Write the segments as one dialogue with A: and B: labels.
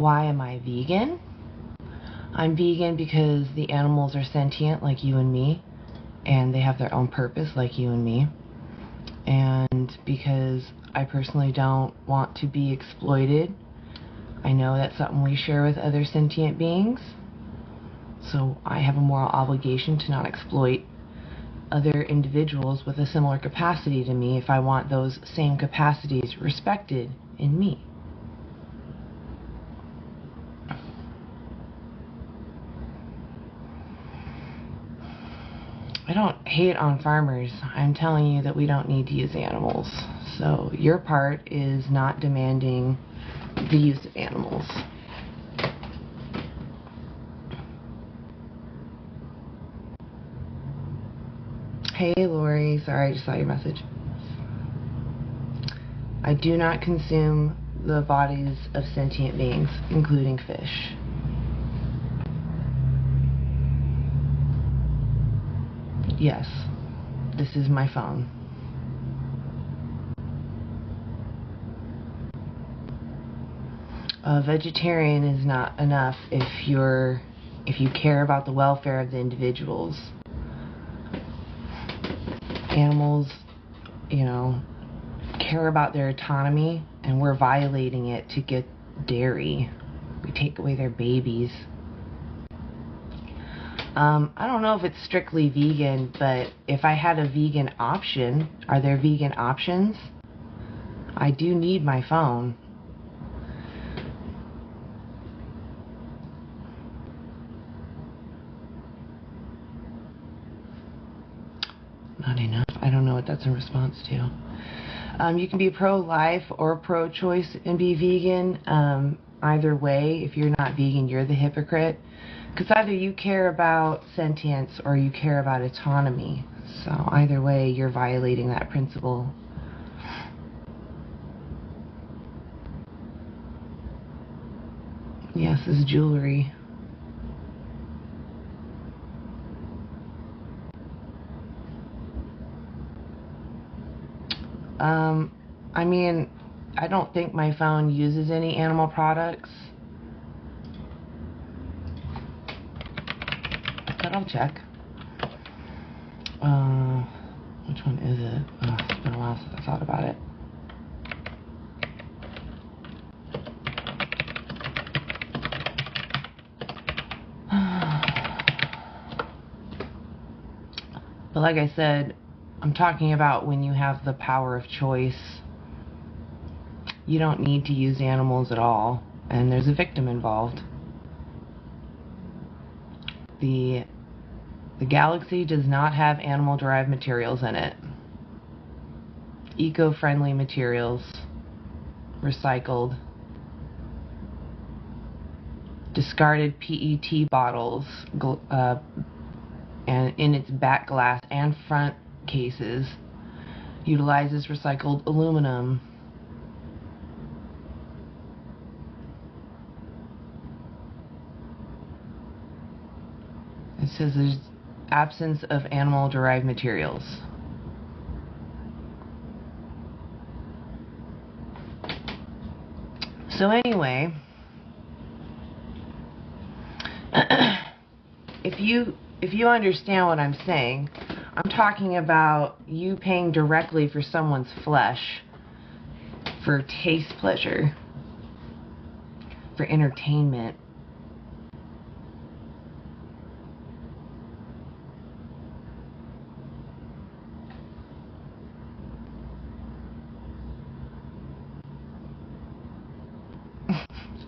A: Why am I vegan? I'm vegan because the animals are sentient like you and me, and they have their own purpose like you and me, and because I personally don't want to be exploited. I know that's something we share with other sentient beings, so I have a moral obligation to not exploit other individuals with a similar capacity to me if I want those same capacities respected in me. I don't hate on farmers. I'm telling you that we don't need to use animals. So your part is not demanding the use of animals. Hey Lori, sorry, I just saw your message. I do not consume the bodies of sentient beings, including fish. Yes, this is my phone. A vegetarian is not enough if you care about the welfare of the individuals. Animals, you know, care about their autonomy, and we're violating it to get dairy. We take away their babies. I don't know if it's strictly vegan, but if I had a vegan option, are there vegan options? I do need my phone. Not enough. I don't know what that's in response to. You can be pro-life or pro-choice and be vegan. Either way, if you're not vegan, you're the hypocrite. Because either you care about sentience or you care about autonomy. So either way, you're violating that principle. Yes, this is jewelry. I mean, I don't think my phone uses any animal products. But I'll check. Which one is it? Oh, it's been a while since I thought about it. But like I said, I'm talking about when you have the power of choice. You don't need to use animals at all, and there's a victim involved. The galaxy does not have animal-derived materials in it. Eco-friendly materials, recycled, discarded PET bottles, and in its back glass and front cases, utilizes recycled aluminum. It says there's absence of animal-derived materials. So anyway, if you understand what I'm saying, I'm talking about you paying directly for someone's flesh for taste pleasure, for entertainment.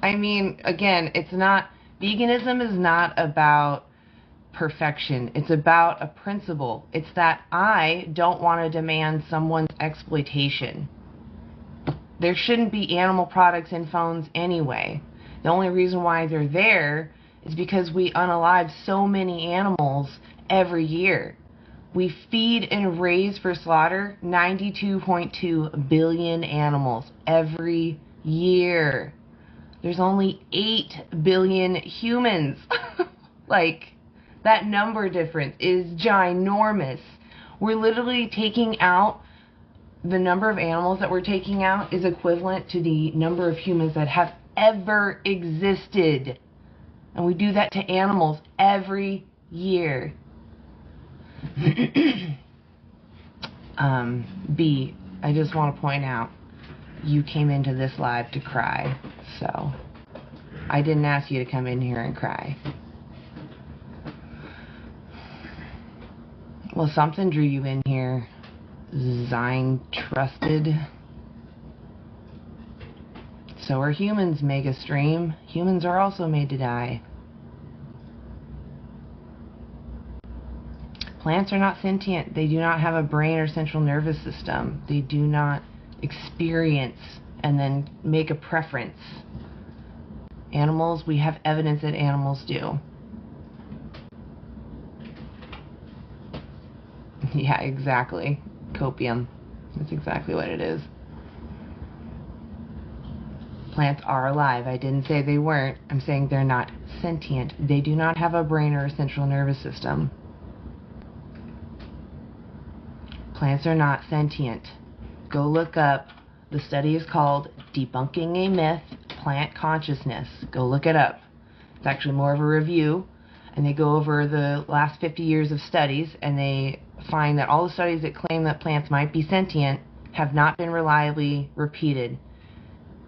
A: I mean, again, veganism is not about perfection. It's about a principle. It's that I don't want to demand someone's exploitation. There shouldn't be animal products in phones anyway. The only reason why they're there is because we unalive so many animals every year. We feed and raise for slaughter 92.2 billion animals every year. There's only 8 billion humans. Like, that number difference is ginormous. We're literally taking out, the number of animals that we're taking out is equivalent to the number of humans that have ever existed. And we do that to animals every year. B, I just want to point out, you came into this live to cry, so I didn't ask you to come in here and cry. Well, something drew you in here. Zine trusted. So are humans, Mega Stream. Humans are also made to die. Plants are not sentient. They do not have a brain or central nervous system. They do not experience and then make a preference. Animals, we have evidence that animals do. Yeah, exactly. Copium. That's exactly what it is. Plants are alive. I didn't say they weren't. I'm saying they're not sentient. They do not have a brain or a central nervous system. Plants are not sentient. Go look up. The study is called Debunking a Myth, Plant Consciousness. Go look it up. It's actually more of a review. And they go over the last 50 years of studies, and they find that all the studies that claim that plants might be sentient have not been reliably repeated,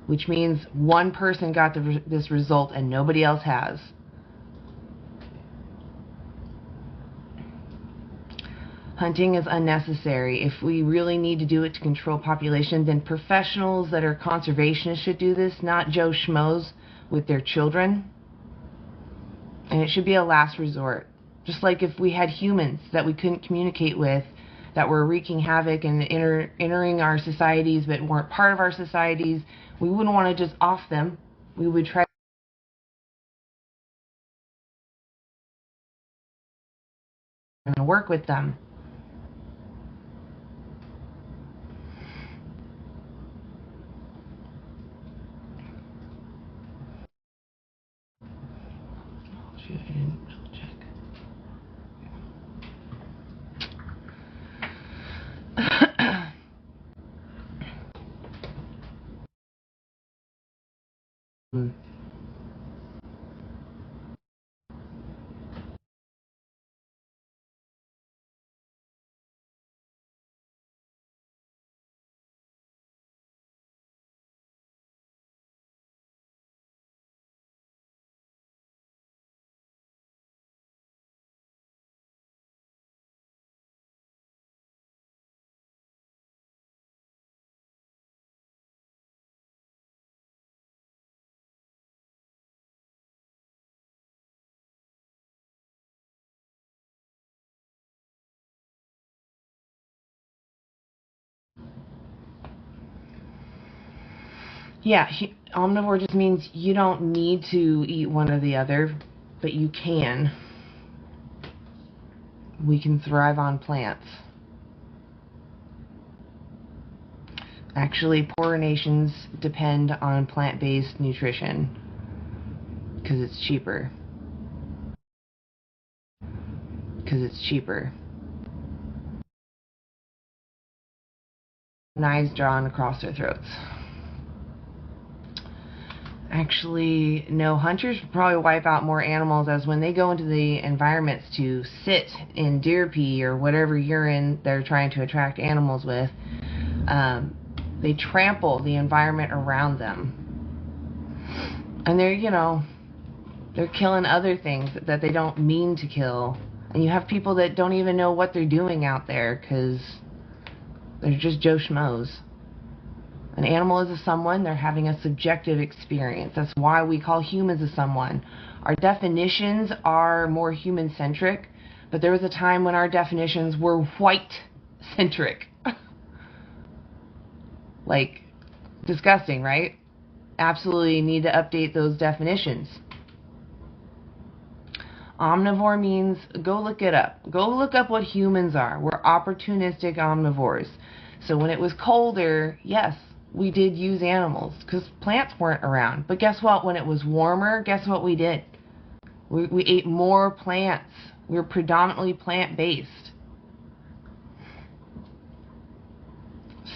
A: which means one person got this result and nobody else has. Hunting is unnecessary. If we really need to do it to control population, then professionals that are conservationists should do this, not Joe Schmoes with their children. And it should be a last resort. Just like if we had humans that we couldn't communicate with, that were wreaking havoc and entering our societies but weren't part of our societies, we wouldn't want to just off them. We would try to work with them. Shoot, I didn't check. Yeah, omnivore just means you don't need to eat one or the other, but you can. We can thrive on plants. Actually, poorer nations depend on plant-based nutrition because it's cheaper. Knives drawn across their throats. Actually, no, hunters probably wipe out more animals, as when they go into the environments to sit in deer pee or whatever urine they're trying to attract animals with, they trample the environment around them. And they're killing other things that they don't mean to kill. And you have people that don't even know what they're doing out there because they're just Joe Schmoes. An animal is a someone. They're having a subjective experience. That's why we call humans a someone. Our definitions are more human-centric, but there was a time when our definitions were white-centric. Like, disgusting, right? Absolutely need to update those definitions. Omnivore means, go look it up. Go look up what humans are. We're opportunistic omnivores. So when it was colder, yes, we did use animals because plants weren't around. But guess what? When it was warmer, guess what we did? We ate more plants. We were predominantly plant-based.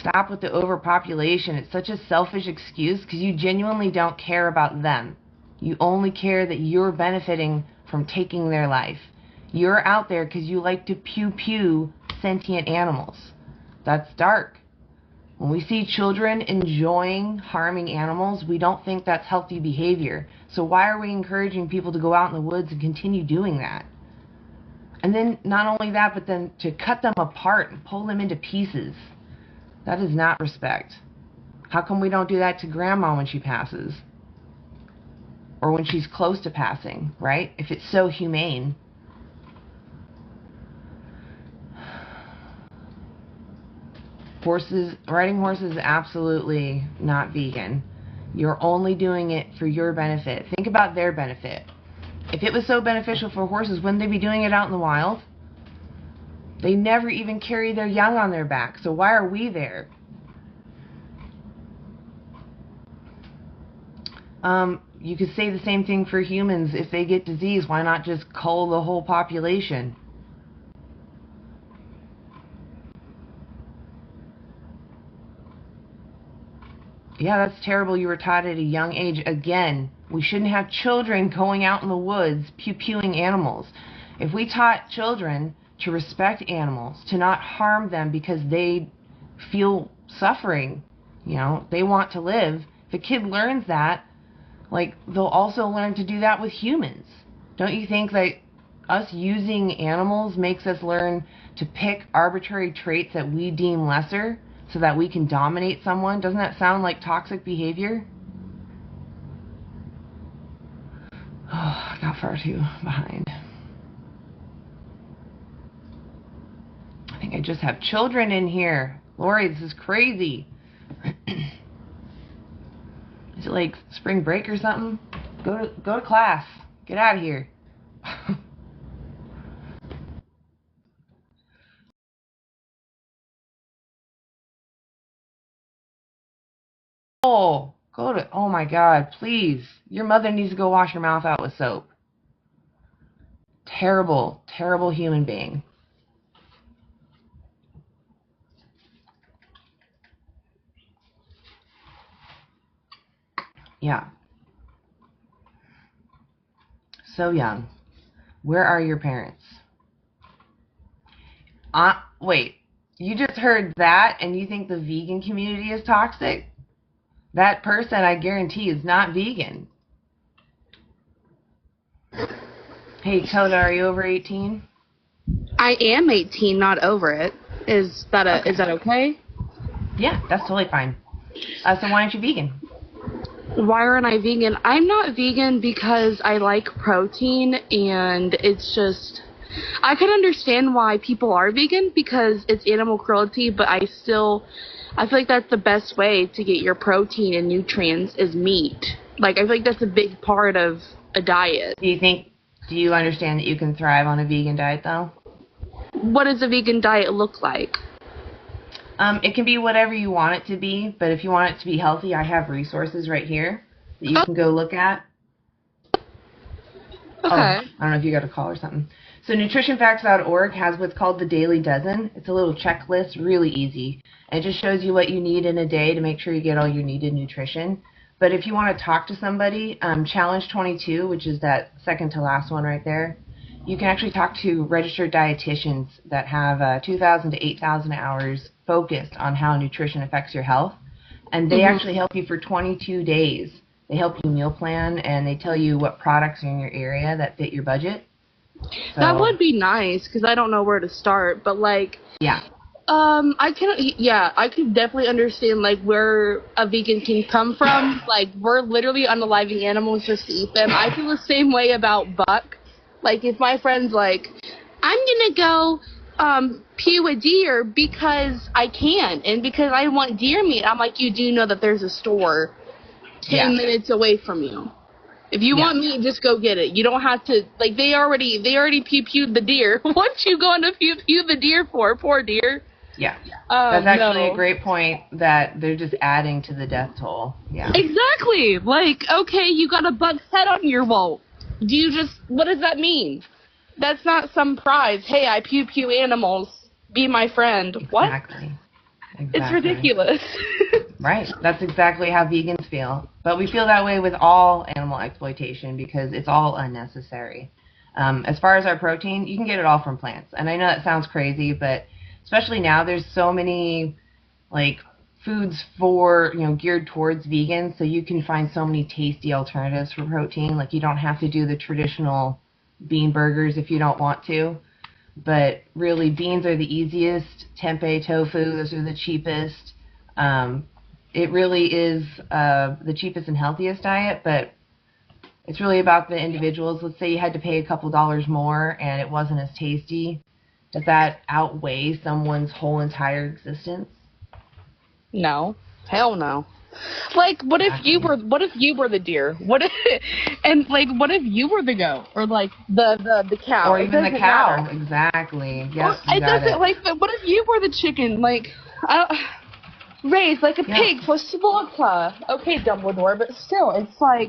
A: Stop with the overpopulation. It's such a selfish excuse because you genuinely don't care about them. You only care that you're benefiting from taking their life. You're out there because you like to pew-pew sentient animals. That's dark. When we see children enjoying harming animals, we don't think that's healthy behavior. So why are we encouraging people to go out in the woods and continue doing that? And then not only that, but then to cut them apart and pull them into pieces. That is not respect. How come we don't do that to grandma when she passes? Or when she's close to passing, right? If it's so humane. Riding horses is absolutely not vegan. You're only doing it for your benefit. Think about their benefit. If it was so beneficial for horses, wouldn't they be doing it out in the wild? They never even carry their young on their back, so why are we there? You could say the same thing for humans. If they get disease, why not just cull the whole population? Yeah, that's terrible. You were taught at a young age. Again, we shouldn't have children going out in the woods pew-pewing animals. If we taught children to respect animals, to not harm them because they feel suffering, you know, they want to live, if a kid learns that, like, they'll also learn to do that with humans. Don't you think that us using animals makes us learn to pick arbitrary traits that we deem lesser so that we can dominate someone? Doesn't that sound like toxic behavior? Oh, I got far too behind. I think I just have children in here. Lori, this is crazy. Is it like spring break or something? Go to class. Get out of here. Oh my God, please. Your mother needs to go wash her mouth out with soap. Terrible, terrible human being. Yeah. So young. Where are your parents? Wait. You just heard that and you think the vegan community is toxic? That person, I guarantee, is not vegan. Hey, Coda, are you over 18?
B: I am 18, not over it. Is that okay?
A: Yeah, that's totally fine. So why aren't you vegan?
B: Why aren't I vegan? I'm not vegan because I like protein, and it's just... I can understand why people are vegan because it's animal cruelty, but I feel like that's the best way to get your protein and nutrients is meat. Like, I feel like that's a big part of a diet.
A: Do you understand that you can thrive on a vegan diet, though?
B: What does a vegan diet look like?
A: It can be whatever you want it to be, but if you want it to be healthy, I have resources right here that you can go look at.
B: Okay.
A: Oh, I don't know if you got a call or something. So nutritionfacts.org has what's called the Dailey Dozen. It's a little checklist, really easy. And it just shows you what you need in a day to make sure you get all your needed nutrition. But if you want to talk to somebody, Challenge 22, which is that second to last one right there, you can actually talk to registered dietitians that have 2,000 to 8,000 hours focused on how nutrition affects your health. And they actually help you for 22 days. They help you meal plan, and they tell you what products are in your area that fit your budget. So,
B: that would be nice, because I don't know where to start, but, like...
A: Yeah.
B: I could definitely understand, like, where a vegan can come from. Like, we're literally unaliving animals just to eat them. I feel the same way about buck. Like, if my friend's like, I'm gonna go, pew a deer because I can, and because I want deer meat, I'm like, you do know that there's a store 10 minutes away from you. If you want meat, just go get it. You don't have to, like, they already pew-pewed the deer. What you going to pew-pew the deer for? Poor deer.
A: Yeah. That's actually a great point that they're just adding to the death toll. Yeah.
B: Exactly. Like, okay, you got a buck's head on your wall. What does that mean? That's not some prize. Hey, I pew-pew animals. Be my friend.
A: Exactly.
B: What? It's
A: Exactly.
B: ridiculous.
A: Right. That's exactly how vegans feel. But we feel that way with all animal exploitation because it's all unnecessary. As far as our protein, you can get it all from plants. And I know that sounds crazy, but especially now there's so many like foods for, geared towards vegans, so you can find so many tasty alternatives for protein. Like you don't have to do the traditional bean burgers if you don't want to. But really, beans are the easiest. Tempeh, tofu, those are the cheapest. It really is the cheapest and healthiest diet, but it's really about the individuals. Let's say you had to pay a couple dollars more and it wasn't as tasty. Does that outweigh someone's whole entire existence?
B: No. Hell no. Like, what if you were the deer? What if, and like, what if you were the goat or like the cow?
A: Or even the cow.
B: Matter.
A: Exactly. Yep,
B: Or
A: you
B: it
A: got
B: doesn't
A: it.
B: like. But what if you were the chicken? Like, raised like a pig for slaughter. Okay, Dumbledore, but still, it's like,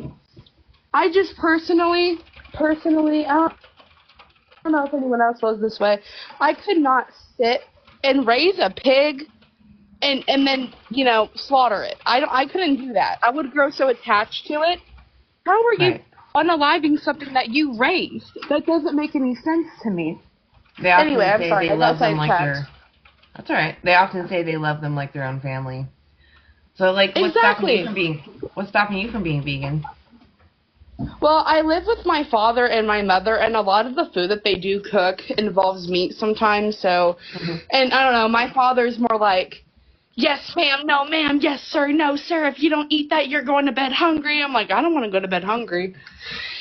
B: I just personally, I don't know if anyone else was this way. I could not sit and raise a pig and then, slaughter it. I couldn't do that. I would grow so attached to it. How are you
A: Right.
B: unaliving something that you raised? That doesn't make any sense to me.
A: They often
B: Anyway, I'm
A: say
B: sorry.
A: they
B: I got
A: love them like
B: sidetracked.
A: their. That's all right. They often say they love them like their own family. So, like,
B: Exactly.
A: what's stopping you from being vegan?
B: Well, I live with my father and my mother, and a lot of the food that they do cook involves meat sometimes. So,
A: Mm-hmm.
B: and I don't know, my father's more like, yes, ma'am, no, ma'am, yes, sir, no, sir. If you don't eat that, you're going to bed hungry. I'm like, I don't want to go to bed hungry.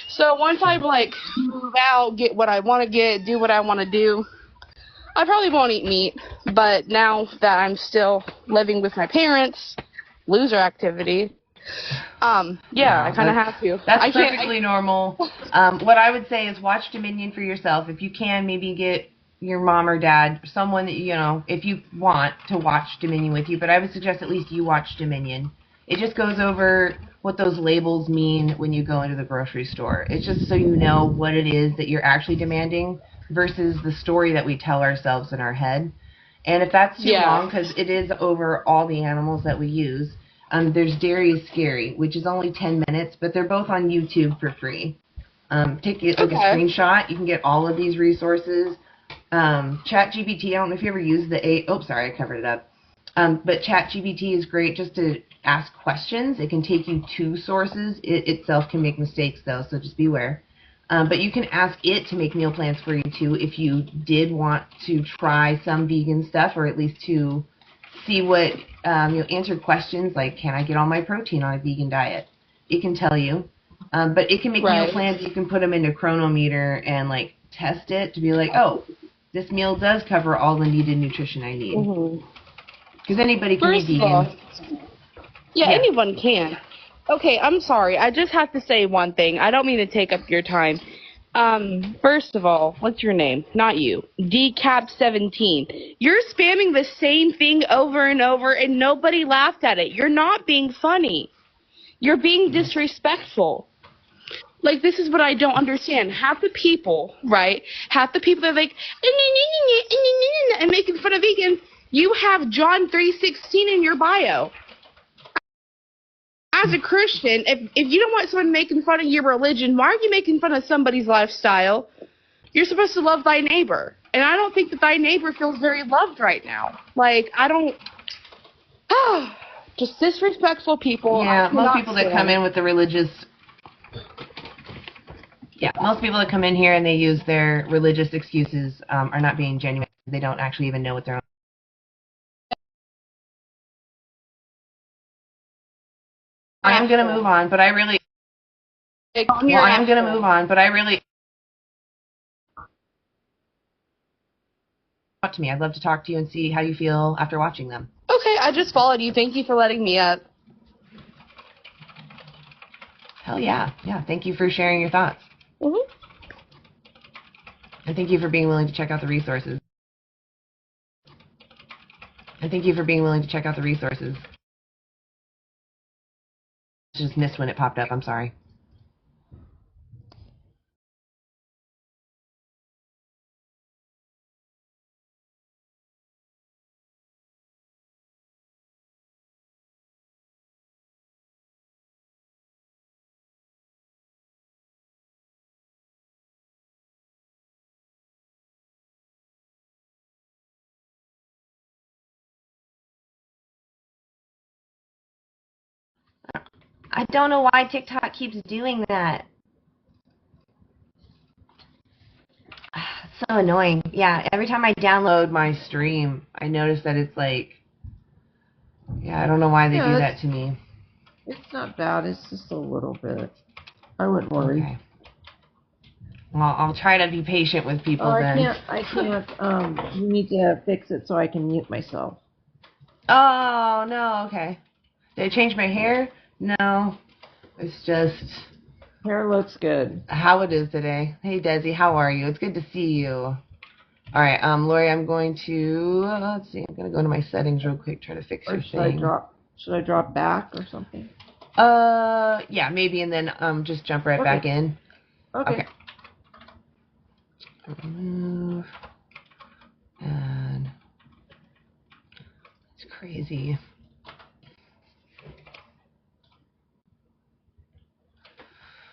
B: So once I like move out, get what I want to get, do what I want to do, I probably won't eat meat. But now that I'm still living with my parents, loser activity. Yeah, I
A: No,
B: kind of have to.
A: that's perfectly normal. What I would say is watch Dominion for yourself. If you can, maybe get your mom or dad, someone that if you want to watch Dominion with you. But I would suggest at least you watch Dominion. It just goes over what those labels mean when you go into the grocery store. It's just so you know what it is that you're actually demanding versus the story that we tell ourselves in our head. And if that's too long, because it is over all the animals that we use, there's Dairy is Scary, which is only 10 minutes, but they're both on YouTube for free. Take a screenshot. You can get all of these resources. ChatGPT, I don't know if you ever use sorry, I covered it up. But ChatGPT is great just to ask questions. It can take you to sources. It itself can make mistakes, though, so just beware. But you can ask it to make meal plans for you, too, if you did want to try some vegan stuff, or at least to see what, answer questions like, can I get all my protein on a vegan diet? It can tell you. But it can make meal plans. You can put them into Cronometer and, like, test it to be like, oh, this meal does cover all the needed nutrition I need. Because anybody can be vegan.
B: Yeah, anyone can. Okay, I'm sorry. I just have to say one thing. I don't mean to take up your time. First of all, what's your name? Not you. Decap17. You're spamming the same thing over and over, and nobody laughed at it. You're not being funny. You're being disrespectful. Like, this is what I don't understand. Half the people, right? Half the people that are like, and making fun of vegans. You have John 3:16 in your bio. As a Christian, if you don't want someone making fun of your religion, why are you making fun of somebody's lifestyle? You're supposed to love thy neighbor. And I don't think that thy neighbor feels very loved right now. Like, I don't... just disrespectful people.
A: Yeah, most people that come in with the religious... Yeah, most people that come in here and they use their religious excuses are not being genuine. They don't actually even know what they're on. I am going to move on, but I really... I am going to move on, but I really... Talk to me. I'd love to talk to you and see how you feel after watching them.
B: Okay, I just followed you. Thank you for letting me up.
A: Hell yeah. Yeah, thank you for sharing your thoughts.
B: Mm-hmm.
A: And thank you for being willing to check out the resources. And thank you for being willing to check out the resources. Just missed when it popped up. I'm sorry.
C: I don't know why TikTok keeps doing that. It's so annoying. Yeah, every time I download
A: My stream, I notice that it's like, yeah, I don't know why they do that to me.
D: It's not bad. It's just a little bit. I wouldn't worry.
A: Okay. Well, I'll try to be patient with people then.
D: I can't. You need to fix it so I can mute myself.
A: Oh, no, okay. Did I change my hair? No. It's just...
D: Hair looks good.
A: How it is today. Hey, Desi, how are you? It's good to see you. All right, Lori, I'm going to... let's see, I'm going to go to my settings real quick, try to fix your thing.
D: Should I drop back or something?
A: Yeah, maybe, and then just jump right back in.
D: Okay.
A: Remove. And it's crazy.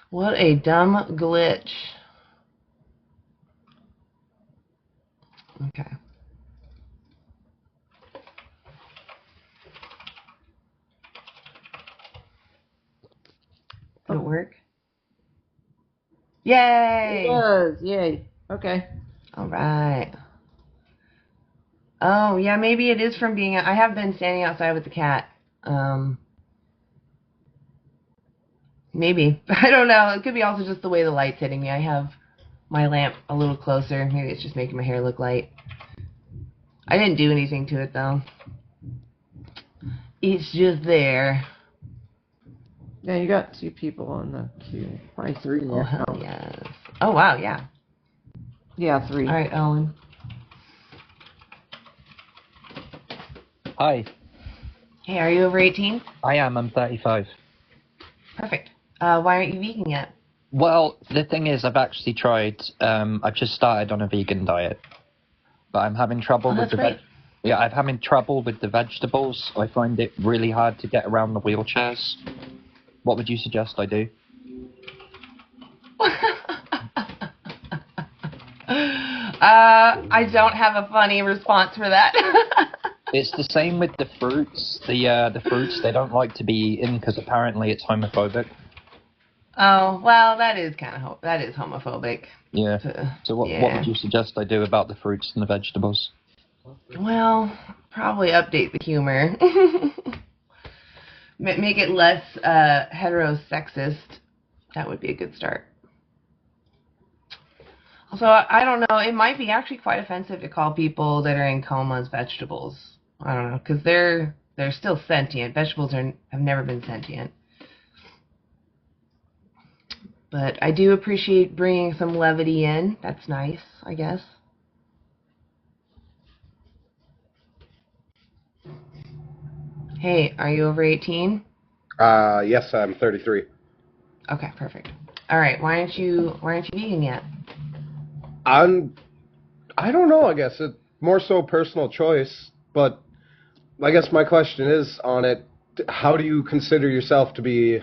A: What a dumb glitch. Okay. Did it work? Yay!
D: It does. Yay. Okay.
A: All right. Oh, yeah, maybe it is from being... I have been standing outside with the cat. Maybe. I don't know. It could be also just the way the light's hitting me. I have my lamp a little closer. Maybe it's just making my hair look light. I didn't do anything to it, though. It's just there.
D: Yeah, you got 2 people on the queue. Probably 3 now.
A: Oh, hell yes. Oh, wow, yeah.
D: Yeah, 3.
A: All right, Owen.
E: Hi.
A: Hey, are you over 18?
E: I am. I'm 35.
A: Perfect. Why aren't you vegan yet?
E: Well, the thing is, I've actually tried. I've just started on a vegan diet, but I'm having trouble with the yeah, I'm having trouble with the vegetables. I find it really hard to get around the wheelchairs. What would you suggest I do?
A: I don't have a funny response for that.
E: It's the same with the fruits. The fruits, they don't like to be eaten because apparently it's homophobic.
A: Oh, well, that is kind of that is homophobic.
E: Yeah. So what would you suggest I do about the fruits and the vegetables?
A: Well, probably update the humor. Make it less heterosexist. That would be a good start. Also, I don't know. It might be actually quite offensive to call people that are in comas vegetables. I don't know, because they're still sentient. Vegetables have never been sentient. But I do appreciate bringing some levity in. That's nice, I guess. Hey, are you over 18?
F: Yes, I'm 33.
A: Okay, perfect. All right, why aren't you vegan yet?
F: I don't know, I guess. It's more so personal choice, but I guess my question is on it, how do you consider yourself to be,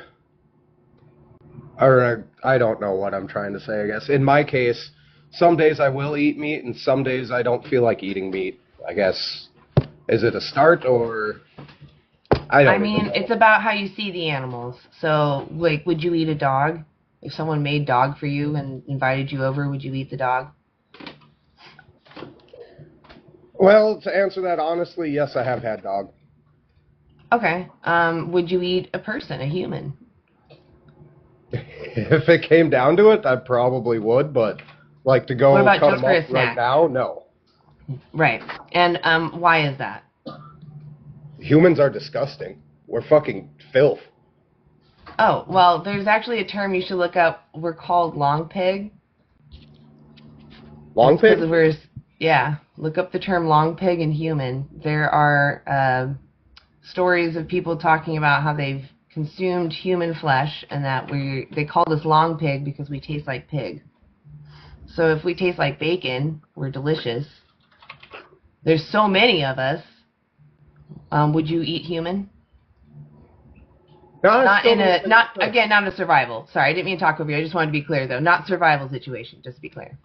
F: or I don't know what I'm trying to say, I guess. In my case, some days I will eat meat, and some days I don't feel like eating meat, I guess. Is it a start, or... I mean,
A: it's about how you see the animals. So, like, would you eat a dog? If someone made dog for you and invited you over, would you eat the dog?
F: Well, to answer that honestly, yes, I have had dog.
A: Okay. Would you eat a person, a human?
F: If it came down to it, I probably would, but like to go cut them up right now, no.
A: Right. And why is that?
F: Humans are disgusting. We're fucking filth.
A: Oh, well, there's actually a term you should look up. We're called long pig.
F: Long pig?
A: Yeah, look up the term long pig and human. There are stories of people talking about how they've consumed human flesh and that they called us long pig because we taste like pig. So if we taste like bacon, we're delicious. There's so many of us. Would you eat human? Not a survival. Sorry, I didn't mean to talk over you. I just wanted to be clear, though. Not survival situation, just to be clear.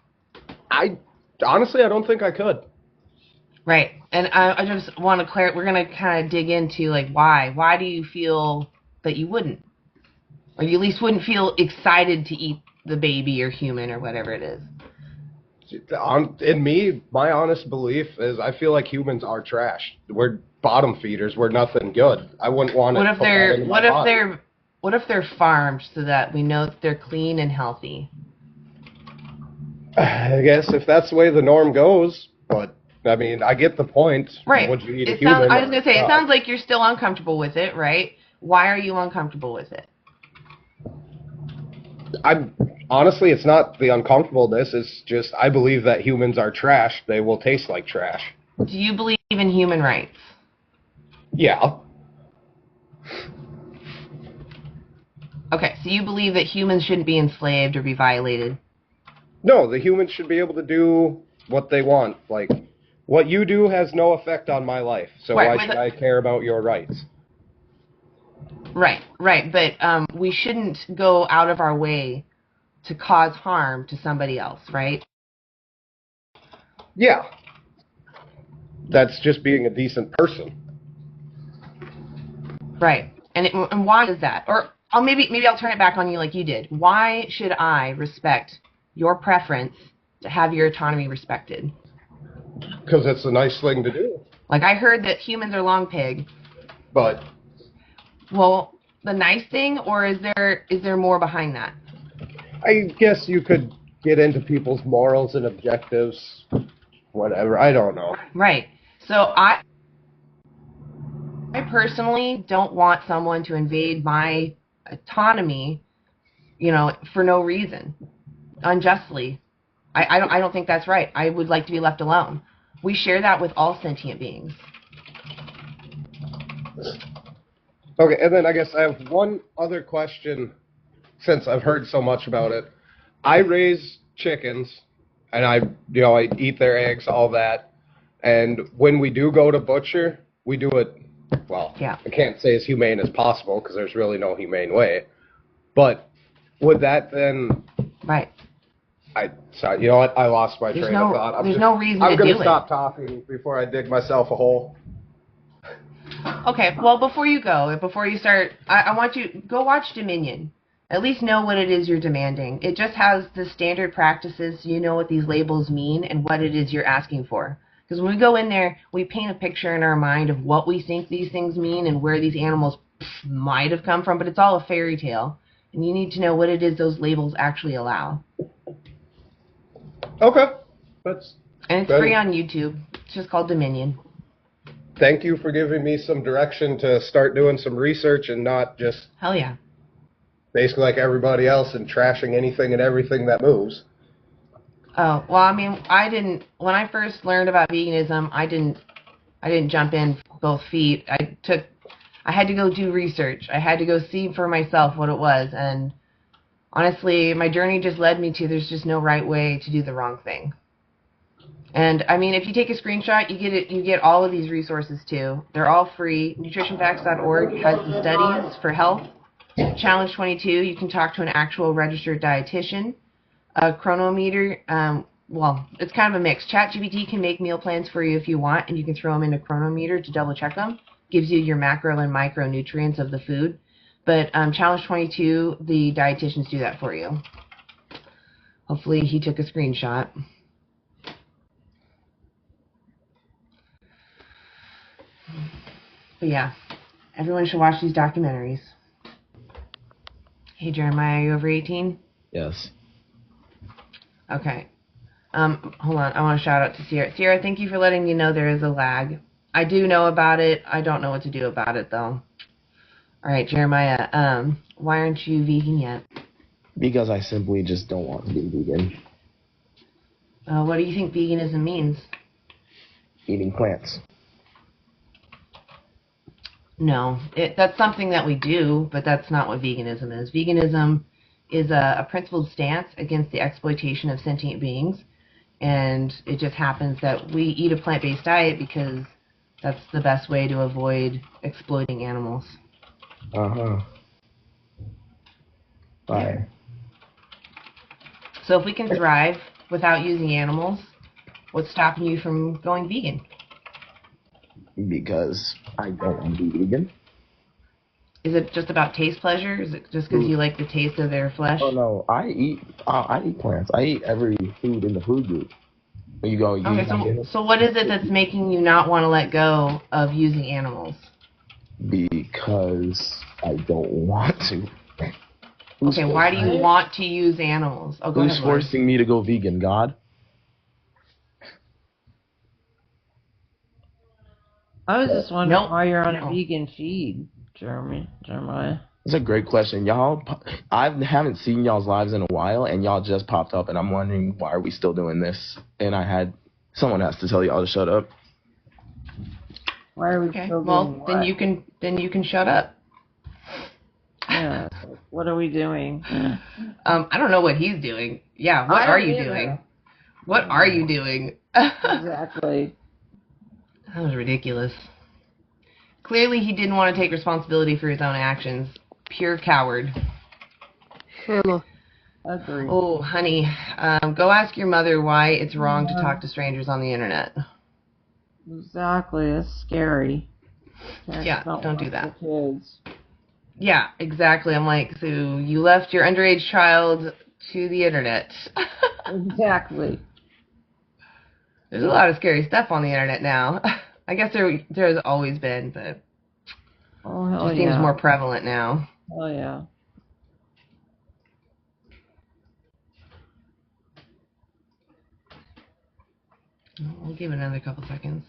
F: Honestly, I don't think I could.
A: Right. And I just want to we're going to kind of dig into, like, why. Why do you feel that you wouldn't. Or you at least wouldn't feel excited to eat the baby or human or whatever it is.
F: In me, my honest belief is I feel like humans are trash. We're bottom feeders. We're nothing good. I wouldn't want to put that into my body.
A: What if they're farmed so that we know that they're clean and healthy?
F: I guess if that's the way the norm goes, but I mean, I get the point.
A: Right.
F: Would you eat a human?
A: I was going to say, it sounds like you're still uncomfortable with it, right? Why are you uncomfortable with it?
F: Honestly, it's not the uncomfortableness. It's just I believe that humans are trash. They will taste like trash.
A: Do you believe in human rights?
F: Yeah.
A: Okay, so you believe that humans shouldn't be enslaved or be violated?
F: No, the humans should be able to do what they want. Like, what you do has no effect on my life, so why should I care about your rights?
A: Right, but we shouldn't go out of our way to cause harm to somebody else, right?
F: Yeah. That's just being a decent person.
A: Right. And why is that? Or maybe I'll turn it back on you like you did. Why should I respect your preference to have your autonomy respected?
F: Because it's a nice thing to do.
A: Like, I heard that humans are long pig.
F: But...
A: Well, the nice thing, or is there more behind that?
F: I guess you could get into people's morals and objectives, whatever. I don't know.
A: Right. So I personally don't want someone to invade my autonomy, for no reason, unjustly. I don't think that's right. I would like to be left alone. We share that with all sentient beings.
F: Okay, and then I guess I have one other question, since I've heard so much about it. I raise chickens, and I eat their eggs, all that. And when we do go to butcher, we do it, well, yeah. I can't say as humane as possible, because there's really no humane way. But would that then...
A: Right.
F: Sorry, you know what? I lost my train of thought.
A: There's no reason to do it.
F: I'm going to stop talking before I dig myself a hole.
A: Okay, well, before you start, I want you, go watch Dominion. At least know what it is you're demanding. It just has the standard practices so you know what these labels mean and what it is you're asking for. Because when we go in there, we paint a picture in our mind of what we think these things mean and where these animals might have come from, but it's all a fairy tale. And you need to know what it is those labels actually allow.
F: Okay.
A: And it's free on YouTube. It's just called Dominion.
F: Thank you for giving me some direction to start doing some research and not just...
A: Hell yeah.
F: Basically like everybody else and trashing anything and everything that moves.
A: Oh, well, I mean, when I first learned about veganism, I didn't jump in both feet. I had to go do research. I had to go see for myself what it was, and honestly, my journey just led me to there's just no right way to do the wrong thing. And I mean, if you take a screenshot, you get all of these resources too. They're all free. Nutritionfacts.org has the studies for health. Challenge 22, you can talk to an actual registered dietitian. Cronometer, well, it's kind of a mix. ChatGPT can make meal plans for you if you want, and you can throw them into Cronometer to double check them. Gives you your macro and micronutrients of the food. But Challenge 22, the dietitians do that for you. Hopefully he took a screenshot. But yeah, everyone should watch these documentaries. Hey, Jeremiah, are you over 18?
G: Yes.
A: Okay. Hold on. I want to shout out to Sierra. Sierra, thank you for letting me know there is a lag. I do know about it. I don't know what to do about it, though. All right, Jeremiah, why aren't you vegan yet?
G: Because I simply just don't want to be vegan.
A: What do you think veganism means?
G: Eating plants.
A: No, that's something that we do, but that's not what veganism is. Veganism is a principled stance against the exploitation of sentient beings, and it just happens that we eat a plant-based diet because that's the best way to avoid exploiting animals.
G: Uh-huh. Bye.
A: So if we can thrive without using animals, what's stopping you from going vegan?
G: Because I don't want to be vegan.
A: Is it just about taste pleasure? Is it just because you like the taste of their flesh?
G: Oh no, I eat plants. I eat every food in the food group. When you go,
A: So what is it that's making you not want to let go of using animals?
G: Because I don't want to.
A: Okay, why do you want to use animals? Oh, go ahead,
G: Who's forcing me to go vegan? God?
D: I was just wondering why you're on a vegan feed, Jeremiah.
G: That's a great question. Y'all, I haven't seen y'all's lives in a while, and y'all just popped up, and I'm wondering why are we still doing this? And someone has to tell y'all to shut up.
D: Why are we still doing
A: then you can shut up.
D: Yeah. What are we doing?
A: I don't know what he's doing. Yeah, what are you doing? What are you doing?
D: Exactly.
A: That was ridiculous. Clearly he didn't want to take responsibility for his own actions. Pure coward.
D: Agree.
A: Oh, honey, go ask your mother why it's wrong to talk to strangers on the internet.
D: Exactly. It's scary.
A: Yeah, don't do that.
D: Kids.
A: Yeah, exactly. I'm like, so you left your underage child to the internet.
D: Exactly.
A: There's a lot of scary stuff on the internet now. I guess there's always been, but it just seems more prevalent now.
D: Oh, yeah.
A: We'll give it another couple seconds.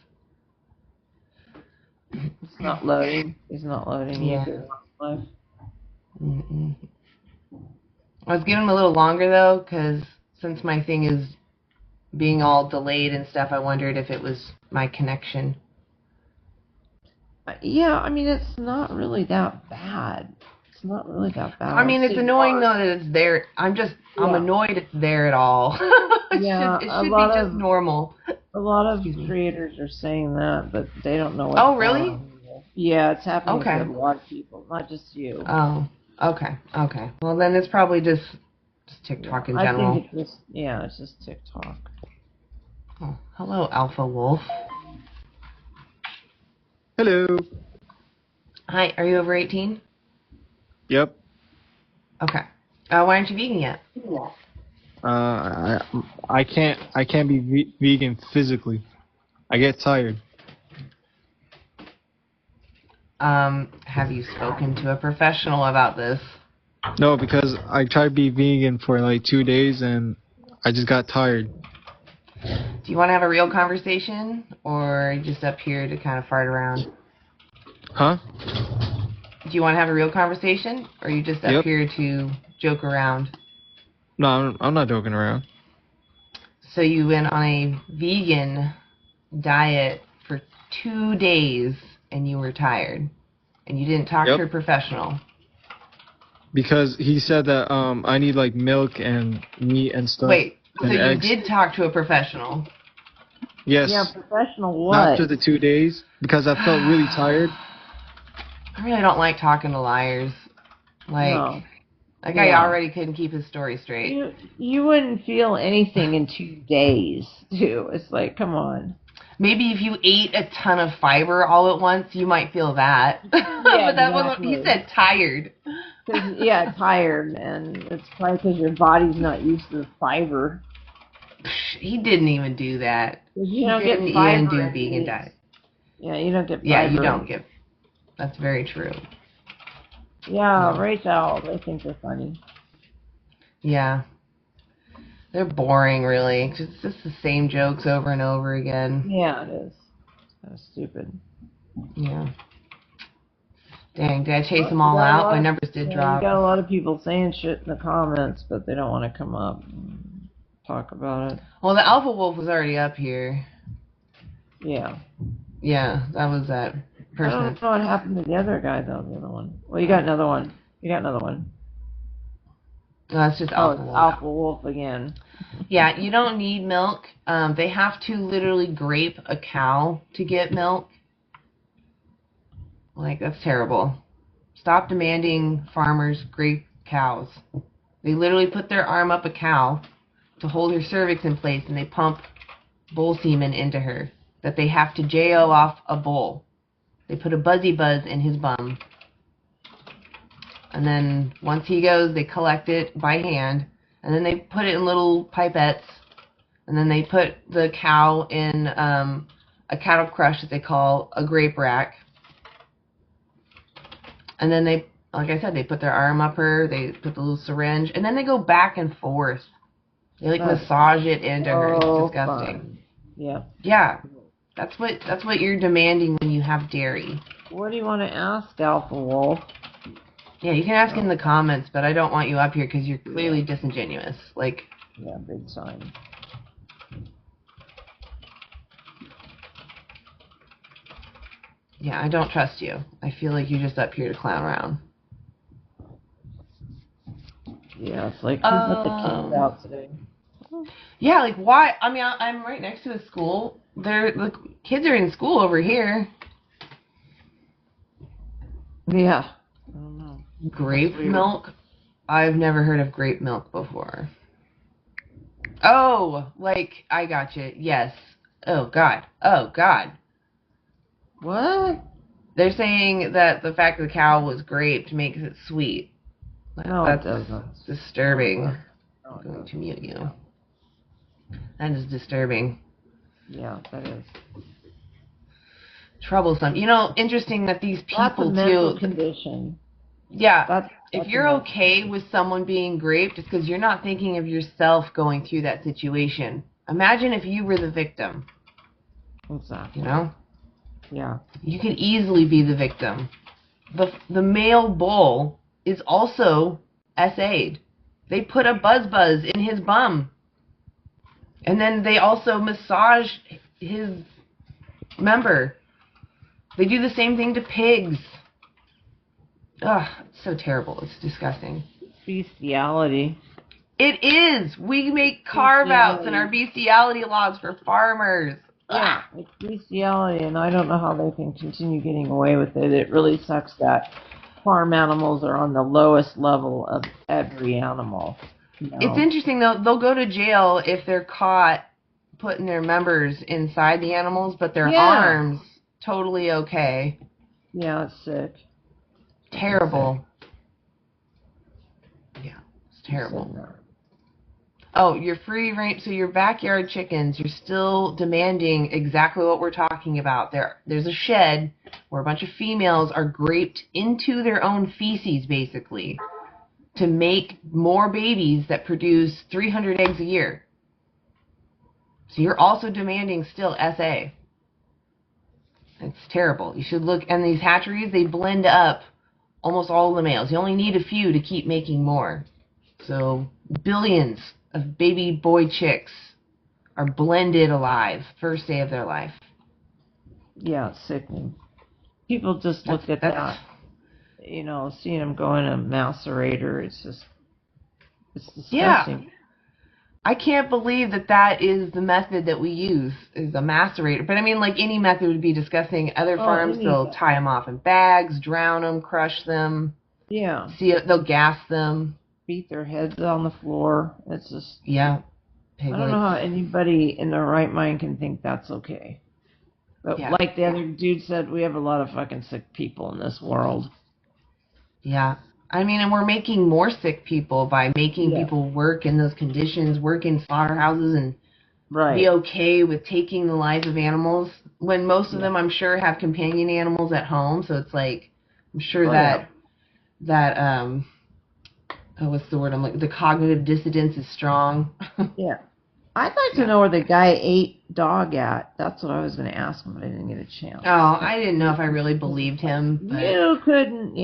D: It's not loading. It's not loading.
A: Yeah.
D: Mm-mm.
A: I was giving him a little longer, though, because since my thing is being all delayed and stuff, I wondered if it was my connection.
D: Yeah, I mean, it's not really that bad. It's not really that bad.
A: I mean, it's annoying, though, that it's there. I'm annoyed it's there at all. it should be just normal.
D: A lot of creators are saying that, but they don't know what's
A: Oh, really?
D: Yeah, it's happening to a lot of people, not just you.
A: Oh, okay. Well, then it's probably just TikTok in general.
D: I think it's just TikTok.
A: Oh, hello, Alpha Wolf.
H: Hello.
A: Hi, are you over 18?
H: Yep.
A: Okay. Why aren't you vegan yet?
H: I can't be vegan physically. I get tired.
A: Have you spoken to a professional about this?
H: No, because I tried to be vegan for like 2 days and I just got tired.
A: Do you want to have a real conversation, or are you just up here to kind of fart around?
H: Huh?
A: Do you want to have a real conversation, or are you just up here to joke around?
H: No, I'm not joking around.
A: So you went on a vegan diet for 2 days, and you were tired, and you didn't talk to a professional.
H: Because he said that I need like milk and meat and stuff.
A: Wait, so you
H: eggs.
A: did talk to a professional?
H: Yes.
D: Yeah, professional what?
H: After the 2 days, because I felt really tired.
A: I really don't like talking to liars. Like, that guy already couldn't keep his story straight.
D: You wouldn't feel anything in 2 days, too. It's like, come on.
A: Maybe if you ate a ton of fiber all at once, you might feel that.
D: Yeah,
A: but that wasn't. He said tired.
D: Yeah, tired, and it's probably because your body's not used to the fiber.
A: He didn't even do that.
D: You don't get
A: didn't
D: fiber.
A: even do vegan diet.
D: Yeah, you don't get fiber.
A: Yeah, you don't get. That's very true.
D: Yeah, Rachel, they think they're funny.
A: Yeah. They're boring, really. It's just the same jokes over and over again.
D: Yeah, it is. It's kind of stupid.
A: Yeah. Dang, did I chase them all out? My numbers did drop.
D: You got a lot of people saying shit in the comments, but they don't want to come up and talk about it.
A: Well, the Alpha Wolf was already up here.
D: Yeah.
A: Yeah, that was that person.
D: I don't know what happened to the other guy, though, the other one. Well, you got another one.
A: No, that's just Alpha Wolf.
D: Alpha Wolf again.
A: Yeah, you don't need milk. They have to literally grape a cow to get milk. Like, that's terrible. Stop demanding farmers grape cows. They literally put their arm up a cow to hold her cervix in place, and they pump bull semen into her that they have to JO off a bull. They put a buzzy buzz in his bum. And then once he goes, they collect it by hand. And then they put it in little pipettes. And then they put the cow in a cattle crush that they call a grape rack. And then they, like I said, they put their arm up her. They put the little syringe. And then they go back and forth. They like massage it into her. It's disgusting.
D: Fun. Yeah.
A: Yeah. That's what you're demanding when you have dairy.
D: What do you want to ask, Alpha Wolf?
A: Yeah, you can ask in the comments, but I don't want you up here because you're clearly disingenuous. Like.
D: Yeah, big time.
A: Yeah, I don't trust you. I feel like you're just up here to clown around.
D: Yeah, it's like, who let the kids out today?
A: Yeah, like, why? I mean, I'm right next to a school. The kids are in school over here.
D: Yeah. I don't know.
A: Grape milk? I've never heard of grape milk before. Oh, like, I gotcha. Yes. Oh, God. Oh, God.
D: What?
A: They're saying that the fact that the cow was graped makes it sweet.
D: No,
A: that's
D: it doesn't.
A: Disturbing.
D: No,
A: I'm going to mute you. That is disturbing.
D: Yeah, that is.
A: Troublesome. You know, interesting that these people
D: that's a mental condition.
A: Yeah.
D: That's
A: if you're okay with someone being graped, it's because you're not thinking of yourself going through that situation. Imagine if you were the victim.
D: Exactly.
A: You know?
D: Yeah.
A: You could easily be the victim. The male bull is also SA'd. They put a buzz in his bum. And then they also massage his member. They do the same thing to pigs. Ugh, it's so terrible. It's disgusting.
D: Bestiality.
A: It is. We make carve-outs in our bestiality laws for farmers.
D: Yeah, it's bestiality, and I don't know how they can continue getting away with it. It really sucks that farm animals are on the lowest level of every animal. You know?
A: It's interesting, though. They'll go to jail if they're caught putting their members inside the animals, but their arms, totally okay.
D: Yeah, it's sick.
A: Terrible. Yeah, it's terrible. Oh, your free range, so your backyard chickens, you're still demanding exactly what we're talking about. There's a shed where a bunch of females are graped into their own feces, basically, to make more babies that produce 300 eggs a year. So you're also demanding still SA. It's terrible. You should look, and these hatcheries, they blend up almost all of the males. You only need a few to keep making more. So billions of baby boy chicks are blended alive first day of their life.
D: Yeah, it's sickening. People just look at that, you know, seeing them go in a macerator. It's disgusting.
A: Yeah. I can't believe that is the method that we use, is a macerator. But I mean, like any method would be disgusting. Other farms, they'll tie them off in bags, drown them, crush them.
D: Yeah.
A: They'll gas them.
D: Beat their heads on the floor. It's just...
A: Yeah.
D: I don't know how anybody in their right mind can think that's okay. But like the other dude said, we have a lot of fucking sick people in this world.
A: Yeah. I mean, and we're making more sick people by making people work in those conditions, work in slaughterhouses, and be okay with taking the lives of animals, when most of them, I'm sure, have companion animals at home. So it's like, I'm sure what's the word? The cognitive dissonance is strong.
D: Yeah. I'd like to know where the guy ate dog at. That's what I was going to ask him, but I didn't get a chance.
A: Oh, I didn't know if I really believed him. But...
D: You couldn't,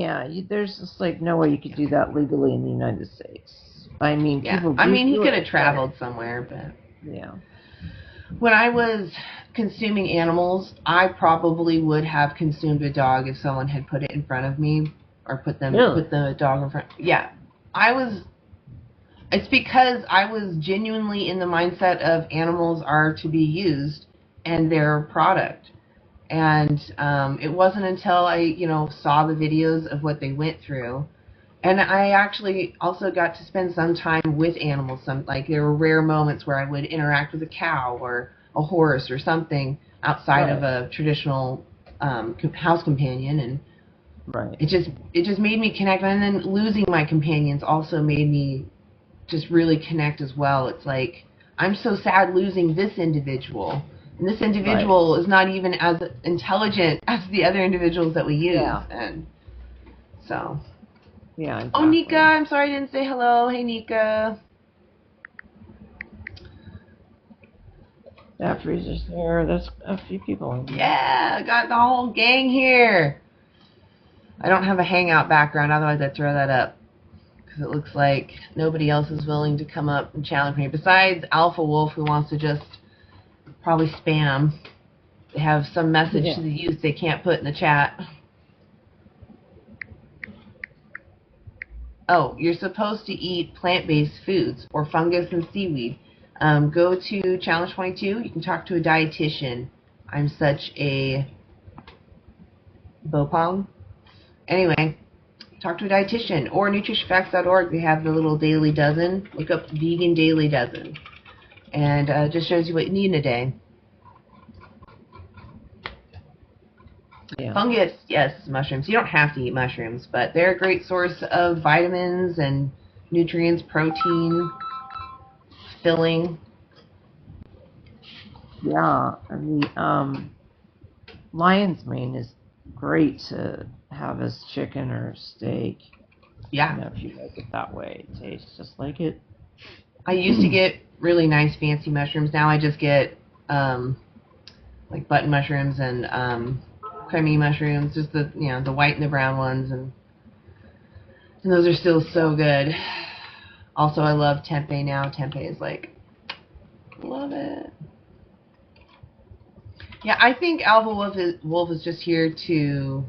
D: there's just like no way you could do that legally in the United States. I mean,
A: he could have traveled somewhere, but...
D: Yeah.
A: When I was consuming animals, I probably would have consumed a dog if someone had put it in front of me, or put the dog in front. Yeah. It's because I was genuinely in the mindset of animals are to be used and they're a product. And it wasn't until I, saw the videos of what they went through. And I actually also got to spend some time with animals. There were rare moments where I would interact with a cow or a horse or something outside of a traditional house companion. And
D: Right.
A: It just made me connect, and then losing my companions also made me just really connect as well. It's like, I'm so sad losing this individual, and this individual is not even as intelligent as the other individuals that we use, and so.
D: Yeah. Exactly.
A: Oh, Nika, I'm sorry I didn't say hello. Hey, Nika.
D: Yeah, Freesia's here. There's a few people in here.
A: Yeah, got the whole gang here. I don't have a hangout background, otherwise I'd throw that up. Because it looks like nobody else is willing to come up and challenge me. Besides Alpha Wolf, who wants to just probably spam. They have some message to the youth they can't put in the chat. Oh, you're supposed to eat plant-based foods or fungus and seaweed. Go to Challenge 22. You can talk to a dietitian. I'm such a bopong. Anyway, talk to a dietitian or nutritionfacts.org. They have the little Dailey Dozen. Look up Vegan Dailey Dozen. And it just shows you what you need in a day.
D: Yeah.
A: Fungus, yes, mushrooms. You don't have to eat mushrooms, but they're a great source of vitamins and nutrients, protein, filling.
D: Yeah, and the lion's mane is great to have as chicken or steak.
A: Yeah.
D: You know, if you like it that way, it tastes just like it.
A: I used to get really nice fancy mushrooms. Now I just get like button mushrooms and creamy mushrooms, just the the white and the brown ones, and those are still so good. Also, I love tempeh now. Tempeh is like, love it. Yeah, I think Alpha Wolf is just here to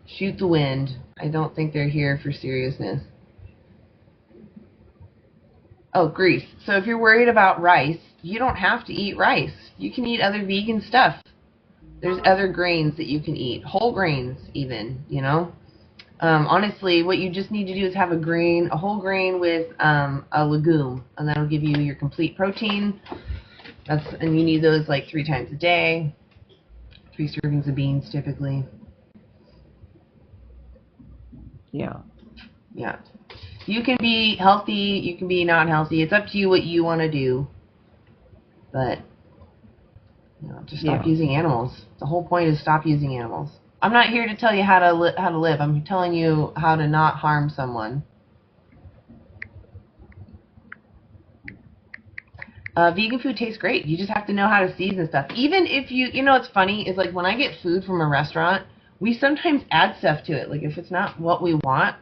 A: shoot the wind. I don't think they're here for seriousness. Oh, grease. So if you're worried about rice, you don't have to eat rice. You can eat other vegan stuff. There's other grains that you can eat. Whole grains, even, honestly, what you just need to do is have a whole grain with a legume, and that'll give you your complete protein. And you need those like 3 times a day. 3 servings of beans, typically.
D: Yeah.
A: Yeah. You can be healthy, you can be not healthy. It's up to you what you want to do. But, just stop using animals. The whole point is stop using animals. I'm not here to tell you how to live. I'm telling you how to not harm someone. Vegan food tastes great. You just have to know how to season stuff. Even if what's funny is like when I get food from a restaurant, we sometimes add stuff to it. Like if it's not what we want,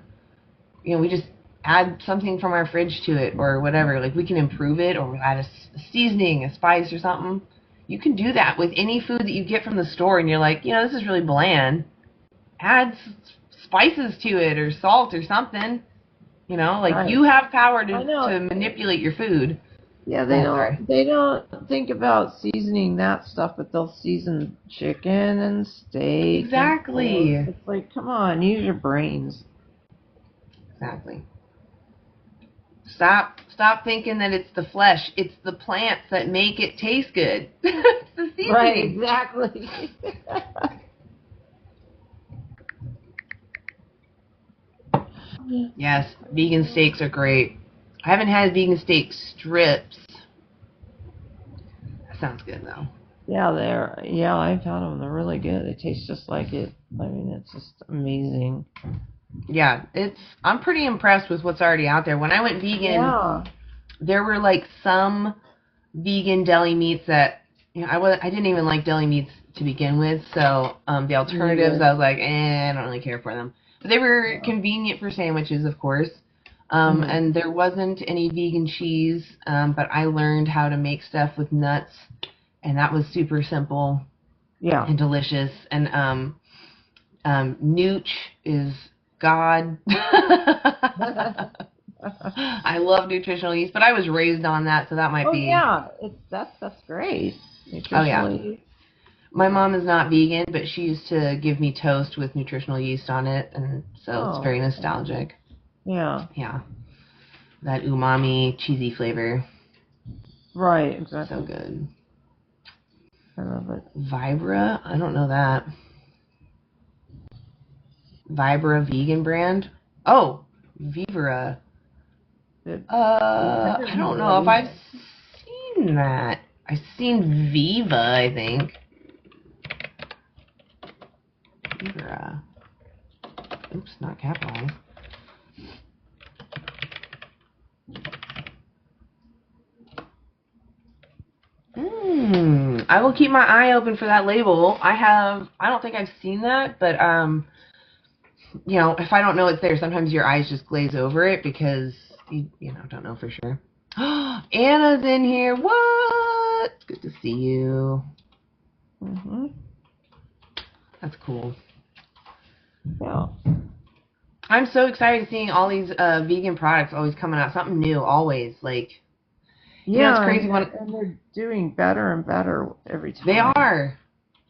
A: we just add something from our fridge to it or whatever. Like we can improve it or add a seasoning, a spice or something. You can do that with any food that you get from the store and you're like, this is really bland. Add spices to it or salt or something. Right. You have power to manipulate your food.
D: Yeah, they don't think about seasoning that stuff, but they'll season chicken and steak.
A: Exactly.
D: And it's like, come on, use your brains.
A: Exactly. Stop thinking that it's the flesh. It's the plants that make it taste good. It's the seasoning.
D: Right, exactly.
A: Yes, vegan steaks are great. I haven't had vegan steak strips. That sounds good though.
D: Yeah, I've had them. They're really good. They taste just like it. I mean, it's just amazing.
A: Yeah, I'm pretty impressed with what's already out there. When I went vegan, there were like some vegan deli meats that I didn't even like deli meats to begin with. So the alternatives, I was like, I don't really care for them. But they were convenient for sandwiches, of course. And there wasn't any vegan cheese, but I learned how to make stuff with nuts, and that was super simple and delicious. And Nooch is God. I love nutritional yeast, but I was raised on that, so that might be.
D: Oh yeah, that's great. Nutritional yeast.
A: My mom is not vegan, but she used to give me toast with nutritional yeast on it, and so it's very nostalgic.
D: Yeah.
A: Yeah. That umami, cheesy flavor.
D: Right, exactly.
A: So good.
D: I love it.
A: Vibra? I don't know that. Vibra vegan brand. Oh, Vibra. I don't know if I've seen that. I've seen Viva, I think. Vibra. Oops, not capitalized. I will keep my eye open for that label. I don't think I've seen that, but you know, if I don't know it's there, sometimes your eyes just glaze over it because you know, don't know for sure. Anna's in here. What? Good to see you. That's cool.
D: Yeah.
A: I'm so excited seeing all these vegan products always coming out. Something new always. Like,
D: yeah,
A: you know, it's crazy
D: and they're doing better and better every time.
A: They are.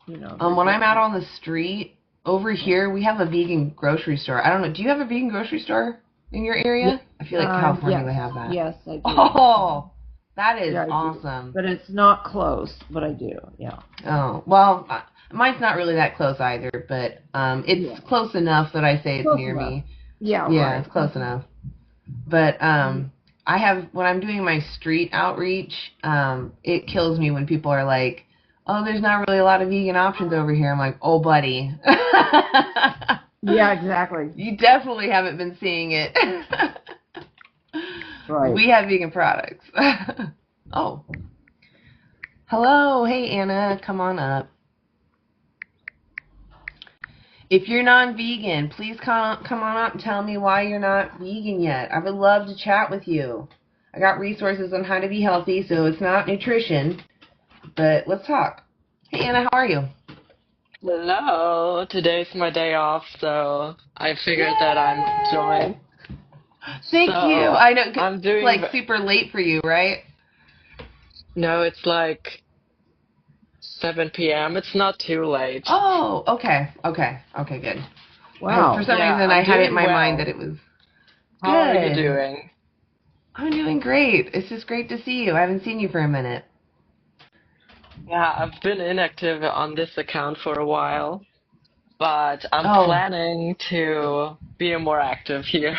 D: You know,
A: when I'm out on the street, over here, we have a vegan grocery store. I don't know. Do you have a vegan grocery store in your area? I feel like California would have that.
D: Yes, I do.
A: Oh, that is awesome.
D: But it's not close, but I do, yeah.
A: Oh, well, mine's not really that close either, but it's close enough that I say it's near me.
D: Yeah,
A: yeah,
D: right.
A: It's close enough. But I have, when I'm doing my street outreach, it kills me when people are like, oh, there's not really a lot of vegan options over here. I'm like, oh, buddy.
D: Yeah, exactly.
A: You definitely haven't been seeing it.
D: Right.
A: We have vegan products. Oh. Hello. Hey, Anna. Come on up. If you're non-vegan, please come on up and tell me why you're not vegan yet. I would love to chat with you. I got resources on how to be healthy, so it's not nutrition, but let's talk. Hey, Anna, how are you?
I: Hello. Today's my day off, so I figured that I'm joining.
A: Thank you. I know
I: I'm doing
A: like super late for you, right?
I: No, it's like 7 p.m. It's not too late.
A: Oh, okay, good.
D: Wow.
A: For some reason, I had it in my mind that it was.
I: How are you doing?
A: I'm doing great. It's just great to see you. I haven't seen you for a minute.
I: Yeah, I've been inactive on this account for a while, but I'm planning to be more active here.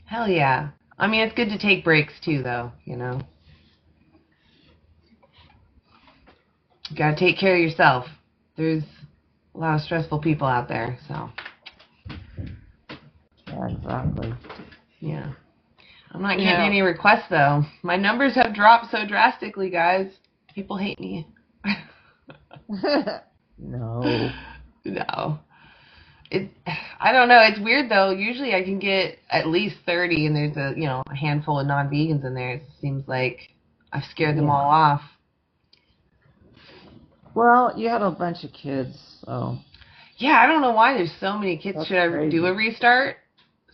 A: Hell yeah. I mean, it's good to take breaks too, though, you know. You gotta take care of yourself. There's a lot of stressful people out there, so.
D: Yeah, exactly.
A: Yeah. I'm not getting any requests, though. My numbers have dropped so drastically, guys. People hate me.
D: No.
A: No. I don't know. It's weird, though. Usually I can get at least 30, and there's a handful of non-vegans in there. It seems like I've scared them all off.
D: Well, you had a bunch of kids, so.
A: Yeah, I don't know why there's so many kids.
D: That's
A: Should I
D: crazy.
A: do a restart?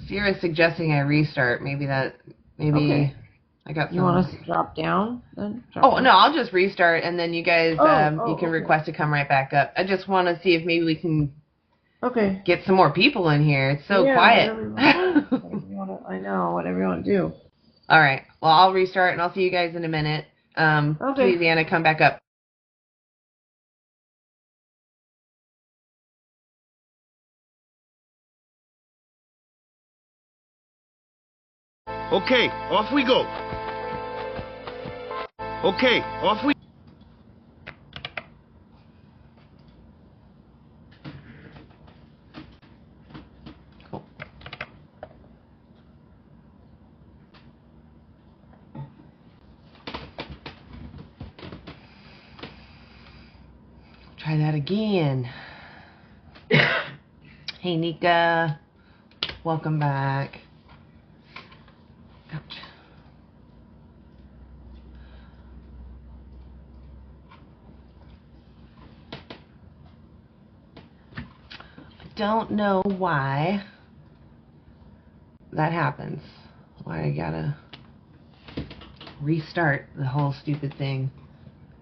A: Sierra's suggesting I restart. Maybe
D: Okay.
A: I got some.
D: You want us to drop down then?
A: No, I'll just restart, and then you guys, you can request to come right back up. I just want to see if maybe we can get some more people in here. It's so quiet.
D: I know, whatever you want to do.
A: All right. Well, I'll restart, and I'll see you guys in a minute. Please, Anna, come back up.
J: Okay, off we go. Okay, off we...
A: Cool. Try that again. Hey, Nika. Welcome back. Ouch. I don't know why that happens. Why I gotta restart the whole stupid thing.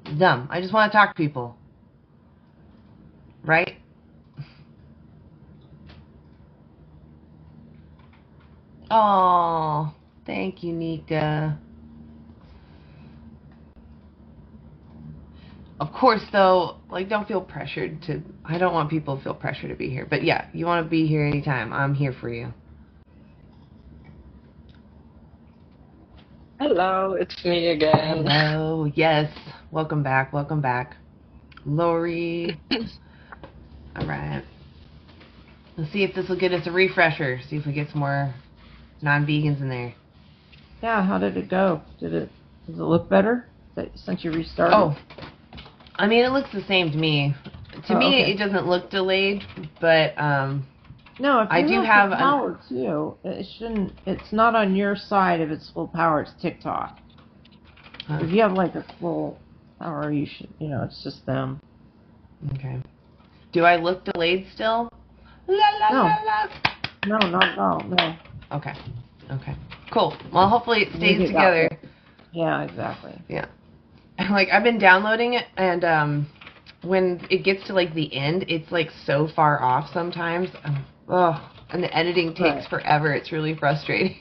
A: It's dumb. I just want to talk to people. Right? Oh, thank you, Nika. Of course, though, like, don't feel pressured to... I don't want people to feel pressure to be here. But, yeah, you want to be here anytime. I'm here for you.
I: Hello, it's me again.
A: Hello, yes. Welcome back, Lori. All right. Let's see if this will get us a refresher. See if we get some more non-vegans in there.
D: Yeah, how did it go? Does it look better since you restarted?
A: Oh, I mean, it looks the same to me. To me,
D: okay.
A: it doesn't look delayed, but
D: no, if you
A: I do have
D: power too. It shouldn't. It's not on your side if it's full power. It's TikTok. If you have like a full power, you should. It's just them.
A: Okay. Do I look delayed still? La la
D: no.
A: la la.
D: No, not at all. No.
A: Okay. Cool. Well, hopefully it stays together.
D: Yeah, exactly.
A: Yeah. Like, I've been downloading it, and when it gets to, like, the end, it's, like, so far off sometimes. And the editing takes forever. It's really frustrating.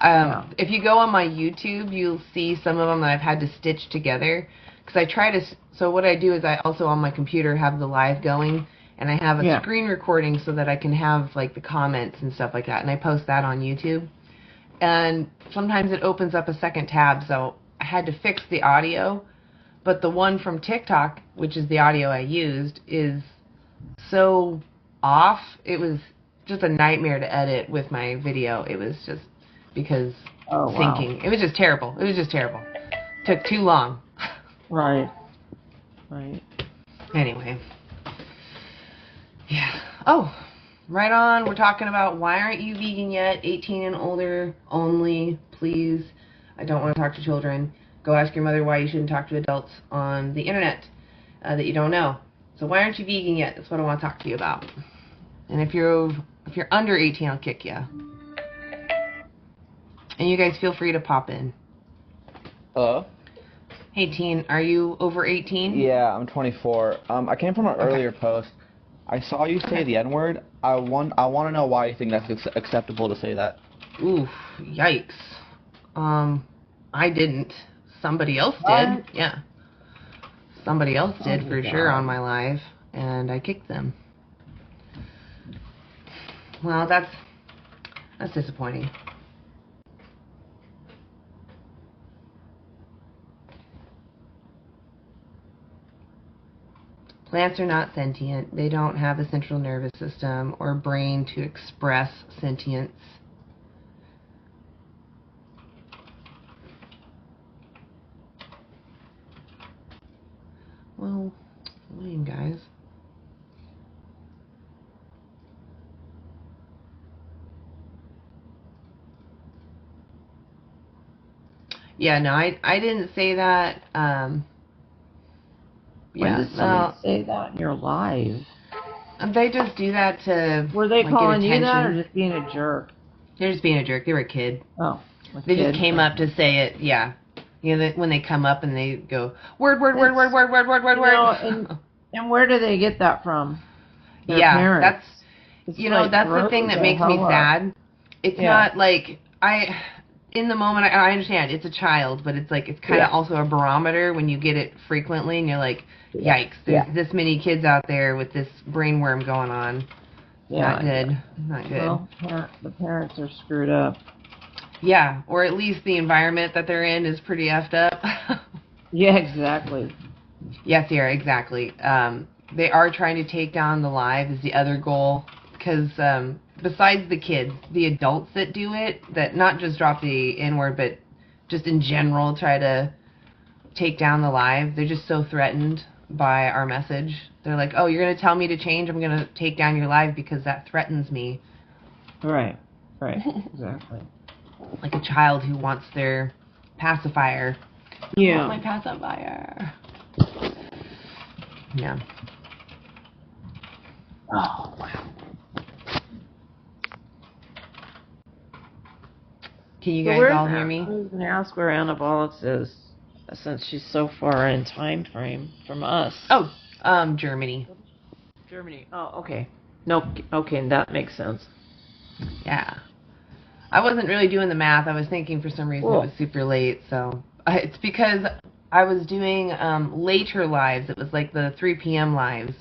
A: If you go on my YouTube, you'll see some of them that I've had to stitch together. Because I try to... So what I do is I also, on my computer, have the live going, and I have a screen recording so that I can have, like, the comments and stuff like that. And I post that on YouTube. And sometimes it opens up a second tab, so I had to fix the audio. But the one from TikTok, which is the audio I used, is so off. It was just a nightmare to edit with my video. It was just because syncing. Wow. It was just terrible. It took too long.
D: Right.
A: Anyway. Yeah. Oh, right on. We're talking about why aren't you vegan yet? 18 and older only, please. I don't want to talk to children. Go ask your mother why you shouldn't talk to adults on the internet that you don't know. So why aren't you vegan yet? That's what I want to talk to you about. And if you're under 18, I'll kick you. And you guys feel free to pop in.
K: Hello?
A: Hey, teen, are you over 18?
K: Yeah, I'm 24. I came from an earlier post. I saw you say the N-word. I want to know why you think that's acceptable to say that.
A: Oof, yikes. I didn't. Somebody else did. Yeah. Somebody else did for sure on my live, and I kicked them. Well, that's disappointing. Plants are not sentient. They don't have a central nervous system or brain to express sentience. Well, lame, guys. Yeah, no, I didn't say that.
D: When did someone say that in your live?
A: They just do that to...
D: Were they
A: like,
D: calling
A: get
D: you that or
A: attention.
D: just being a jerk?
A: They're just being a jerk. They were a kid.
D: Oh.
A: They just came up to say it, yeah. You know, when they come up and they go, word.
D: And where do they get that from? Their parents.
A: That's the thing that makes me sad. It's not like, in the moment, I understand, it's a child, but it's like, it's kind of also a barometer when you get it frequently and you're like, yikes, there's this many kids out there with this brainworm going on. Not good.
D: Well, the parents are screwed up.
A: Yeah, or at least the environment that they're in is pretty effed up.
D: Yeah, exactly.
A: Yes, Sierra, exactly. They are trying to take down the live is the other goal, because besides the kids, the adults that do it, that not just drop the N-word, but just in general try to take down the live, they're just so threatened by our message. They're like, oh, you're going to tell me to change? I'm going to take down your live because that threatens me.
D: Right, exactly.
A: Like a child who wants their pacifier.
D: Yeah.
A: My pacifier. Yeah.
D: Oh, wow.
A: Can you guys all hear me?
D: I was going to ask where Anabolics is, since she's so far in time frame from us.
A: Oh, Germany.
D: Germany. Oh, okay. No, okay, that makes sense.
A: Yeah. I wasn't really doing the math. I was thinking for some reason it was super late. So it's because I was doing later lives. It was like the 3 p.m. lives.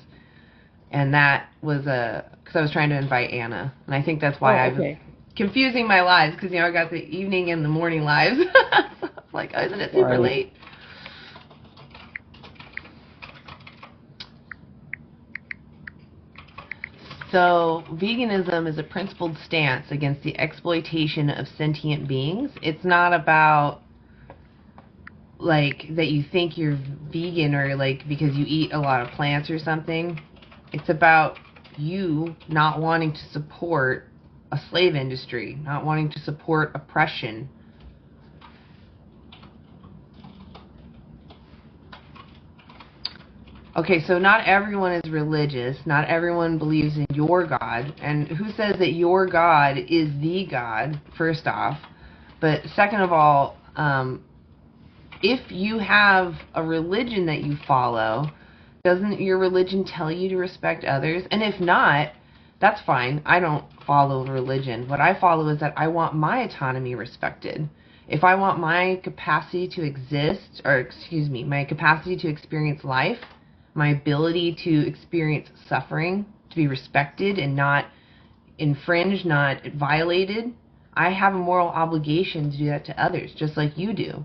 A: And that was because I was trying to invite Anna. And I think that's why I was confusing my lives. Because, I got the evening and the morning lives. Like, oh, isn't it super late? So, veganism is a principled stance against the exploitation of sentient beings. It's not about, like, that you think you're vegan or, like, because you eat a lot of plants or something. It's about you not wanting to support a slave industry, not wanting to support oppression. Okay, so not everyone is religious. Not everyone believes in your God. And who says that your God is the God, first off? But second of all, if you have a religion that you follow, doesn't your religion tell you to respect others? And if not, that's fine. I don't follow religion. What I follow is that I want my autonomy respected. If I want my capacity to exist, or my capacity to experience life, my ability to experience suffering, to be respected and not infringed, not violated, I have a moral obligation to do that to others, just like you do.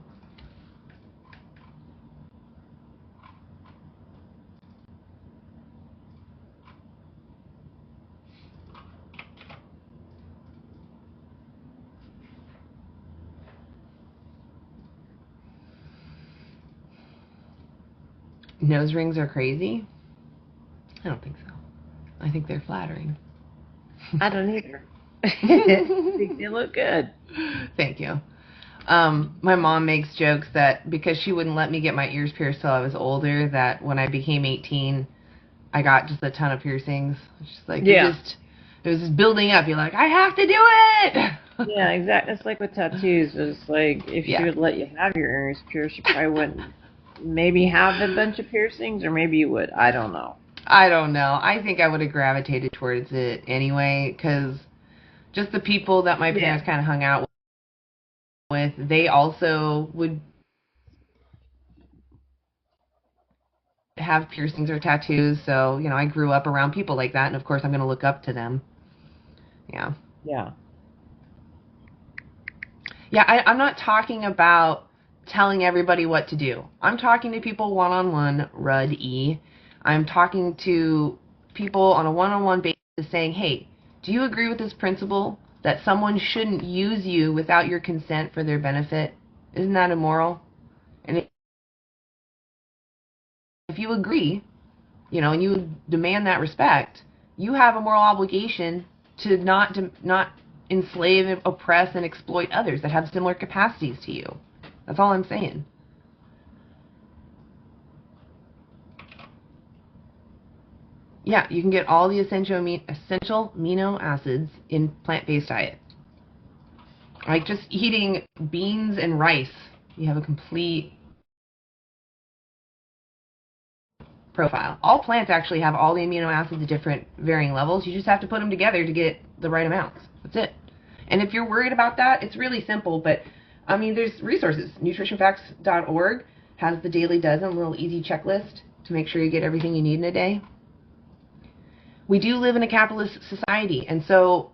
A: Nose rings are crazy? I don't think so. I think they're flattering.
D: I don't either. I think they look good.
A: Thank you. My mom makes jokes that because she wouldn't let me get my ears pierced till I was older, that when I became 18, I got just a ton of piercings. It's just like, it was just building up. You're like, I have to do it!
D: Yeah, exactly. It's like with tattoos. It's like, if she would let you have your ears pierced, you probably wouldn't maybe have a bunch of piercings, or maybe you would. I don't know.
A: I think I would have gravitated towards it anyway, because just the people that my parents kind of hung out with, they also would have piercings or tattoos. So, I grew up around people like that, and of course I'm going to look up to them. Yeah.
D: Yeah.
A: Yeah, I'm not talking about telling everybody what to do. I'm talking to people one-on-one, RUD-E. I'm talking to people on a one-on-one basis saying, hey, do you agree with this principle that someone shouldn't use you without your consent for their benefit? Isn't that immoral? And if you agree, and you demand that respect, you have a moral obligation to not enslave, oppress, and exploit others that have similar capacities to you. That's all I'm saying. Yeah, you can get all the essential amino acids in plant-based diet. Like just eating beans and rice, you have a complete profile. All plants actually have all the amino acids at different varying levels. You just have to put them together to get the right amounts. That's it. And if you're worried about that, it's really simple. But, there's resources. NutritionFacts.org has the Dailey Dozen, a little easy checklist to make sure you get everything you need in a day. We do live in a capitalist society, and so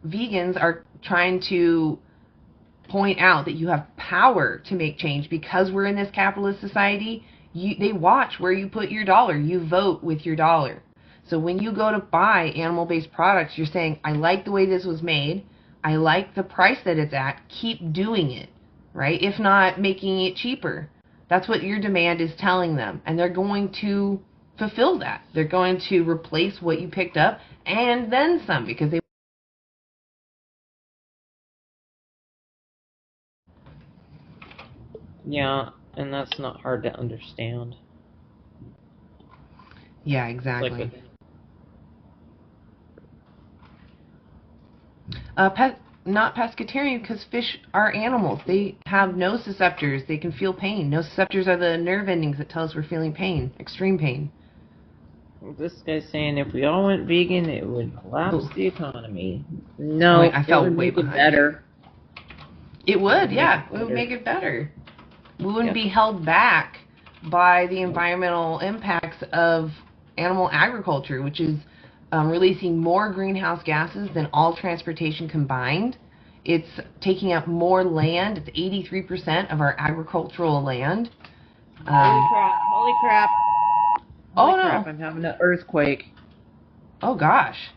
A: vegans are trying to point out that you have power to make change because we're in this capitalist society. They watch where you put your dollar. You vote with your dollar. So when you go to buy animal-based products, you're saying, I like the way this was made. I like the price that it's at. Keep doing it, right? If not, making it cheaper. That's what your demand is telling them. And they're going to fulfill that. They're going to replace what you picked up and then some, because they
D: Yeah, and that's not hard to understand.
A: Yeah, exactly. Not pescatarian because fish are animals. They have nociceptors. They can feel pain. Nociceptors are the nerve endings that tell us we're feeling pain, extreme pain.
D: This guy's saying if we all went vegan, it would collapse the economy. No,
A: I felt
D: it would
A: way
D: make
A: behind.
D: It better.
A: It would, yeah. It would make it better. we wouldn't be held back by the environmental impacts of animal agriculture, which is releasing more greenhouse gases than all transportation combined. It's taking up more land. It's 83% of our agricultural land.
D: Holy crap. Holy crap.
A: Oh, no.
D: Crap, I'm having an earthquake.
A: Oh, gosh.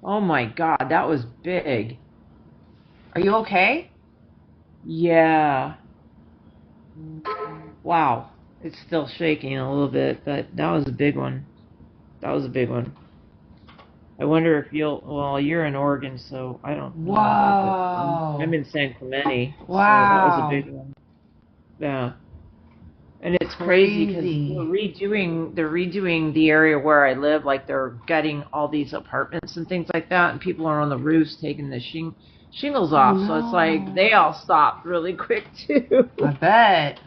D: Oh, my God. That was big.
A: Are you okay?
D: Yeah. Wow. It's still shaking a little bit, but that was a big one. That was a big one. I wonder if well, you're in Oregon, so I don't know.
A: Wow.
D: I'm in San Clemente.
A: Wow.
D: So that was a big one. Yeah. And it's crazy because they're redoing the area where I live. Like, they're gutting all these apartments and things like that, and people are on the roofs taking the shingles off.
A: No.
D: So it's like they all stopped really quick too.
A: I bet.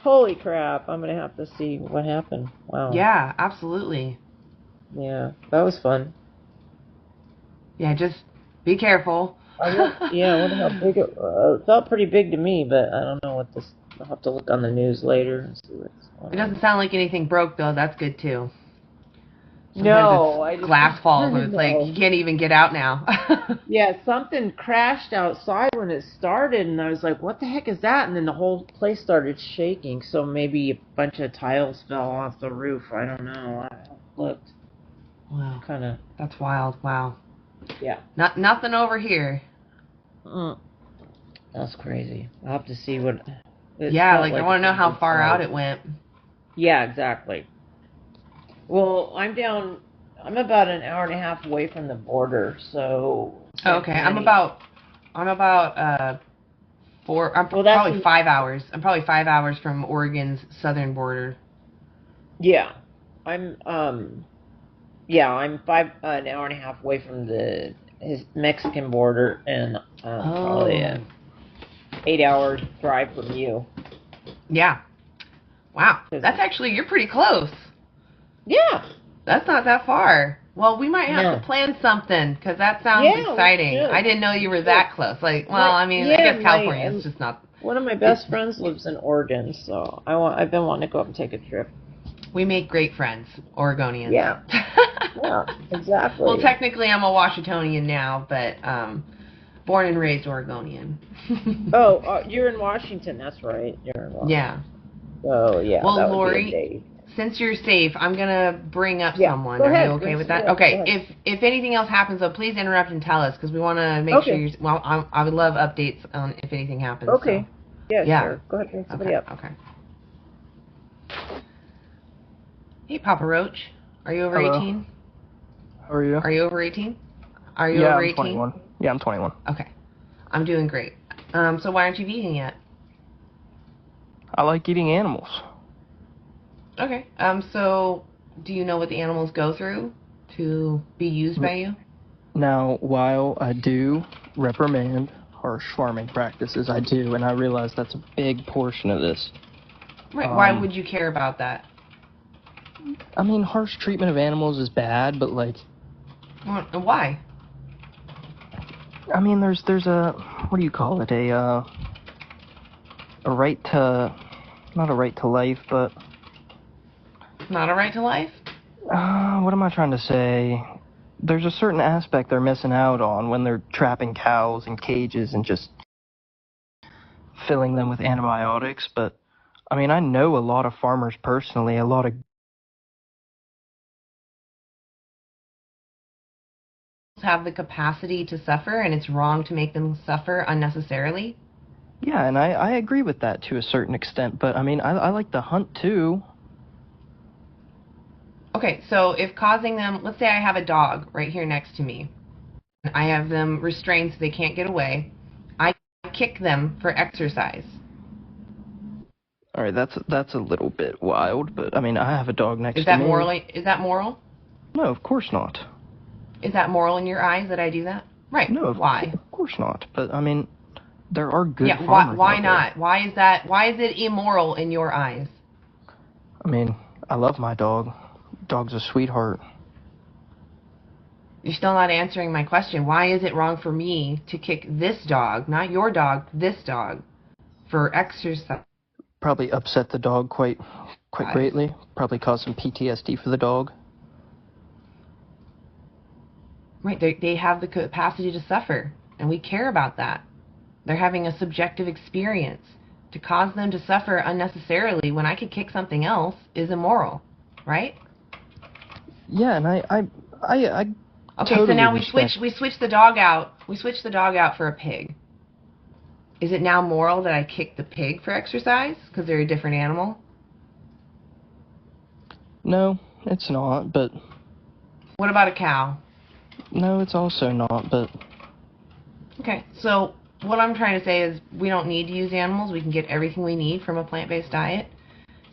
D: Holy crap! I'm gonna have to see what happened. Wow.
A: Yeah, absolutely.
D: Yeah, that was fun.
A: Yeah, just be careful.
D: Yeah, I wonder how big it felt pretty big to me, but I don't know what this. I'll have to look on the news later and see what's going on.
A: It doesn't sound like anything broke, though. That's good, too.
D: Sometimes
A: glass falls, and it's like, you can't even get out now.
D: Yeah, something crashed outside when it started, and I was like, what the heck is that? And then the whole place started shaking, so maybe a bunch of tiles fell off the roof. I don't know. I looked.
A: Wow.
D: Kind of.
A: That's wild. Wow.
D: Yeah.
A: Nothing over here.
D: That's crazy. I'll have to see what...
A: Yeah, like I want to know how far out it went.
D: Yeah, exactly. Well, I'm about an hour and a half away from the border, so...
A: Okay, I'm probably 5 hours. I'm probably 5 hours from Oregon's southern border.
D: Yeah. I'm an hour and a half away from his Mexican border, and probably an 8-hour drive from you.
A: Yeah. Wow. That's actually, you're pretty close.
D: Yeah.
A: That's not that far. Well, we might have to plan something, because that sounds exciting. I didn't know you were that close. Like, well, I mean, I guess California is just not...
D: One of my best friends lives in Oregon, so I've been wanting to go up and take a trip.
A: We make great friends, Oregonians.
D: Yeah. Yeah, exactly.
A: Well, technically, I'm a Washingtonian now, but born and raised Oregonian.
D: You're in Washington. That's right. You're in Washington.
A: Yeah.
D: Oh, yeah.
A: Well,
D: that would
A: Lori,
D: be a day.
A: since you're safe, I'm gonna bring up someone.
D: Go ahead.
A: Are you okay with that?
D: Yeah,
A: okay. If anything else happens, though, please interrupt and tell us, because we want to make sure. I would love updates on if anything happens.
D: Okay.
A: So.
D: Yeah. Sure. Go ahead. Bring somebody up.
A: Okay. Hey, Papa Roach. Are you over
L: Hello.
A: 18?
L: How are you?
A: Are you over 18? Are you over 18?
L: I'm 21. Yeah, I'm 21.
A: Okay. I'm doing great. So why aren't you vegan yet?
L: I like eating animals.
A: Okay. So do you know what the animals go through to be used by you?
L: Now, while I do reprimand harsh farming practices, I do, and I realize that's a big portion of this.
A: Right. Why would you care about that?
L: I mean, harsh treatment of animals is bad, but like...
A: Why?
L: I mean, there's a... What do you call it? A right to... Not a right to life, but...
A: Not a right to life?
L: What am I trying to say? There's a certain aspect they're missing out on when they're trapping cows in cages and just filling them with antibiotics, but... I mean, I know a lot of farmers personally, a lot of...
A: have the capacity to suffer, and it's wrong to make them suffer unnecessarily?
L: Yeah, and I agree with that to a certain extent, but I mean, I like to hunt too.
A: Okay, so if causing them, let's say I have a dog right here next to me, I have them restrained so they can't get away, I kick them for exercise.
L: Alright, that's a little bit wild, but I mean, I have a dog next to me.
A: Is that moral?
L: No, of course not.
A: Is that moral in your eyes that I do that? Right.
L: No,
A: why?
L: Of course not. But I mean, there are good farmers.
A: Yeah. Why not? Why is that? Why is it immoral in your eyes?
L: I mean, I love my dog. Dog's a sweetheart.
A: You're still not answering my question. Why is it wrong for me to kick this dog, not your dog, this dog, for exercise?
L: probably upset the dog quite greatly. Probably cause some PTSD for the dog.
A: Right, they have the capacity to suffer, and we care about that. They're having a subjective experience. To cause them to suffer unnecessarily when I could kick something else is immoral, right?
L: Yeah, and I
A: okay,
L: totally
A: so now
L: respect.
A: we switch the dog out. We switch the dog out for a pig. Is it now moral that I kick the pig for exercise because they're a different animal?
L: No, it's not, but...
A: What about a cow?
L: No, it's also not, but...
A: Okay, so what I'm trying to say is we don't need to use animals. We can get everything we need from a plant-based diet.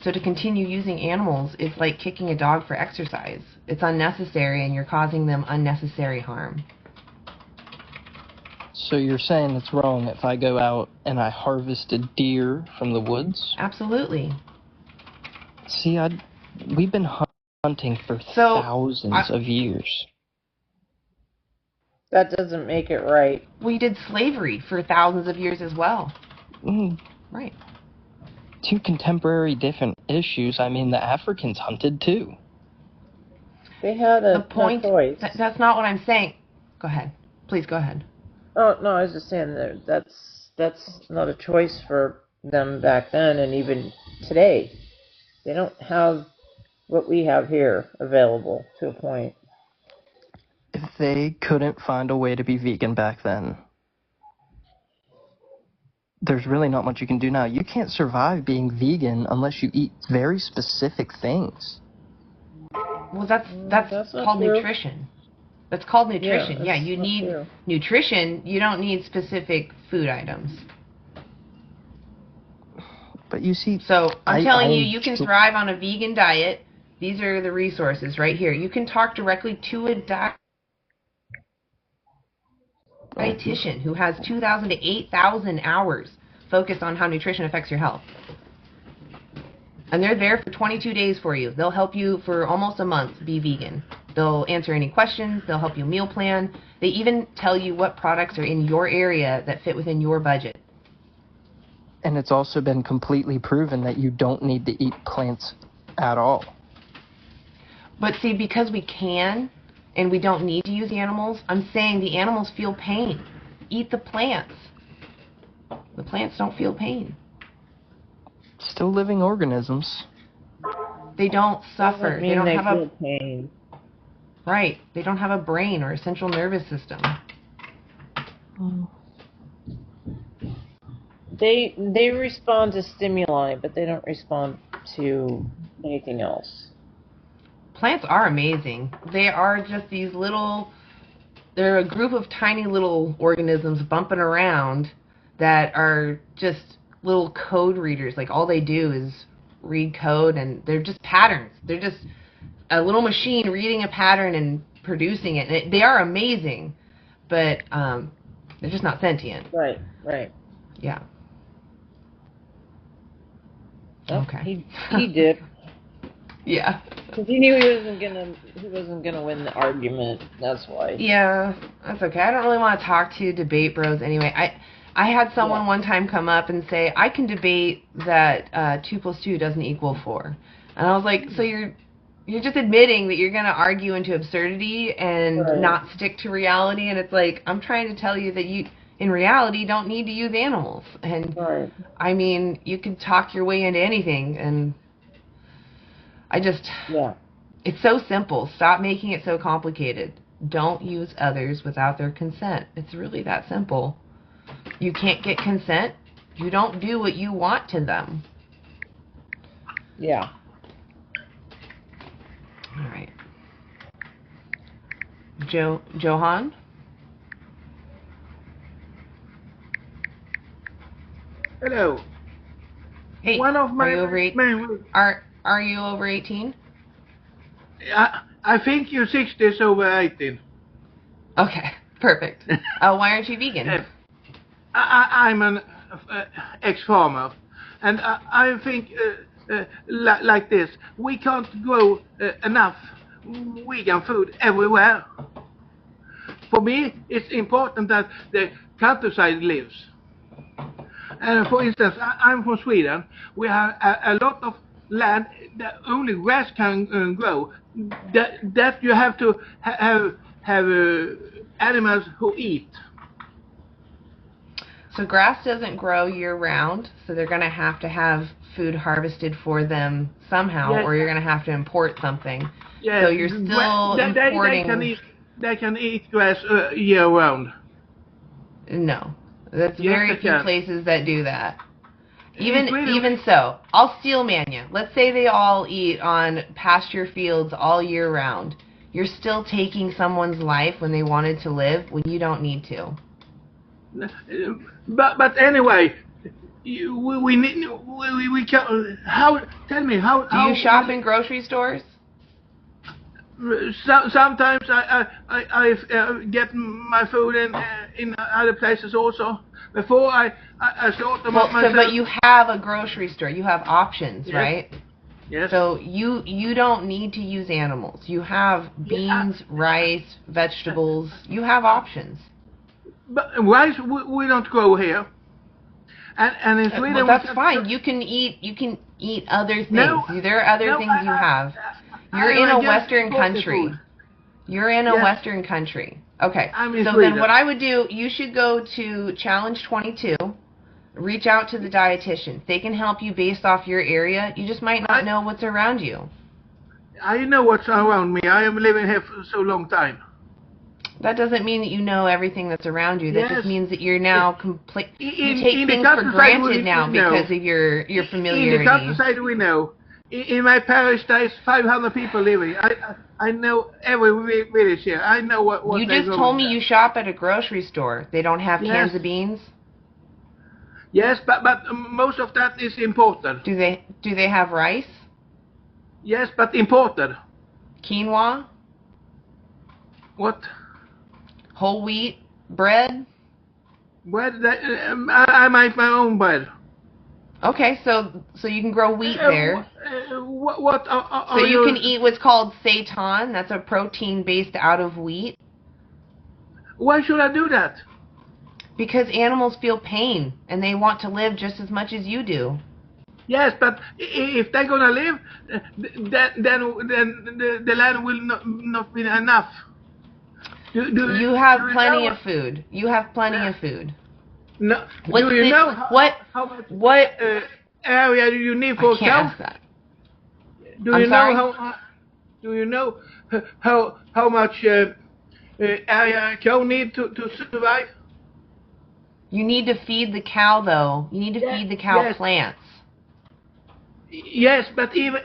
A: So to continue using animals, it's like kicking a dog for exercise. It's unnecessary, and you're causing them unnecessary harm.
L: So you're saying it's wrong if I go out and I harvest a deer from the woods?
A: Absolutely.
L: See, we've been hunting for thousands of years.
D: That doesn't make it right.
A: We did slavery for thousands of years as well. Right.
L: Two contemporary different issues. I mean, the Africans hunted too.
D: They had a choice.
A: That's not what I'm saying. Go ahead. Please go ahead.
D: Oh, no, I was just saying that's not a choice for them back then, and even today. They don't have what we have here available to a point.
L: If they couldn't find a way to be vegan back then, there's really not much you can do now. You can't survive being vegan unless you eat very specific things.
A: Well, that's called nutrition. That's called nutrition. Yeah, you need nutrition. You don't need specific food items.
L: But you see...
A: So, I'm telling you, you can thrive on a vegan diet. These are the resources right here. You can talk directly to a dietitian who has 2,000 to 8,000 hours focused on how nutrition affects your health. And they're there for 22 days for you. They'll help you for almost a month be vegan. They'll answer any questions. They'll help you meal plan. They even tell you what products are in your area that fit within your budget.
L: And it's also been completely proven that you don't need to eat plants at all.
A: But see, because we can and we don't need to use the animals, I'm saying the animals feel pain. Eat the plants. The plants don't feel pain.
L: Still living organisms.
A: They don't suffer. They don't have
D: feel pain.
A: Right. They don't have a brain or a central nervous system.
D: They respond to stimuli, but they don't respond to anything else.
A: Plants are amazing. They are just these they're a group of tiny little organisms bumping around that are just little code readers. Like, all they do is read code, and they're just patterns. They're just a little machine reading a pattern and producing it. They are amazing, but they're just not sentient.
D: Right.
A: Yeah.
D: Oh,
A: okay.
D: He did.
A: Yeah.
D: Because he knew he wasn't gonna win the argument. That's why.
A: Yeah, that's okay. I don't really want to talk to debate bros anyway. I had someone one time come up and say, I can debate that 2 + 2 doesn't equal 4. And I was like, so you're just admitting that you're going to argue into absurdity and not stick to reality. And it's like, I'm trying to tell you that you, in reality, don't need to use animals. And I mean, you can talk your way into anything. And I just, it's so simple. Stop making it so complicated. Don't use others without their consent. It's really that simple. You can't get consent. You don't do what you want to them.
D: Yeah.
A: All right. Johan?
J: Hello.
A: Hey,
J: One of my
A: are you over 18? Are you over 18?
J: I think you're 60, so over 18.
A: Okay, perfect. Why aren't you vegan?
J: I'm an ex-farmer, and I think like this. We can't grow enough vegan food everywhere. For me, it's important that the countryside lives. For instance, I'm from Sweden. We have a lot of land that only grass can grow. That you have to have animals who eat.
A: So grass doesn't grow year round, so they're going to have food harvested for them somehow,
J: Yes.
A: or you're going to have to import something.
J: Yes.
A: So you're still importing.
J: They can eat grass year round.
A: No, that's
J: Yes,
A: very
J: they
A: few
J: can.
A: places that do that.
J: In Sweden-
A: Even so, I'll steel man you. Let's say they all eat on pasture fields all year round. You're still taking someone's life when they wanted to live when you don't need to.
J: But anyway, we need we can. How? Tell me how.
A: Do you shop in grocery stores?
J: Sometimes I get my food in other places also. Before I sort them up myself.
A: But you have a grocery store. You have options,
J: Yes.
A: right?
J: Yes.
A: So you don't need to use animals. You have beans, rice, vegetables. You have options.
J: But rice we don't grow here. And in Sweden,
A: Well, that's fine. You can eat other things.
J: No,
A: There are other things you have. You're in a Western country. You're in a Western country. Okay. So then what I would do, you should go to Challenge 22. Reach out to the dietitian. They can help you based off your area. You just might not know what's around you.
J: I know what's around me. I am living here for so long time.
A: That doesn't mean that you know everything that's around you. That just means that you're now complete. You take
J: in the
A: things for
J: countryside
A: granted now because of your familiarity.
J: In the countryside we know. In my parish there is 500 people living. I know every village here. I know what
A: You just told me you shop at a grocery store. They don't have cans of beans?
J: Yes, but most of that is imported.
A: Do they have rice?
J: Yes, but imported.
A: Quinoa?
J: What?
A: Whole wheat bread?
J: Bread? I make my own bread.
A: Okay, so you can grow wheat there.
J: What
A: so you can eat what's called seitan. That's a protein based out of wheat.
J: Why should I do that?
A: Because animals feel pain and they want to live just as much as you do.
J: Yes, but if they're gonna live, then the land will not be enough.
A: You have plenty of food. You have plenty of food.
J: No. Do you know how much area do you need for
A: I can't ask that.
J: Do you know how much area a cow need to survive?
A: You need to feed the cow, though. You need to feed the cow plants.
J: Yes, but even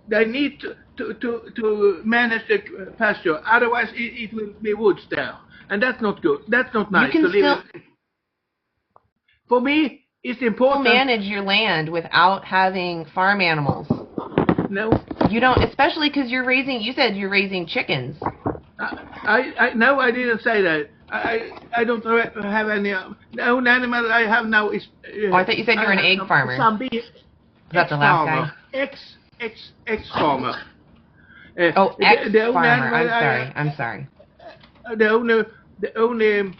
J: they need to manage the pasture. Otherwise, it will be woods there, and that's not good. That's not nice to live. For me, it's important.
A: You manage your land without having farm animals.
J: No.
A: You don't, especially because you said you're raising chickens.
J: No, I didn't say that. I don't have any. The only animal I have now is.
A: I thought you said you were an egg farmer.
J: Some bees.
A: Is that the last guy?
J: Ex farmer.
A: Ex farmer. I'm sorry.
J: The only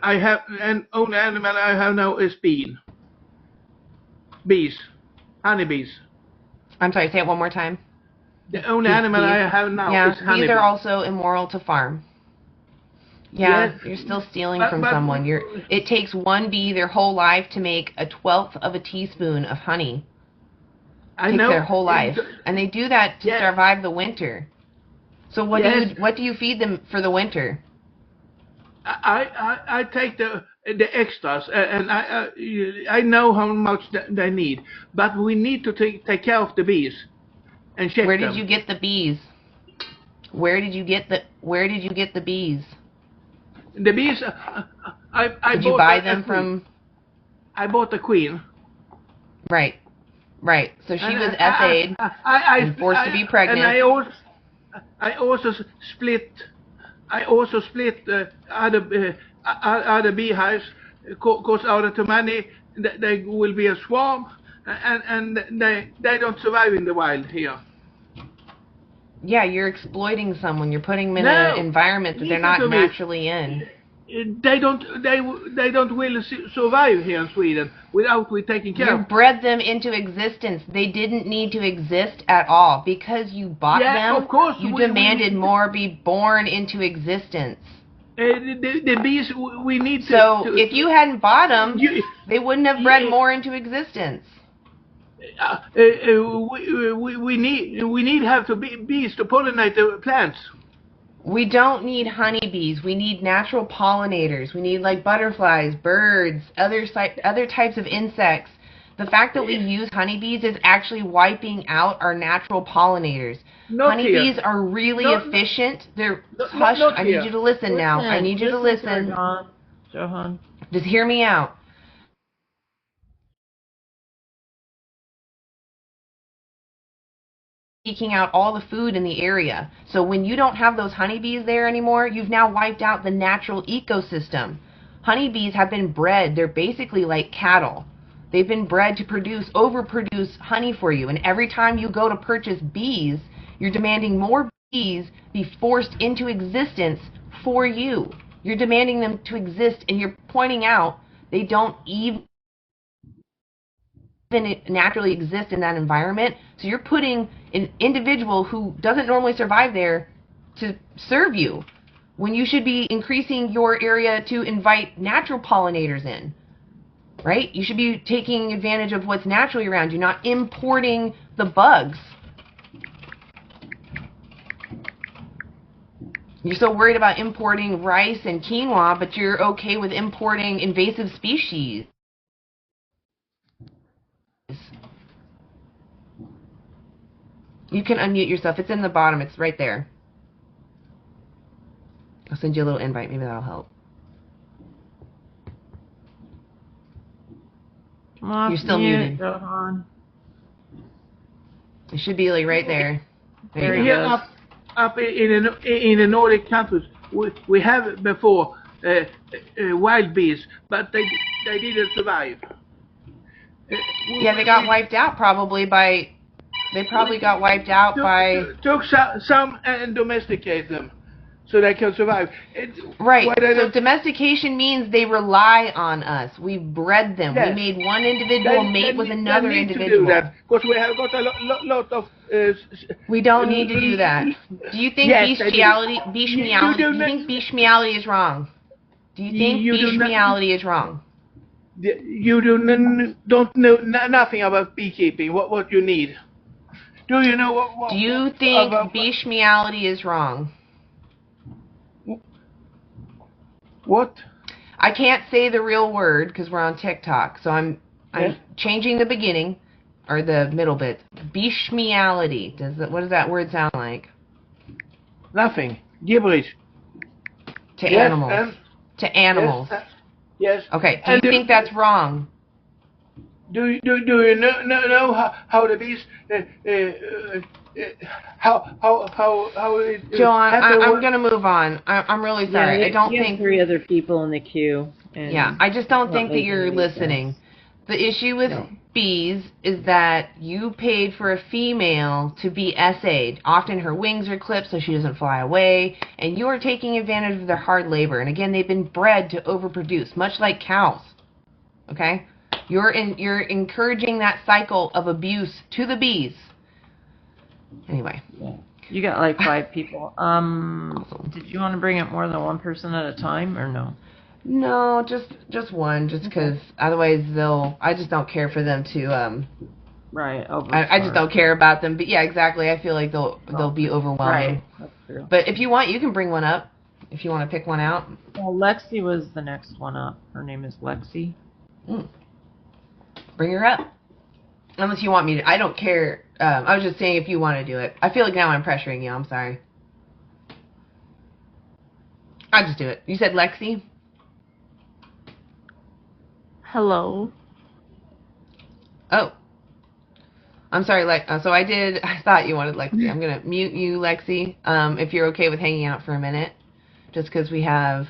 J: I have an only animal I have now is bees, honeybees.
A: I'm sorry. Say it one more time.
J: The only animal I have now is honeybees.
A: Bees are also immoral to farm. Yeah, you're still stealing from someone. It takes one bee their whole life to make 1/12 of a teaspoon of honey. It takes their whole life, and they do that to survive the winter. So what do you feed them for the winter?
J: I take the extras, and I know how much they need, but we need to take care of the bees and check them.
A: Where did you get the bees? Where did you get the bees?
J: The bees,
A: Did you buy them from?
J: I bought a queen.
A: Right. So she was FA'd and forced to be pregnant.
J: And I also split other beehives, because out of too many, there will be a swarm, and they don't survive in the wild here.
A: Yeah, you're exploiting someone. You're putting them in an environment that they're not naturally in.
J: they don't really survive here in Sweden without we taking care of.
A: You bred them into existence. They didn't need to exist at all. Because you bought them,
J: of course,
A: you demanded more be born into existence.
J: The bees, we need to...
A: So, if you hadn't bought them, they wouldn't have bred more into existence.
J: We need have to bees to pollinate the plants.
A: We don't need honeybees. We need natural pollinators. We need like butterflies, birds, other types of insects. The fact that we use honeybees is actually wiping out our natural pollinators. Honeybees are really efficient. They're hush. I need you to listen now. I need you to listen.
D: Johan.
A: Just hear me out. Seeking out all the food in the area. So when you don't have those honeybees there anymore, you've now wiped out the natural ecosystem. Honeybees have been bred. They're basically like cattle. They've been bred to overproduce honey for you. And every time you go to purchase bees, you're demanding more bees be forced into existence for you. You're demanding them to exist, and you're pointing out they don't even naturally exist in that environment. So you're putting an individual who doesn't normally survive there to serve you, when you should be increasing your area to invite natural pollinators in, right? You should be taking advantage of what's naturally around you, not importing the bugs. You're so worried about importing rice and quinoa, but you're okay with importing invasive species. You can unmute yourself. It's in the bottom. It's right there. I'll send you a little invite. Maybe that'll help.
D: Come on,
A: you're still muted.
D: Johan.
A: It should be like right there.
J: There you go. Up in the Nordic countries, we have before wild bees, but they didn't survive.
A: Yeah, they got wiped out probably by. They probably got wiped out by.
J: Took some and domesticate them, so they can survive.
A: Right. So domestication means they rely on us. We bred them.
J: Yes.
A: We made one individual mate with another
J: they need
A: individual.
J: To do that, because we have got a lot of.
A: We don't need to do that. Do you think bestiality? Do you think bestiality is wrong? Do you think bestiality is wrong?
J: You don't know nothing about beekeeping. What you need? Do you know what
A: do you think bestiality is wrong?
J: What?
A: I can't say the real word because we're on TikTok, so I'm changing the beginning or the middle bit. Bestiality. What does that word sound like?
J: Nothing. Gibberish.
A: To animals. To animals.
J: Yes.
A: Okay. Do you think that's wrong?
J: Do you know how the bees how it
A: Joan, I'm gonna move on. I'm really sorry.
D: Yeah,
A: I don't think
D: 3 other people in the queue. And
A: yeah, I just don't think that you're listening. The issue with bees is that you paid for a female to be essayed. Often her wings are clipped so she doesn't fly away, and you are taking advantage of their hard labor. And again, they've been bred to overproduce, much like cows. Okay? You're encouraging that cycle of abuse to the bees. Anyway.
D: Yeah. You got like 5 people. Did you want to bring up more than one person at a time or no?
A: No, just one, just because otherwise I just don't care for them to
D: right.
A: I just don't care about them. But yeah, exactly. I feel like they'll be overwhelming.
D: Right. That's true.
A: But if you want, you can bring one up. If you want to pick one out.
D: Well, Lexi was the next one up. Her name is Lexi.
A: Bring her up. Unless you want me to. I don't care. I was just saying if you want to do it. I feel like now I'm pressuring you. I'm sorry. I'll just do it. You said Lexi?
B: Hello.
A: Oh. I'm sorry, so I thought you wanted Lexi. I'm going to mute you, Lexi, if you're okay with hanging out for a minute. Just because we have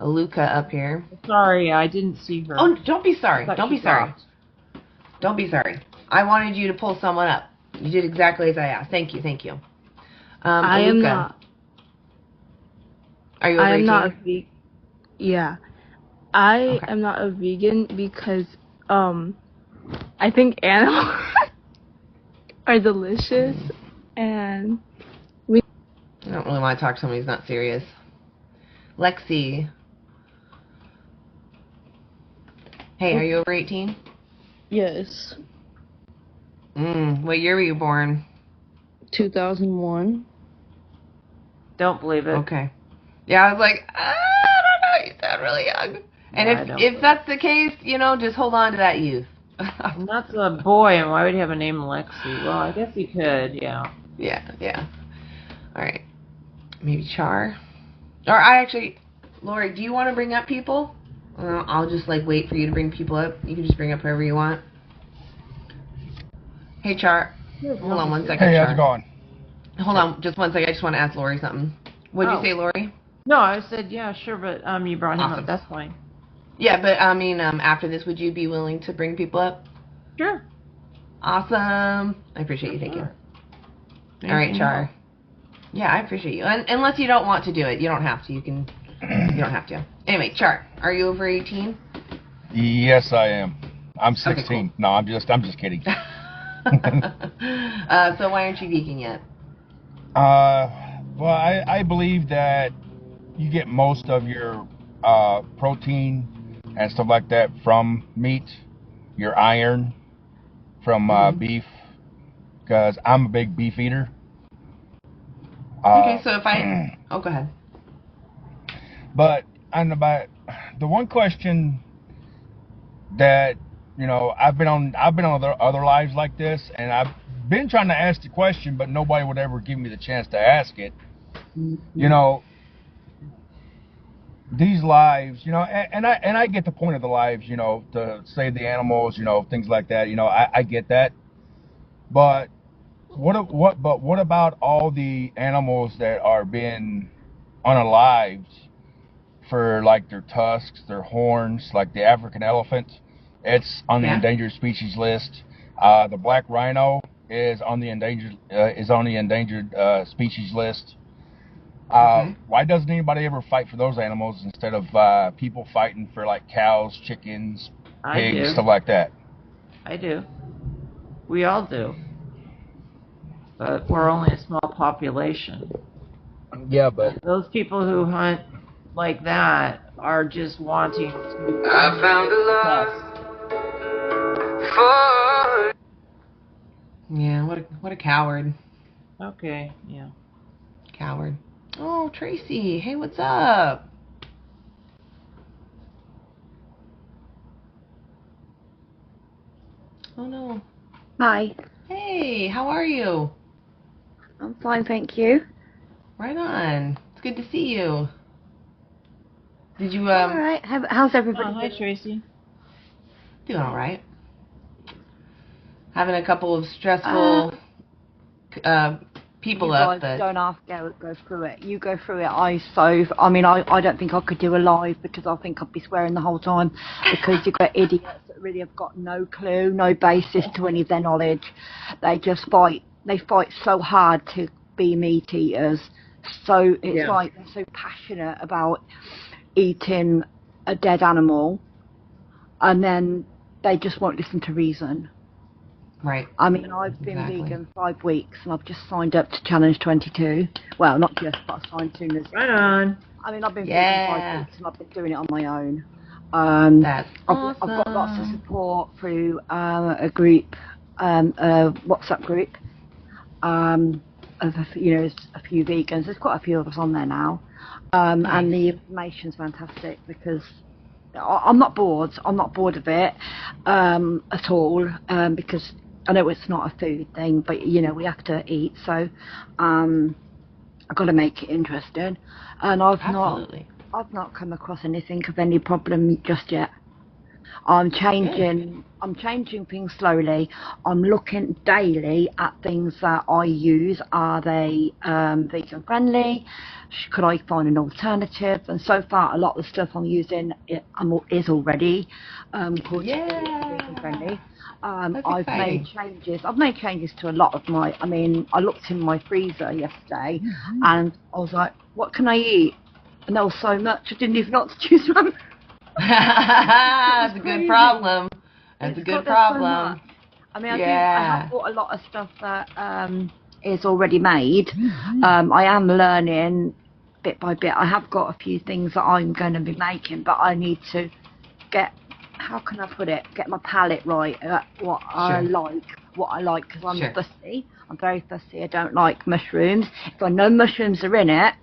A: Aluka up here.
D: Sorry, I didn't see her.
A: Oh, don't be sorry. Don't be sorry. Don't be sorry. I wanted you to pull someone up. You did exactly as I asked. Thank you. Thank you.
B: I am not.
A: Are you over 18?
B: I am not. Yeah. I am not a vegan because I think animals are delicious, and
A: I don't really want to talk to somebody who's not serious. Lexi. Hey, are you over 18?
M: Yes.
A: What year were you born?
M: 2001.
D: Don't believe it.
A: Okay. Yeah, I was like, I don't know, you sound really young. And if that's the case, just hold on to that youth.
D: And that's a boy, and why would he have a name Lexi? Well, I guess he could, yeah.
A: Yeah. All right. Maybe Char? Or Lori, do you want to bring up people? I'll just, wait for you to bring people up. You can just bring up whoever you want. Hey, Char. Hold on one second,
N: Hey,
A: Char.
N: how's it going?
A: Hold on just one second. I just want to ask Lori something. What'd you say, Lori?
D: No, I said, yeah, sure, but you brought him up. That's fine.
A: Yeah, but, after this, would you be willing to bring people up?
D: Sure.
A: Awesome. I appreciate you. Thank you. All right, Char. Yeah, I appreciate you. And unless you don't want to do it, you don't have to. You don't have to. Anyway, Char, are you over 18?
N: Yes, I am. I'm 16.
A: Okay, cool.
N: No, I'm just kidding.
A: So why aren't you vegan yet?
N: Well, I believe that you get most of your protein and stuff like that from meat, your iron from beef, because I'm a big beef eater.
A: Okay, so if I... Oh, go ahead.
N: But the one question that, I've been on other lives like this, and I've been trying to ask the question, but nobody would ever give me the chance to ask it. These lives, and I get the point of the lives, to save the animals, things like that. I get that. But what about all the animals that are being unalived for their tusks, their horns, like the African elephant? It's on the endangered species list. The black rhino is on the endangered species list. Why doesn't anybody ever fight for those animals instead of people fighting for cows, chickens, pigs, stuff like that?
D: I do. We all do. But we're only a small population.
N: Yeah, but
D: those people who hunt like that are just wanting to...
O: I found a love for...
A: Yeah, what a coward.
D: Okay, yeah.
A: Coward. Oh, Tracy. Hey, what's up? Oh, no.
P: Hi.
A: Hey, how are you?
P: I'm fine, thank you.
A: Right on. It's good to see you. Did you,
P: All right. How's everybody
D: hi, Tracy.
A: Doing all right. Having a couple of stressful people up, but...
P: Don't ask, go through it. You go through it. I don't think I could do a live because I think I'd be swearing the whole time because you've got idiots that really have got no clue, no basis to any of their knowledge. They just fight. They fight so hard to be meat eaters. So it's like they're so passionate about eating a dead animal, and then they just won't listen to reason.
A: Right.
P: I mean, I've been vegan 5 weeks, and I've just signed up to Challenge 22. Well, not just, but I signed soon as.
D: Right on.
P: I mean, I've been vegan 5 weeks, and I've been doing it on my own.
A: That's awesome.
P: I've got lots of support through a group, a WhatsApp group, of a few vegans. There's quite a few of us on there now, and the information's fantastic because I'm not bored. I'm not bored of it at all because I know it's not a food thing, but we have to eat, so I've got to make it interesting. And I've not come across anything of any problem just yet. I'm changing things slowly. I'm looking daily at things that I use. Are they vegan friendly? Could I find an alternative? And so far, a lot of the stuff I'm using is already called vegan friendly. I've made changes. I've made changes to a lot of my. I mean, I looked in my freezer yesterday, and I was like, "What can I eat And there was so much, I didn't even know what to choose from.
A: That's a good problem. That's a good problem.
P: So I mean, I have bought a lot of stuff that is already made. I am learning bit by bit. I have got a few things that I'm going to be making, but I need to get, how can I put it, get my palate right at what I like, because I'm fussy. I'm very fussy. I don't like mushrooms. If I know mushrooms are in it,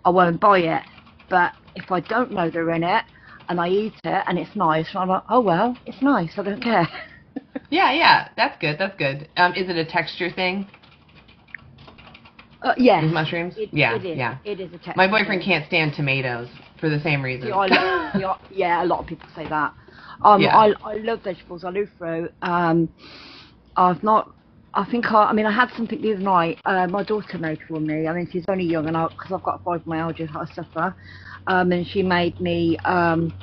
P: I won't buy it. But if I don't know they're in it, and I eat it, and it's nice, I'm like, oh well, it's nice, I don't care.
A: Yeah, that's good, Is it a texture thing?
P: Yes.
A: With mushrooms?
P: It is a texture.
A: My boyfriend can't stand tomatoes for the same reason.
P: Yeah, a lot of people say that. I love vegetables, I love fruit. I had something the other night. My daughter made for me. I mean, she's only young, and because I've got fibromyalgia, I suffer. And she made me some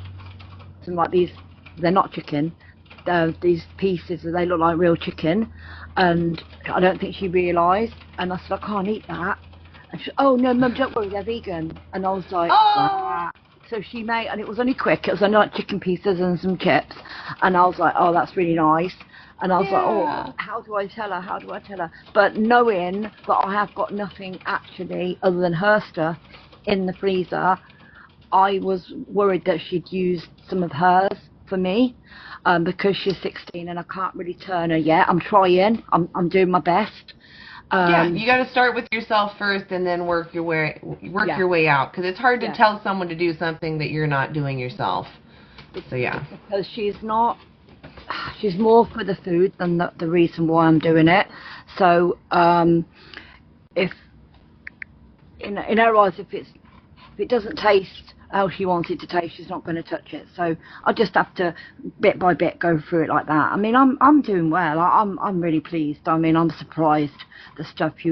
P: like these. They're not chicken. These pieces, they look like real chicken, and I don't think she realised. And I said, I can't eat that. And she said, oh no, Mum, don't worry, they're vegan. And I was like, ah. So she made, and it was only quick. It was only like chicken pieces and some chips. And I was like, oh, that's really nice. And I was like, oh, how do I tell her? But knowing that I have got nothing actually other than her stuff in the freezer, I was worried that she'd used some of hers for me, because she's 16 and I can't really turn her yet. I'm trying. I'm doing my best.
A: You got to start with yourself first and then work your way out, because it's hard to tell someone to do something that you're not doing yourself.
P: Because she's more for the food than the reason why I'm doing it. So if in her eyes, if it doesn't taste how she wants it to taste, she's not going to touch it. So I just have to bit by bit go through it like that. I mean, I'm doing well. I'm really pleased. I mean, I'm surprised the stuff that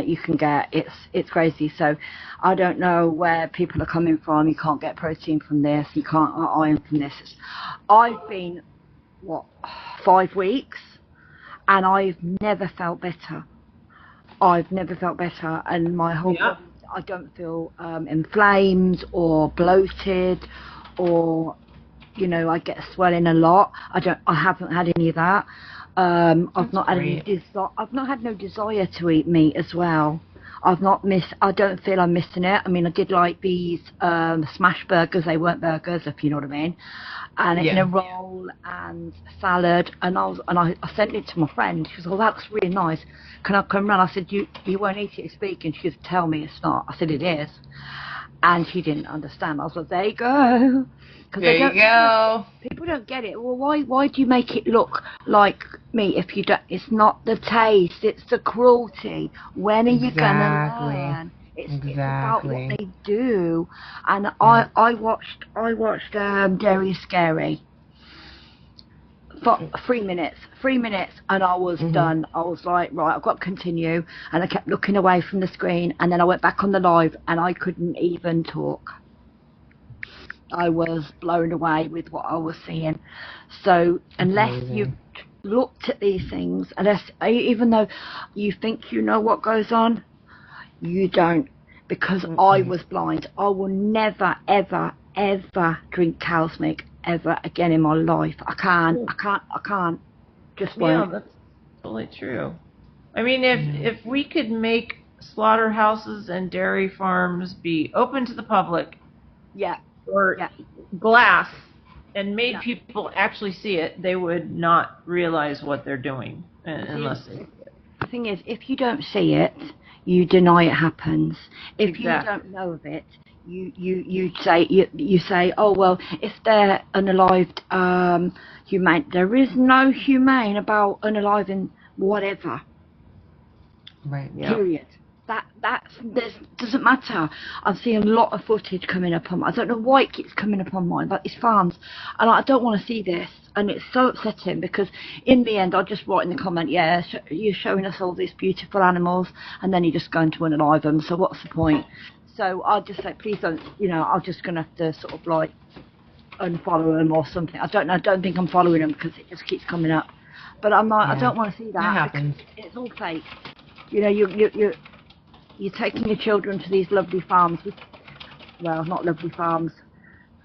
P: you can get. It's crazy. So I don't know where people are coming from. You can't get protein from this. You can't get iron from this. I've been 5 weeks, and I've never felt better. And my whole body, I don't feel inflamed or bloated, or I get swelling a lot. I haven't had any of that. I've not had no desire to eat meat as well. I don't feel I'm missing it. I mean, I did like these smash burgers. They weren't burgers, if you know what I mean. And in a roll and salad, and I sent it to my friend. She was, oh, that looks really nice. Can I come round? I said, you won't eat it, it's vegan. She said, tell me it's not. I said, it is. And she didn't understand. I was like, there you go.
A: There you go.
P: People don't get it. Well, why do you make it look like meat if you don't? It's not the taste, it's the cruelty. When are you gonna learn? It's about what they do. And I watched Dairy Scary for 3 minutes, and I was done. I was like, right, I've got to continue, and I kept looking away from the screen, and then I went back on the live, and I couldn't even talk. I was blown away with what I was seeing. So unless you've looked at these things, even though you think you know what goes on, you don't, because I was blind. I will never, ever, ever drink cow's milk ever again in my life. I can't. Just won't.
D: Yeah, that's totally true. I mean, if we could make slaughterhouses and dairy farms be open to the public, or glass, and made people actually see it, they would not realize what they're doing unless they.
P: The thing is, if you don't see it, you deny it happens. If you don't know of it, you say, oh well, if they're unalived, humane. There is no humane about unaliving whatever.
A: Right.
P: Period. That doesn't matter. I'm seeing a lot of footage coming up on. I don't know why it keeps coming up on mine, but it's farms, and I don't want to see this, and it's so upsetting because in the end, I'll just write in the comment, you're showing us all these beautiful animals, and then you're just going to unalive them. So what's the point? So I'll just say, please don't. I'm just gonna have to sort of like unfollow them or something. I don't know. I don't think I'm following them because it just keeps coming up. But I'm not. I don't want to see that.
A: That happens.
P: It's all fake. You're taking your children to these lovely farms. well, not lovely farms.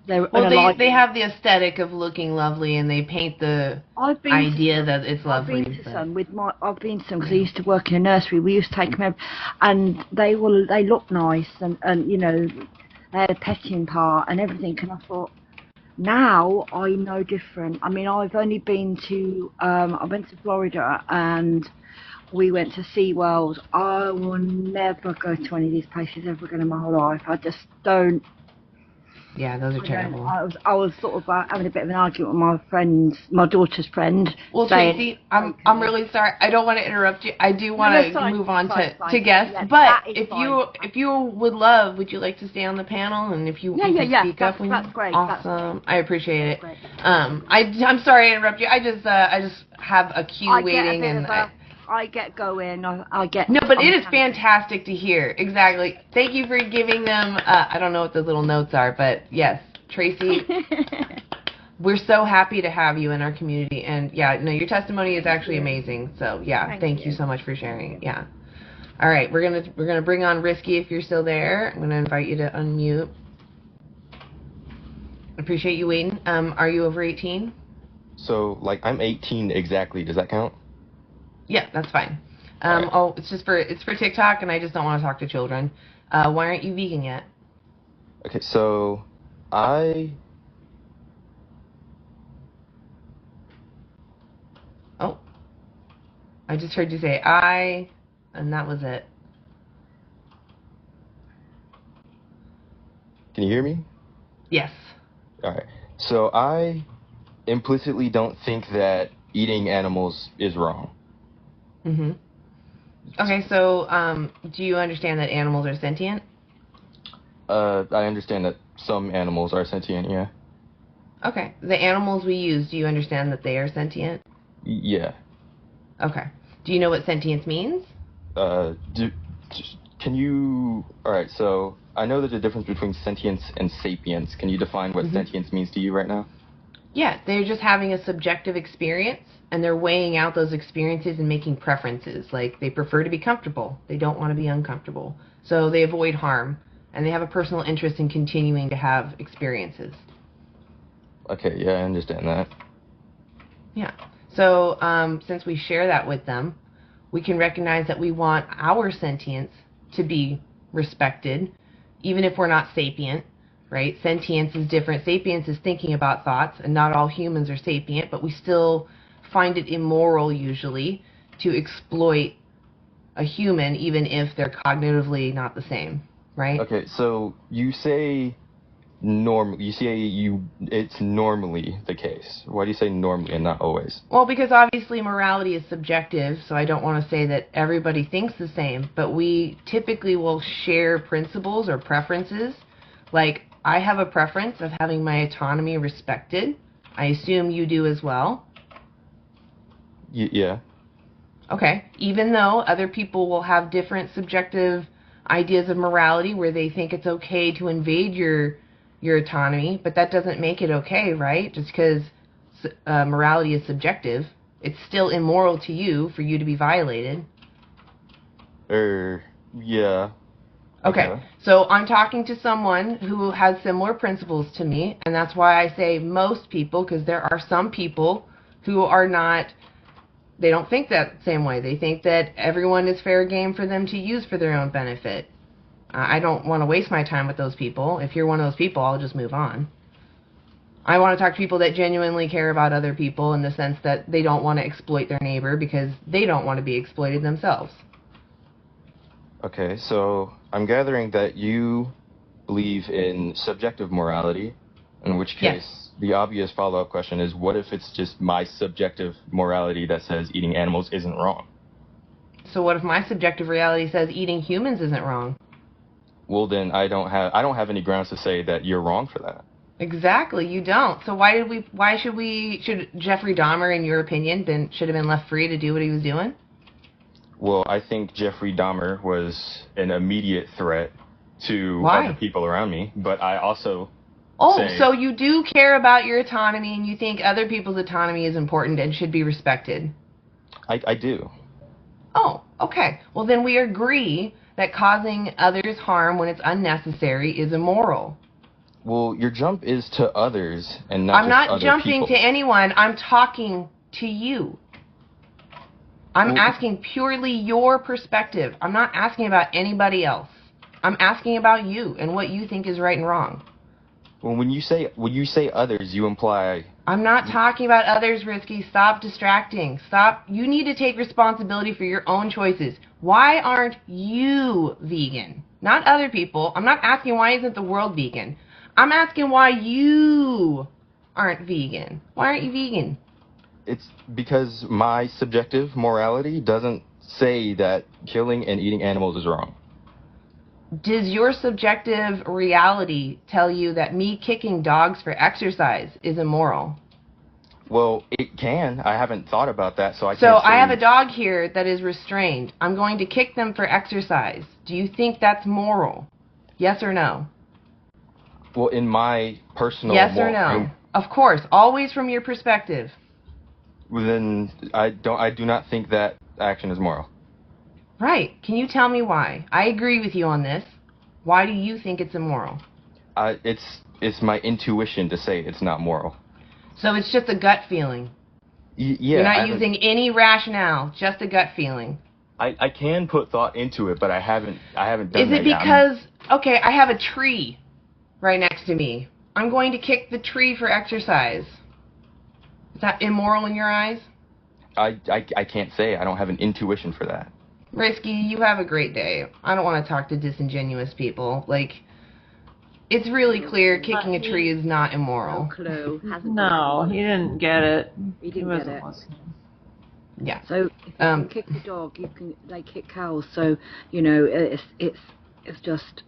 P: They're
A: well, they have the aesthetic of looking lovely, and they paint the idea that it's lovely.
P: I've been to some because I used to work in a nursery. We used to take them over, and they look nice, and you know, they had a petting part and everything. And I thought, now I know different. I mean, I've only been to I went to Florida and we went to SeaWorld. I will never go to any of these places ever again in my whole life. I just don't.
A: Yeah, those are terrible.
P: I was sort of having a bit of an argument with my daughter's friend.
A: Well, Tracy, I'm really sorry. I don't want to interrupt you. I do want to move on to guests. Yeah, but if you would you like to stay on the panel? And if you can speak up,
P: that's great.
A: Awesome. I appreciate it. I'm sorry to interrupt you. I just have a queue waiting, and
P: I get going. I get.
A: No, but it is fantastic to hear. Exactly. Thank you for giving them. I don't know what the little notes are, but yes, Tracy. We're so happy to have you in our community, and your testimony is actually amazing. So thank you so much for sharing. Yeah. All right, we're gonna bring on Risky if you're still there. I'm gonna invite you to unmute. Appreciate you waiting. Are you over 18?
Q: So I'm 18 exactly. Does that count?
A: Yeah, that's fine. It's for TikTok, and I just don't want to talk to children. Why aren't you vegan yet?
Q: Okay, so I
A: just heard you say I, and that was it.
Q: Can you hear me?
A: Yes.
Q: All right. So I implicitly don't think that eating animals is wrong.
A: Mm-hmm. Okay, so do you understand that animals are sentient?
Q: I understand that some animals are sentient, yeah.
A: Okay. The animals we use, do you understand that they are sentient?
Q: Yeah.
A: Okay. Do you know what sentience means?
Q: Can you... Alright, so I know there's a difference between sentience and sapience. Can you define what sentience means to you right now?
A: Yeah, they're just having a subjective experience, and they're weighing out those experiences and making preferences. Like, they prefer to be comfortable. They don't want to be uncomfortable. So they avoid harm, and they have a personal interest in continuing to have experiences.
Q: Okay, yeah, I understand that.
A: Yeah. So since we share that with them, we can recognize that we want our sentience to be respected, even if we're not sapient. Right? Sentience is different. Sapience is thinking about thoughts, and not all humans are sapient, but we still find it immoral, usually, to exploit a human, even if they're cognitively not the same, right?
Q: Okay, so you say it's normally the case. Why do you say normally and not always?
A: Well, because obviously morality is subjective, so I don't want to say that everybody thinks the same, but we typically will share principles or preferences. Like, I have a preference of having my autonomy respected. I assume you do as well.
Q: Yeah.
A: Okay. Even though other people will have different subjective ideas of morality where they think it's okay to invade your autonomy, but that doesn't make it okay, right? Just because morality is subjective, it's still immoral to you for you to be violated.
Q: Yeah.
A: Okay, so I'm talking to someone who has similar principles to me, and that's why I say most people, because there are some people who are not, they don't think that same way. They think that everyone is fair game for them to use for their own benefit. I don't want to waste my time with those people. If you're one of those people, I'll just move on. I want to talk to people that genuinely care about other people in the sense that they don't want to exploit their neighbor because they don't want to be exploited themselves.
Q: Okay, so I'm gathering that you believe in subjective morality, in which case the obvious follow-up question is, what if it's just my subjective morality that says eating animals isn't wrong?
A: So what if my subjective reality says eating humans isn't wrong?
Q: Well, then I don't have any grounds to say that you're wrong for that.
A: Exactly, you don't. So should Jeffrey Dahmer, in your opinion, should have been left free to do what he was doing?
Q: Well, I think Jeffrey Dahmer was an immediate threat to other people around me, but I also
A: so you do care about your autonomy and you think other people's autonomy is important and should be respected?
Q: I do.
A: Oh, okay. Well, then we agree that causing others harm when it's unnecessary is immoral.
Q: Well, your jump is to others and not
A: I'm
Q: just
A: not
Q: other
A: jumping
Q: people.
A: to anyone. I'm talking to you. I'm asking purely your perspective. I'm not asking about anybody else. I'm asking about you and what you think is right and wrong.
Q: Well, when you say others, you imply...
A: I'm not talking about others, Risky. Stop distracting. Stop. You need to take responsibility for your own choices. Why aren't you vegan? Not other people. I'm not asking why isn't the world vegan. I'm asking why you aren't vegan. Why aren't you vegan?
Q: It's because my subjective morality doesn't say that killing and eating animals is wrong.
A: Does your subjective reality tell you that me kicking dogs for exercise is immoral?
Q: Well, it can. I haven't thought about that, so I can't
A: So
Q: say...
A: I have a dog here that is restrained. I'm going to kick them for exercise. Do you think that's moral? Yes or no?
Q: Well, in my personal...
A: Yes or no? Of course, always from your perspective.
Q: Then I do not think that action is moral.
A: Right. Can you tell me why? I agree with you on this. Why do you think it's immoral?
Q: It's my intuition to say it's not moral.
A: So it's just a gut feeling.
Q: Yeah.
A: You're not using any rationale, just a gut feeling.
Q: I can put thought into it, but I haven't done that.
A: Is it because, okay, I have a tree right next to me. I'm going to kick the tree for exercise. Is that immoral in your eyes?
Q: I can't say. I don't have an intuition for that.
A: Risky, you have a great day. I don't want to talk to disingenuous people. Like, it's really clear kicking a tree is not immoral.
D: No, he didn't get it.
P: He didn't get it.
A: Yeah.
P: So if you can kick the dog, they kick cows. So it's just.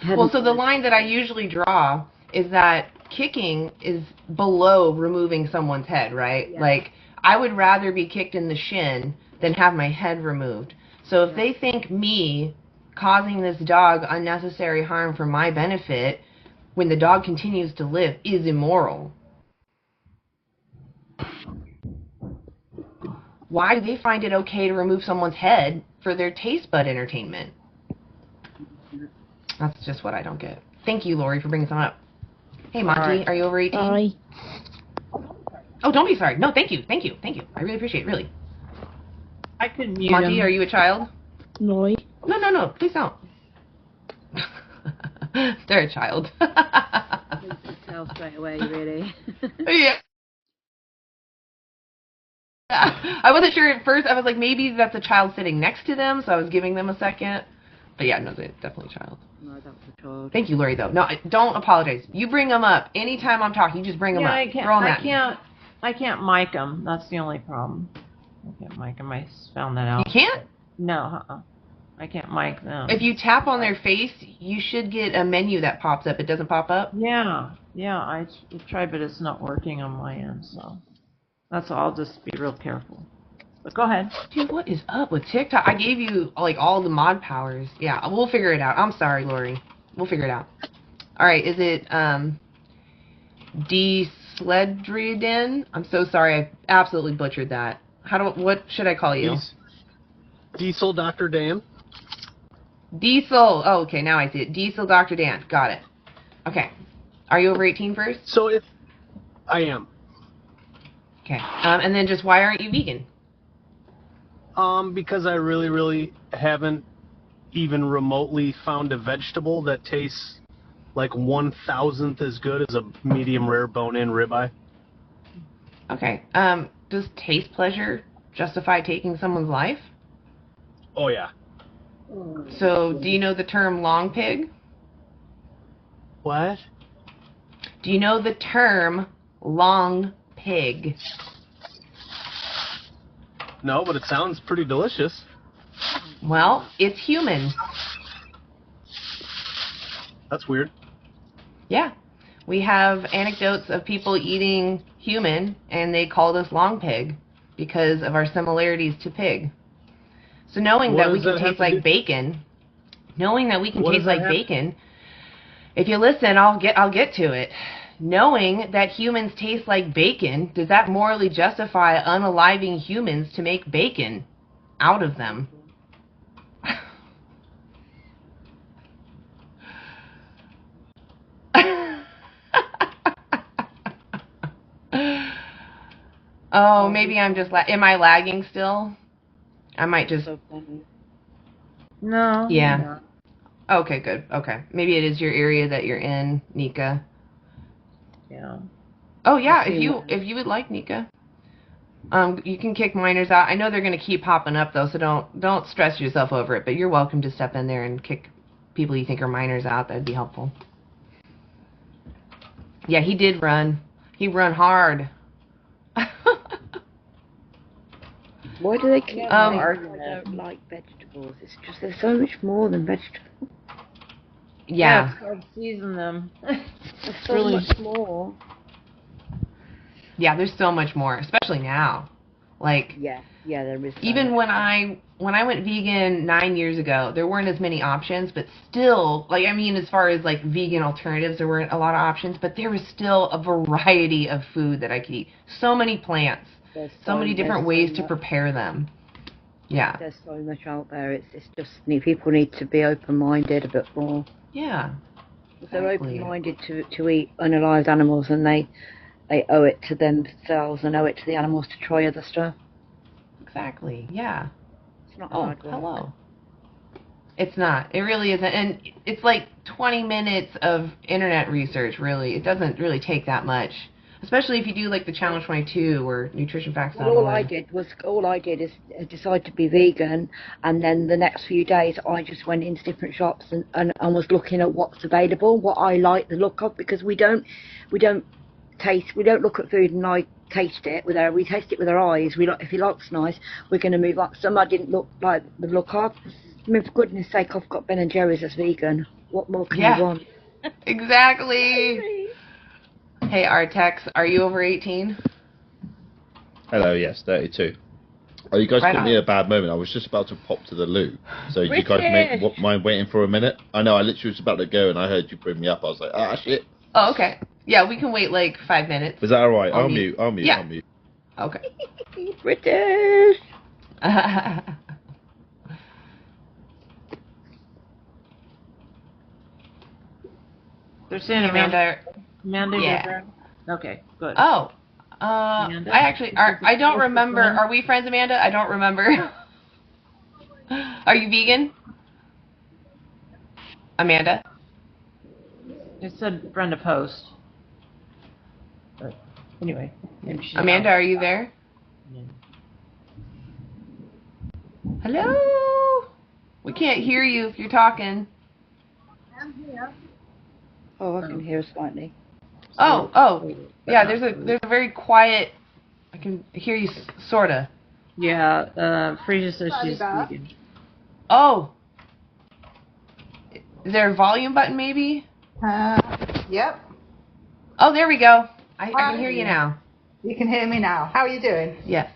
A: Well, so the line that I usually draw is that kicking is below removing someone's head, right? Yeah. Like, I would rather be kicked in the shin than have my head removed. So if they think me causing this dog unnecessary harm for my benefit when the dog continues to live is immoral, why do they find it okay to remove someone's head for their taste bud entertainment? That's just what I don't get. Thank you, Lori, for bringing something up. Hey, Monty, are you over 18?
M: Hi.
A: Oh, don't be sorry. No, thank you. I really appreciate it, really.
D: I could mute
A: Monty,
D: him.
A: are you a child?
M: No.
A: No, please don't. They're a child.
P: Tell straight away, really.
A: Yeah. I wasn't sure at first. I was like, maybe that's a child sitting next to them, so I was giving them a second. But yeah, no, they're definitely a child.
P: No, that was a child.
A: Thank you, Lori, though. No, don't apologize. You bring them up. Anytime I'm talking, you just bring them up.
D: I can't mic them. That's the only problem. I can't mic them. I found that out.
A: You can't?
D: No, I can't mic them.
A: If you tap on their face, you should get a menu that pops up. It doesn't pop up?
D: Yeah, I tried, but it's not working on my end, so that's all. I'll just be real careful. But go ahead.
A: Dude, what is up with TikTok? I gave you, like, all the mod powers. Yeah, we'll figure it out. I'm sorry, Lori. We'll figure it out. All right, is it, D-Sledriden? I'm so sorry. I absolutely butchered that. What should I call you?
R: Diesel Dr. Dan.
A: Diesel. Oh, okay, now I see it. Diesel Dr. Dan. Got it. Okay. Are you over 18 first?
R: So if I am.
A: Okay. And then just why aren't you vegan?
R: Because I really, really haven't even remotely found a vegetable that tastes like 1,000th as good as a medium rare bone-in ribeye.
A: Okay. Does taste pleasure justify taking someone's life?
R: Oh, yeah.
A: So, do you know the term long pig?
R: What?
A: Do you know the term long pig?
R: No, but it sounds pretty delicious.
A: Well, it's human.
R: That's weird.
A: Yeah. We have anecdotes of people eating human, and they called us long pig because of our similarities to pig. So knowing that we can taste like bacon, if you listen, I'll get to it. Knowing that humans taste like bacon, does that morally justify unaliving humans to make bacon out of them? Oh, maybe I'm just. Am I lagging still? I might just.
D: No.
A: Yeah.
D: No.
A: Okay, good. Okay, maybe it is your area that you're in, Nika.
D: Yeah.
A: Oh yeah, if you would like, Nika, you can kick minors out. I know they're gonna keep popping up though, so don't stress yourself over it. But you're welcome to step in there and kick people you think are minors out. That'd be helpful. Yeah, he did run. He run hard.
P: Why do they keep arguing? I don't like vegetables. It's just there's so much more than vegetables.
A: Yeah.
D: It's hard to season them.
P: There's so much more.
A: Yeah, there's so much more, especially now. Like
P: yeah, there is.
A: Even when I went vegan 9 years ago, there weren't as many options, but still, like I mean, as far as like vegan alternatives, there weren't a lot of options, but there was still a variety of food that I could eat. So many plants, so many different ways to prepare them. Yeah.
P: There's so much out there. It's just people need to be open-minded a bit more.
A: Yeah.
P: If they're open-minded to eat unalive animals, and they owe it to themselves and owe it to the animals to try other stuff.
A: Exactly. Yeah.
P: It's not hard work.
A: Hello. It's not. It really isn't. And it's like 20 minutes of internet research, really. It doesn't really take that much. Especially if you do like the Challenge 22 or Nutrition Facts.
P: Well, all I did is decide to be vegan, and then the next few days I just went into different shops and was looking at what's available, what I like the look of, because we don't look at food and taste it we taste it with our eyes. If it looks nice, we're going to move on. Some I didn't like the look of. I mean, for goodness sake, I've got Ben and Jerry's as vegan. What more can you want?
A: Exactly. Hey, Artex, are you over 18?
S: Hello, yes, 32. Oh, you guys put me in a bad moment. I was just about to pop to the loo. So you guys mind waiting for a minute? I know, I literally was about to go and I heard you bring me up. I was like, ah, shit.
A: Oh, okay. Yeah, we can wait like 5 minutes.
S: Is that alright? I'll mute.
A: Yeah.
S: I'll mute.
A: Okay.
P: British.
D: They're saying Amanda. Yeah. Okay, good.
A: Oh. Amanda? I don't remember. Are we friends, Amanda? I don't remember. Are you vegan? Amanda?
D: It said Brenda Post. But anyway.
A: Amanda, are you there?
D: Yeah.
A: Hello? We can't hear you if you're talking.
P: I'm here. Oh, I can hear slightly.
A: Oh. Yeah, there's a very quiet, I can hear you sorta.
D: Yeah, Freesia says she's vegan.
A: Oh. Is there a volume button maybe?
T: Yep.
A: Oh, there we go. I can hear you now.
T: You can hear me now. How are you doing?
A: Yeah.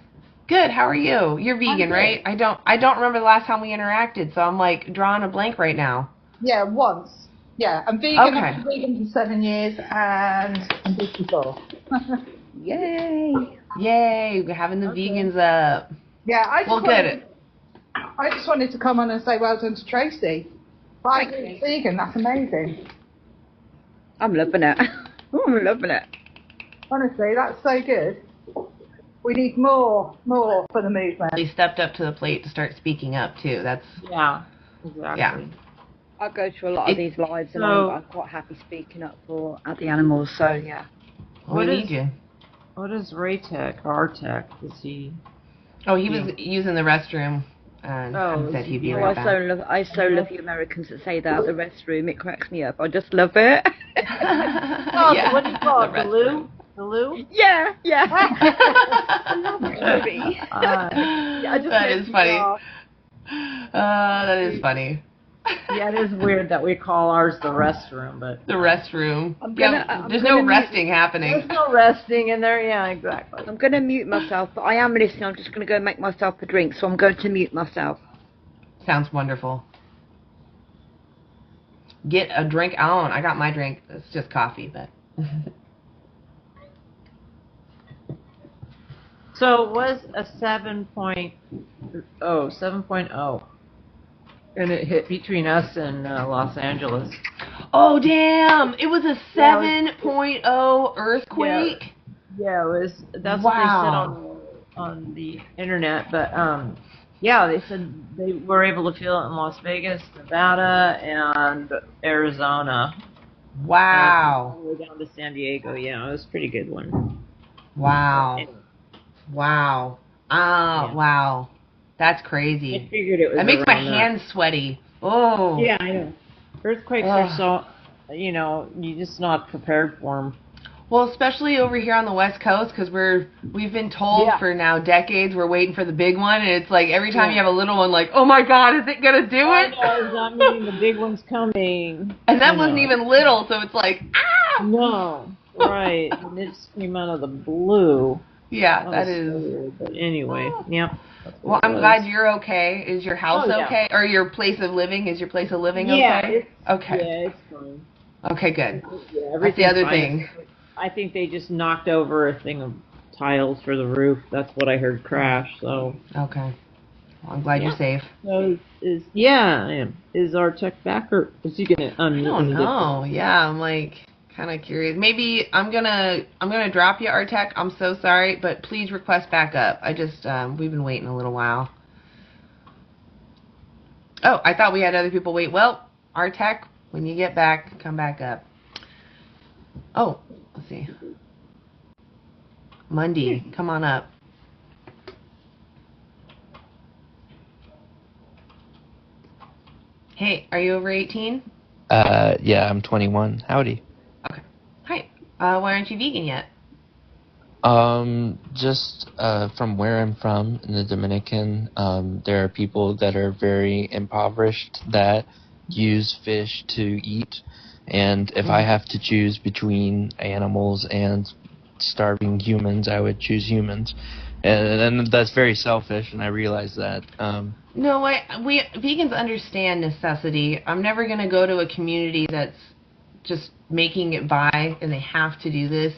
A: Good. How are you? You're vegan, right? I don't remember the last time we interacted, so I'm like drawing a blank right now.
T: Yeah, once. Yeah, I'm vegan. Okay. I've been vegan for 7 years, and I'm 54.
P: Yay!
A: Yay! We're having the vegans up.
T: Yeah, I just wanted to come on and say well done to Tracy. Vegan, that's amazing.
P: I'm loving it. I'm loving it.
T: Honestly, that's so good. We need more for the movement.
A: They stepped up to the plate to start speaking up too. That's
D: exactly.
A: Yeah.
P: I go to a lot of these lives, and I'm quite happy speaking up at the animals. So yeah.
A: We need you.
D: What is Raytech? Rtech? Is he?
A: Oh, he was using the restroom. And said he'd be right back.
P: I so love you Americans that say that, the restroom. It cracks me up. I just love it.
D: What do you call it? The loo? The loo?
P: Yeah. I love it.
A: That is funny. That is funny.
D: Yeah, it is weird that we call ours the restroom, but
A: the restroom. There's no resting happening.
D: There's no resting in there. Yeah, exactly.
P: I'm going to mute myself, but I am listening. I'm just going to go make myself a drink, so I'm going to mute myself.
A: Sounds wonderful. Get a drink on. I got my drink. It's just coffee, but.
D: So it was a 7.0. And it hit between us and Los Angeles.
A: Oh, damn! It was a 7.0 earthquake?
D: Yeah, it was. That's what they said on the on the internet, but yeah, they said they were able to feel it in Las Vegas, Nevada, and Arizona.
A: Wow.
D: All the way down to San Diego. Yeah, it was a pretty good one.
A: Wow.
D: Anyway.
A: Wow.
D: Yeah.
A: Wow. That's crazy.
D: I figured it was.
A: That makes my
D: around
A: hands sweaty. Oh.
D: Yeah, I know. Earthquakes are so, you're just not prepared for them.
A: Well, especially over here on the West Coast, because we've been told for now decades we're waiting for the big one, and it's like every time you have a little one, like, oh my God, is it gonna do it?
D: Does that mean the big one's coming?
A: And that wasn't even little, so it's like, ah!
D: No, right, and it just came out of the blue.
A: Yeah, that is.
D: So weird, but anyway, yeah.
A: Well, I'm glad you're okay. Is your house okay, or your place of living? Is your place of living okay? Okay.
D: Yeah, it's fine.
A: Okay, good.
D: Yeah,
A: that's the other thing.
D: I think they just knocked over a thing of tiles for the roof. That's what I heard crash. So.
A: Okay. Well, I'm glad you're safe.
D: So I am. Is our tech back, or is he gonna unmute?
A: I don't know. Yeah, I'm like kind of curious. Maybe I'm gonna drop you, Artec. I'm so sorry, but please request back up. I just we've been waiting a little while. Oh, I thought we had other people wait. Well, Artec, when you get back, come back up. Oh, let's see. Mundy, come on up. Hey, are you over 18?
U: Yeah, I'm 21. Howdy.
A: Okay. Hi. Why aren't you vegan yet?
U: Just from where I'm from in the Dominican, there are people that are very impoverished that use fish to eat, and if I have to choose between animals and starving humans, I would choose humans, and that's very selfish, and I realize that.
A: No, we vegans understand necessity. I'm never going to go to a community that's just making it by and they have to do this.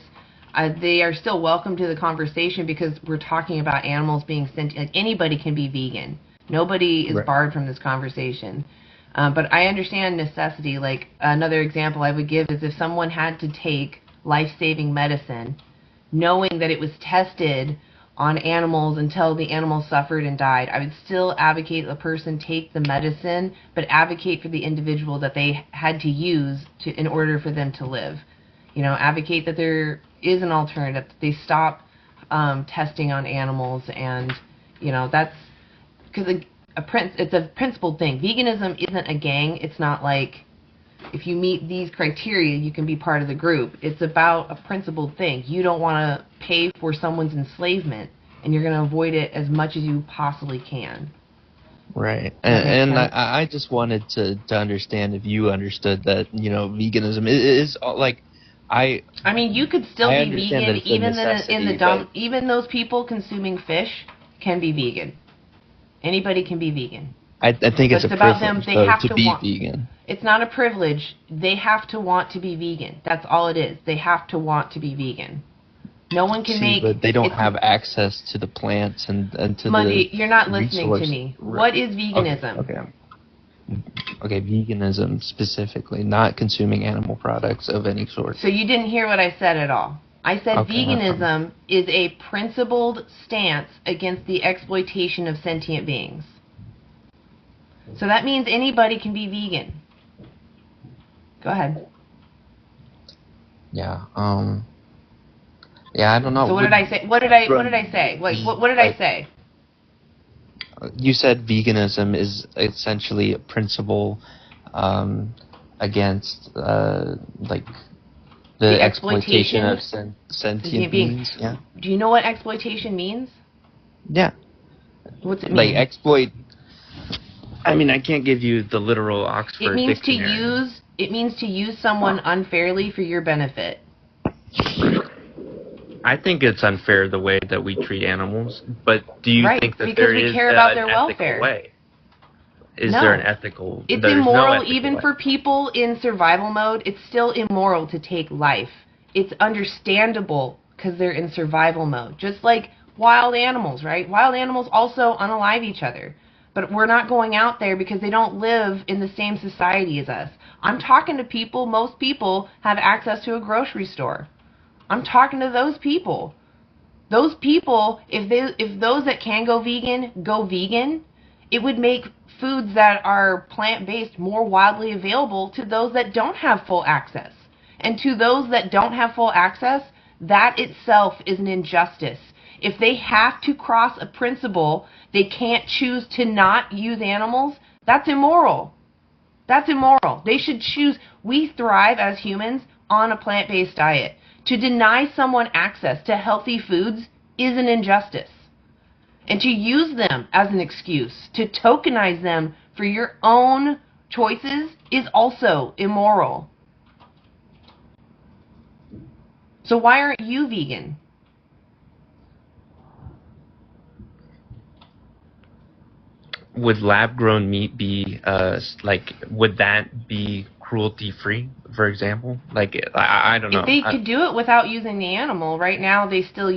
A: They are still welcome to the conversation because we're talking about animals being sentient. Like, anybody can be vegan. Nobody is barred from this conversation. But I understand necessity. Like, another example I would give is if someone had to take life-saving medicine, knowing that it was tested on animals until the animal suffered and died, I would still advocate the person take the medicine, but advocate for the individual that they had to use in order for them to live. Advocate that there is an alternative, that they stop testing on animals, and that's because it's a principled thing. Veganism isn't a gang. It's not like if you meet these criteria, you can be part of the group. It's about a principled thing. You don't want to pay for someone's enslavement, and you're going to avoid it as much as you possibly can.
U: Right. And I just wanted to understand if you understood that, veganism is like, I mean,
A: you could still be vegan, even those people consuming fish can be vegan. Anybody can be vegan.
U: I think it's a
A: about
U: privilege,
A: them. They have
U: to be vegan.
A: It's not a privilege. They have to want to be vegan. That's all it is. They have to want to be vegan. No one can
U: but they don't have access to the plants and to
A: Monday,
U: the
A: you're not listening to me. What is veganism?
U: Okay, veganism specifically, not consuming animal products of any sort.
A: So you didn't hear what I said at all. I said veganism is a principled stance against the exploitation of sentient beings. So that means anybody can be vegan. Go ahead.
U: Yeah. Yeah, I don't know.
A: So what did I say? What did I say? Like, what did I say?
U: You said veganism is essentially a principle against like the exploitation of sentient beings. Yeah.
A: Do you know what exploitation means?
U: Yeah.
A: What's it mean?
U: Like exploit. I mean, I can't give you the literal Oxford dictionary.
A: It means to use someone unfairly for your benefit.
U: I think it's unfair the way that we treat animals, but do you think that there is
A: care about their welfare.
U: Way? Is there an ethical?
A: It's immoral even for people in survival mode. It's still immoral to take life. It's understandable because they're in survival mode, just like wild animals, right? Wild animals also unalive each other. But we're not going out there because they don't live in the same society as us. I'm talking to people. Most people have access to a grocery store. I'm talking to those people. Those people, if those that can go vegan, it would make foods that are plant-based more widely available to those that don't have full access. And to those that don't have full access, that itself is an injustice. If they have to cross a principle, they can't choose to not use animals, that's immoral. That's immoral. They should choose. We thrive as humans on a plant-based diet. To deny someone access to healthy foods is an injustice. And to use them as an excuse, to tokenize them for your own choices is also immoral. So why aren't you vegan?
C: Would lab-grown meat be would that be cruelty-free, for example? Like, I don't know.
A: If they could do it without using the animal, right now they still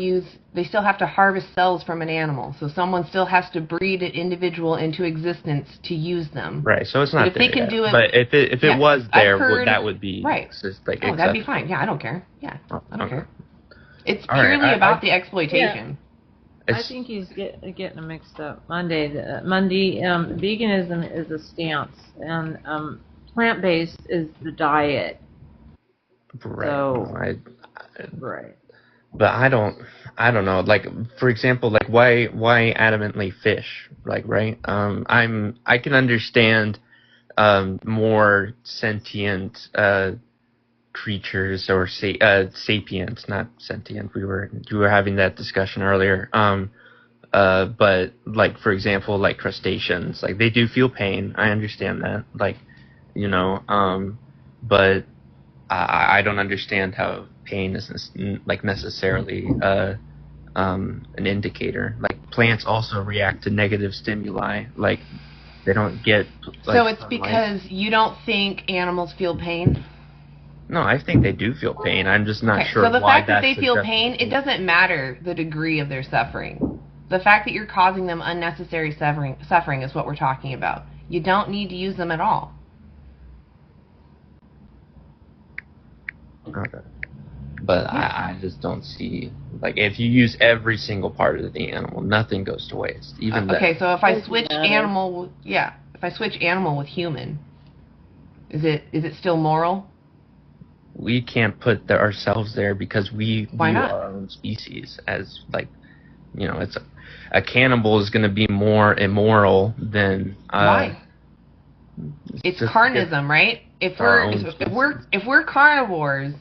A: have to harvest cells from an animal. So someone still has to breed an individual into existence to use them.
C: Right. So it's not.
A: But if they can
C: yet.
A: do it,
C: but if it was there, that would be
A: right.
C: Like,
A: oh, that'd be fine. Yeah, I don't care. Yeah, I don't care. It's
D: All
A: purely
D: right,
A: about the exploitation.
D: Yeah. I think he's getting it mixed up. Monday, veganism is a stance, and plant-based is the diet.
C: Right.
D: So, right.
C: But I don't know. Like, for example, like why adamantly fish? Like, right? I can understand more sentient creatures or sapients, not sentient. You were having that discussion earlier. But like, for example, like crustaceans, like they do feel pain. I understand that. Like, but I don't understand how pain is necessarily an indicator. Like plants also react to negative stimuli. Like they don't get.
A: So it's because you don't think animals feel pain?
C: No, I think they do feel pain. I'm just not sure why.
A: So the fact that they feel pain, it doesn't matter the degree of their suffering. The fact that you're causing them unnecessary suffering is what we're talking about. You don't need to use them at all.
C: Okay. But I just don't see, like, if you use every single part of the animal, nothing goes to waste. Even
A: okay, so if I switch animal, if I switch animal with human, is it still moral?
C: We can't put ourselves there because we view our own species as, like, it's a cannibal is going to be more immoral than
A: why? It's carnism, right? If we're carnivores,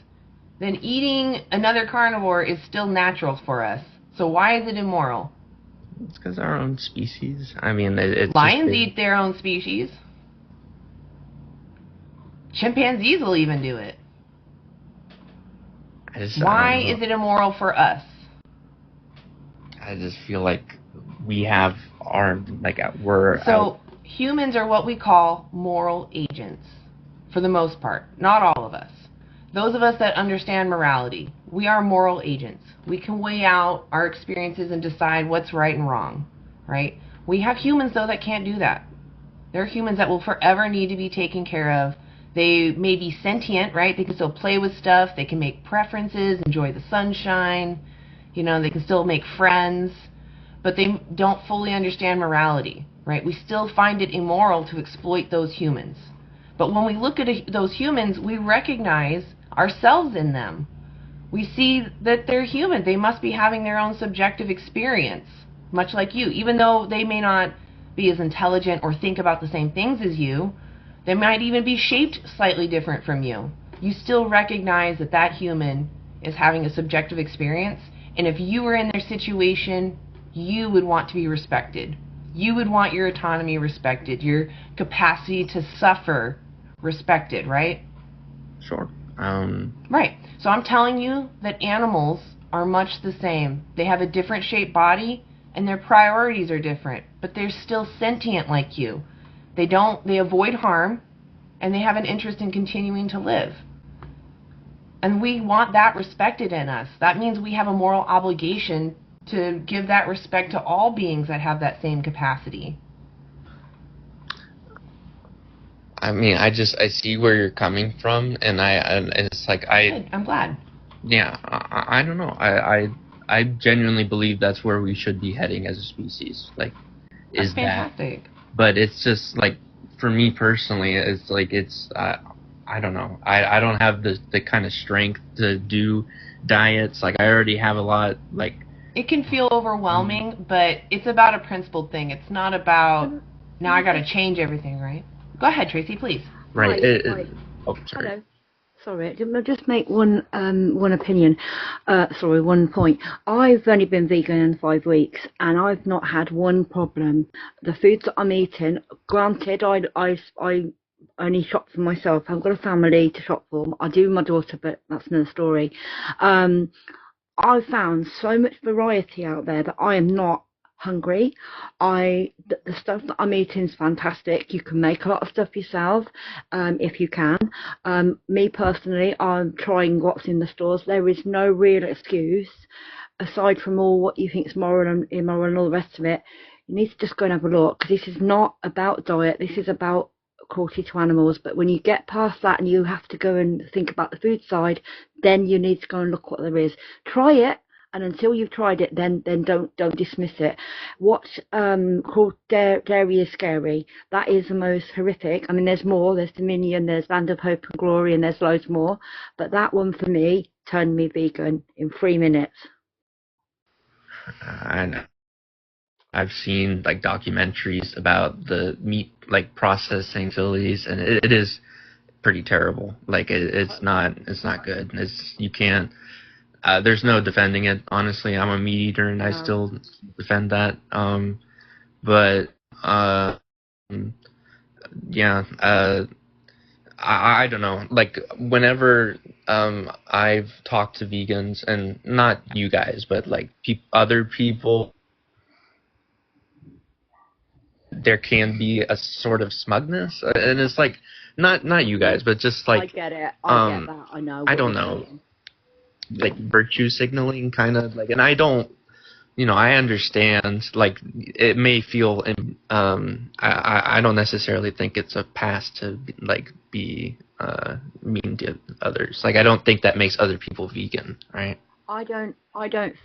A: then eating another carnivore is still natural for us. So why is it immoral?
C: It's because our own species. I mean, it's
A: lions eat their own species. Chimpanzees will even do it. Why is it immoral for us?
C: I just feel like we have
A: humans are what we call moral agents, for the most part. Not all of us. Those of us that understand morality, we are moral agents. We can weigh out our experiences and decide what's right and wrong, right? We have humans, though, that can't do that. There are humans that will forever need to be taken care of. They may be sentient, right? They can still play with stuff. They can make preferences, enjoy the sunshine. They can still make friends. But they don't fully understand morality, right? We still find it immoral to exploit those humans. But when we look at those humans, we recognize ourselves in them. We see that they're human. They must be having their own subjective experience, much like you. Even though they may not be as intelligent or think about the same things as you, they might even be shaped slightly different from you. You still recognize that that human is having a subjective experience, and if you were in their situation, you would want to be respected. You would want your autonomy respected, your capacity to suffer respected, right?
C: Sure.
A: Right. So I'm telling you that animals are much the same. They have a different shaped body, and their priorities are different, but they're still sentient like you. They avoid harm, and they have an interest in continuing to live. And we want that respected in us. That means we have a moral obligation to give that respect to all beings that have that same capacity.
C: I mean, I see where you're coming from, and it's like I'm
A: glad.
C: Yeah, I don't know. I genuinely believe that's where we should be heading as a species. Like,
A: that's fantastic.
C: But it's just like, for me personally, it's like I don't know. I don't have the kind of strength to do diets. Like, I already have a lot. Like,
A: it can feel overwhelming, but it's about a principled thing. It's not about now I got to change everything, right? Go ahead, Tracy, please.
C: Right.
P: Right.
C: Oh, sorry.
P: Hello. Sorry, I'll just make one point. I've only been vegan in 5 weeks, and I've not had one problem. The foods that I'm eating, granted, I only shop for myself. I've got a family to shop for. I do my daughter, but that's another story. I've found so much variety out there that I am not hungry. The stuff that I'm eating is fantastic. You can make a lot of stuff yourself, if you can. Me personally, I'm trying what's in the stores. There is no real excuse aside from all what you think is moral and immoral and all the rest of it. You need to just go and have a look, because this is not about diet. This is about cruelty to animals. But when you get past that and you have to go and think about the food side, then you need to go and look what there is. Try it, and until you've tried it, then don't dismiss it. What's called Dairy is Scary, that is the most horrific. I mean, there's more. There's Dominion, there's Land of Hope and Glory, and there's loads more. But that one for me turned me vegan in 3 minutes.
C: And I've seen like documentaries about the meat like processing facilities, and it is pretty terrible. Like it's not good. You can't. There's no defending it. Honestly, I'm a meat eater, and I still defend that. I don't know. Like, whenever I've talked to vegans, and not you guys, but like other people, there can be a sort of smugness, and it's like not you guys, but just like
P: I get it. I get that. I know.
C: I don't know, like virtue signaling, kind of like, and I don't. I understand, like, it may feel, I don't necessarily think it's a pass to, like, be mean to others. Like, I don't think that makes other people vegan, right?
P: I don't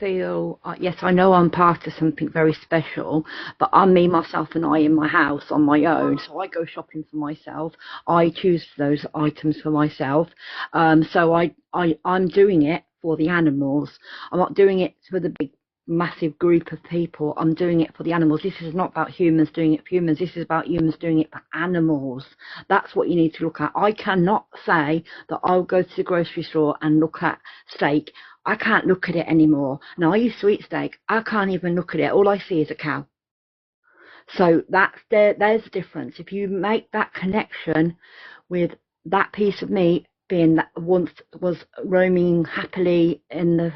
P: feel, yes, I know I'm part of something very special, but I'm me, myself, and I in my house on my own. So I go shopping for myself. I choose those items for myself. So I'm doing it for the animals. I'm not doing it for the big massive group of people. I'm doing it for the animals. This is not about humans doing it for humans. This is about humans doing it for animals. That's what you need to look at. I cannot say that I'll go to the grocery store and look at steak. I can't look at it anymore. Now, I used to eat steak. I can't even look at it. All I see is a cow. So there's the difference. If you make that connection with that piece of meat being that once was roaming happily in the,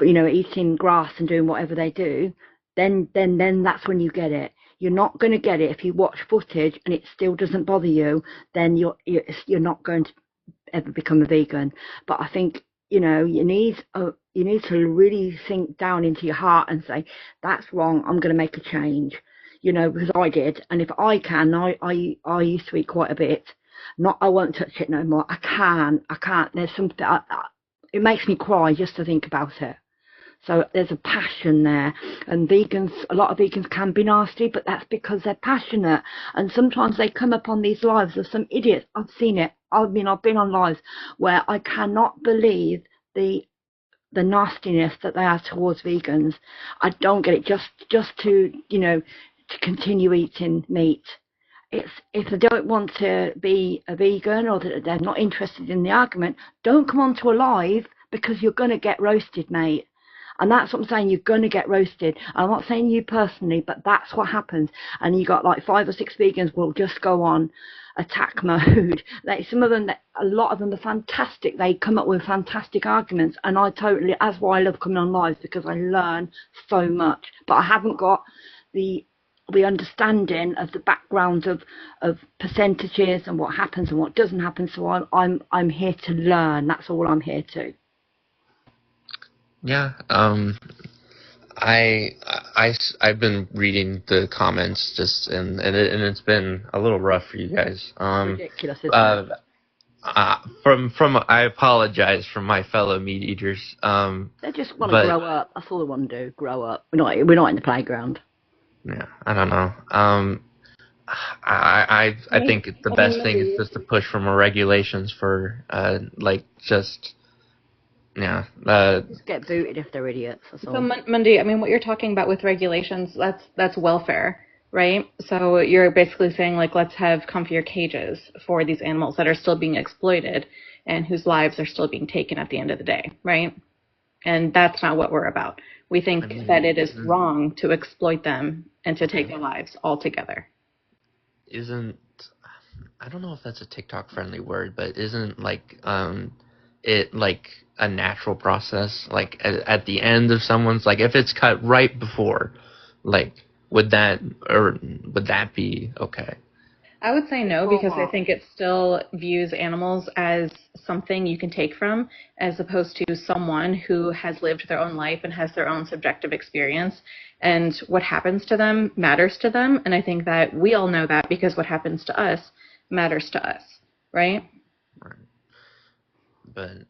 P: eating grass and doing whatever they do, then that's when you get it. You're not going to get it if you watch footage and it still doesn't bother you. Then you're not going to ever become a vegan. But I think you need to really sink down into your heart and say, that's wrong. I'm going to make a change. Because I did, and if I can, I used to eat quite a bit. Not I won't touch it no more. I can't. There's something. It makes me cry just to think about it. So there's a passion there, and a lot of vegans can be nasty, but that's because they're passionate. And sometimes they come upon these lives of some idiots. I've seen it. I've been on lives where I cannot believe the nastiness that they are towards vegans. I don't get it. Just to continue eating meat. If they don't want to be a vegan, or that they're not interested in the argument, don't come onto a live, because you're going to get roasted, mate. And that's what I'm saying. You're going to get roasted. I'm not saying you personally, but that's what happens. And you got like 5 or 6 vegans will just go on attack mode. Like a lot of them are fantastic. They come up with fantastic arguments, and that's why I love coming on live, because I learn so much. But I haven't got the understanding of the background of percentages and what happens and what doesn't happen. So I'm here to learn. That's all I'm here to.
C: Yeah. I've been reading the comments and it's been a little rough for you guys.
P: Ridiculous, isn't it?
C: I apologize from my fellow meat eaters.
P: They just want to grow up. That's all they want to do. Grow up. We're not in the playground.
C: Yeah, I don't know. I think the best thing is just to push for more regulations for just
P: get booted if they're idiots. That's all.
E: So Monday, I mean, what you're talking about with regulations, that's welfare, right? So you're basically saying let's have comfier cages for these animals that are still being exploited and whose lives are still being taken at the end of the day, right? And that's not what we're about. We think that it is wrong to exploit them and to take their lives altogether.
C: I don't know if that's a TikTok friendly word, but isn't it a natural process? At the end of someone's, if it's cut right before, would that be okay?
E: I would say no, because I think it still views animals as something you can take from, as opposed to someone who has lived their own life and has their own subjective experience. And what happens to them matters to them. And I think that we all know that because what happens to us matters to us, right?
C: Right. But,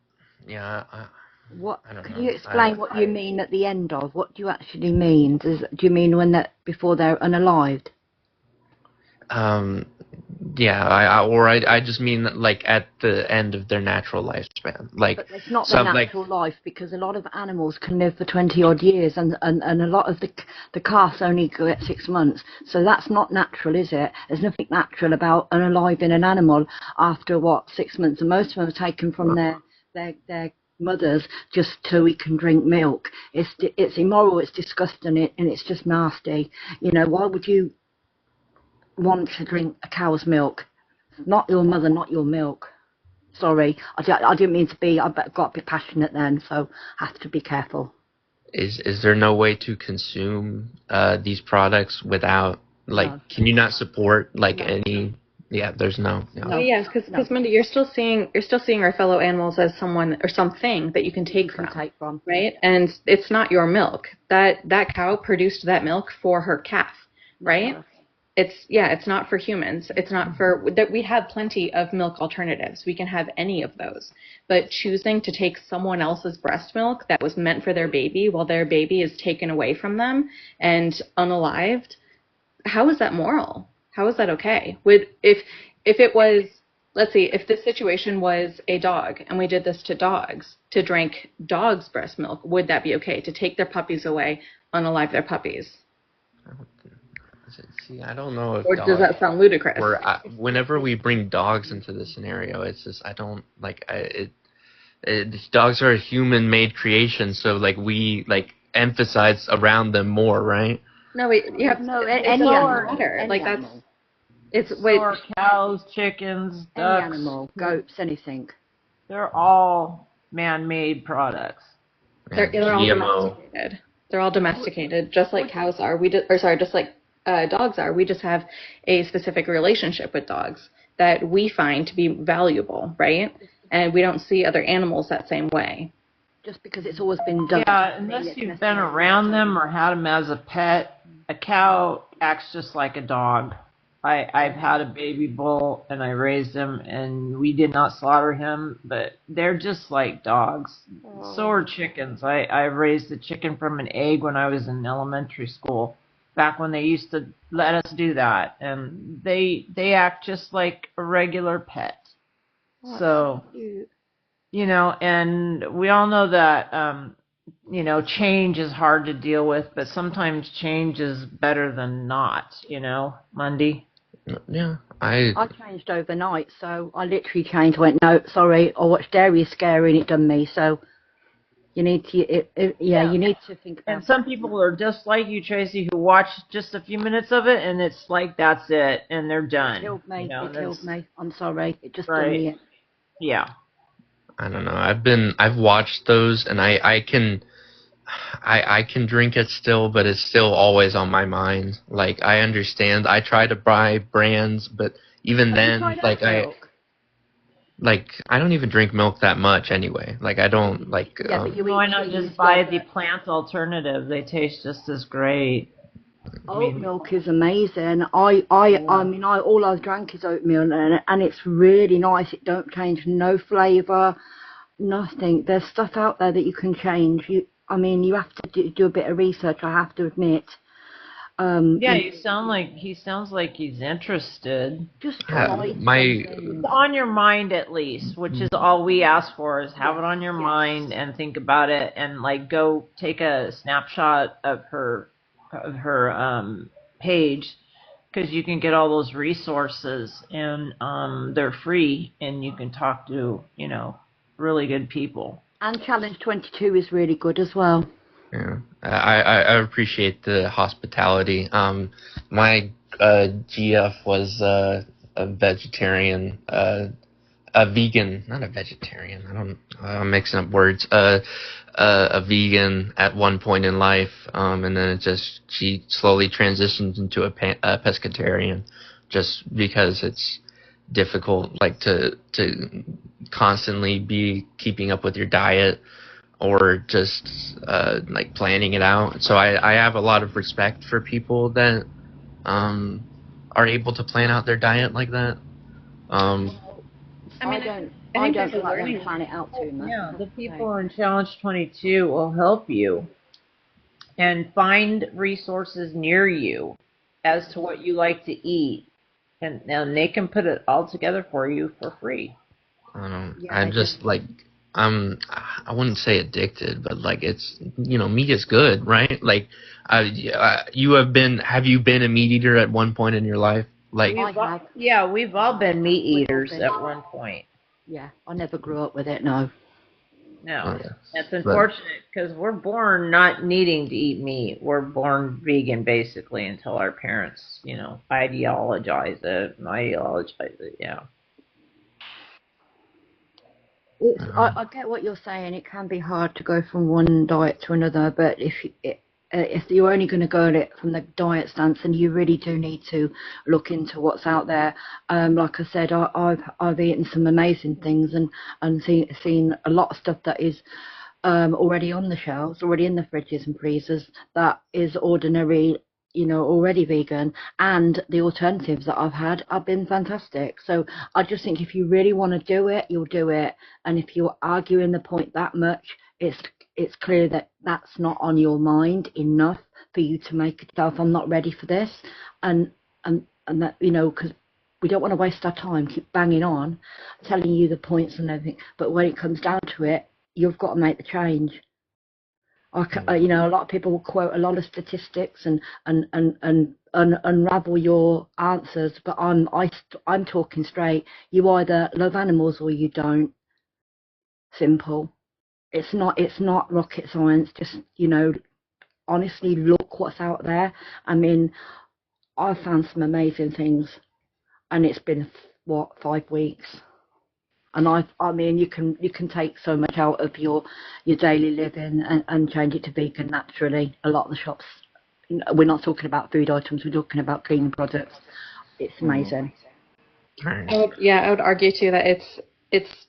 C: yeah, I don't know.
P: Can you explain what you mean at the end of? What do you actually mean? Do you mean before they're unalived?
C: Yeah, I just mean at the end of their natural lifespan.
P: But it's not their natural life, because a lot of animals can live for 20 odd years, and a lot of the calves only get 6 months. So that's not natural, is it? There's nothing natural about unaliving an animal after 6 months, and most of them are taken from their mothers just so we can drink milk. It's immoral, it's disgusting, and it's just nasty. Why would you want to drink a cow's milk? Not your mother, not your milk. Sorry, I didn't mean to be. I got a bit passionate then, so I have to be careful.
C: Is there no way to consume these products without Can you not support any? Yeah, there's no.
E: Oh, yes, because Mindy, you're still seeing our fellow animals as someone or something that you can take from, right? And it's not your milk. That cow produced that milk for her calf, right? It's not for humans. It's not for that. We have plenty of milk alternatives. We can have any of those. But choosing to take someone else's breast milk that was meant for their baby while their baby is taken away from them and unalived, how is that moral? How is that okay? If it was, let's see, if this situation was a dog and we did this to dogs, to drink dogs' breast milk, would that be okay? To take their puppies away, unalive their puppies?
C: See, I don't know if.
E: Or does that sound ludicrous?
C: Whenever we bring dogs into the scenario, it's just I don't dogs are a human-made creation, so we emphasize around them more, right?
E: No, wait, you have no any matter. That's it's
D: cows, chickens, ducks,
P: any animal, goats, anything.
D: They're all man-made products.
E: They're all domesticated. They're all domesticated, just like cows are. Just like dogs are. We just have a specific relationship with dogs that we find to be valuable, right? And we don't see other animals that same way.
P: Just because it's always been done.
D: Yeah, unless you've been around them or had them as a pet. A cow acts just like a dog. I've had a baby bull and I raised him, and we did not slaughter him, but they're just like dogs. So are chickens. I raised a chicken from an egg when I was in elementary school, back when they used to let us do that, and they act just like a regular pet. So, and we all know that change is hard to deal with, but sometimes change is better than not, Monday.
C: Yeah,
P: I changed overnight, so I literally changed, went, no, sorry, I watched Dairy is Scary and it done me, so you need to, you need to think about it.
D: And some people are just like you, Tracy, who watch just a few minutes of it, and it's like, that's it, and they're done.
P: It killed me, it killed me, I'm sorry, it just done me.
D: Yeah.
C: I don't know. I've watched those, and I can drink it still, but it's still always on my mind. I understand. I try to buy brands, but even then, I don't even drink milk that much anyway. I don't
D: why not just buy the plant alternative? They taste just as great.
P: Oat milk is amazing. I mean, all I've drank is oatmeal, and it's really nice. It don't change no flavour, nothing. There's stuff out there that you can change. I mean, you have to do a bit of research, I have to admit.
D: Yeah, he sounds like he's interested.
P: Just
D: it's on your mind at least, which is all we ask for, is have it on your mind and think about it, and like go take a snapshot of her page, because you can get all those resources, and they're free, and you can talk to really good people.
P: And Challenge 22 is really good as well.
C: Yeah, I appreciate the hospitality. My GF was a vegetarian, a vegan, not a vegetarian. I'm mixing up words. A vegan at one point in life, and then she slowly transitioned into a pescatarian, just because it's difficult, like to constantly be keeping up with your diet, or just like planning it out. So I have a lot of respect for people that are able to plan out their diet like that.
P: I don't plan it out too much.
D: Yeah, the people in Challenge 22 will help you and find resources near you as to what you like to eat, and they can put it all together for you for free.
C: I'm just like, I wouldn't say addicted, but like it's, meat is good, right? Like, have you been a meat eater at one point in your life? Like,
D: we've all been meat eaters at one point.
P: Yeah, I never grew up with it, no.
D: No, that's unfortunate, because we're born not needing to eat meat. We're born vegan, basically, until our parents, ideologize it, yeah.
P: I get what you're saying. It can be hard to go from one diet to another, but if you're only going to go at it from the diet stance, then you really do need to look into what's out there. Like I said, I've eaten some amazing things and seen a lot of stuff that is already on the shelves, already in the fridges and freezers, that is ordinary, already vegan, and the alternatives that I've had have been fantastic. So I just think if you really want to do it, you'll do it. And if you're arguing the point that much, it's clear that that's not on your mind enough for you to make yourself, I'm not ready for this. And that, because we don't want to waste our time, keep banging on, telling you the points and everything. But when it comes down to it, you've got to make the change. A lot of people will quote a lot of statistics and unravel your answers, but I'm talking straight. You either love animals or you don't. Simple. It's not rocket science. Just honestly look what's out there. I mean, I've found some amazing things, and it's been 5 weeks. And I mean, you can take so much out of your daily living and change it to vegan naturally. A lot of the shops, we're not talking about food items, we're talking about cleaning products. It's amazing.
E: I would argue too that it's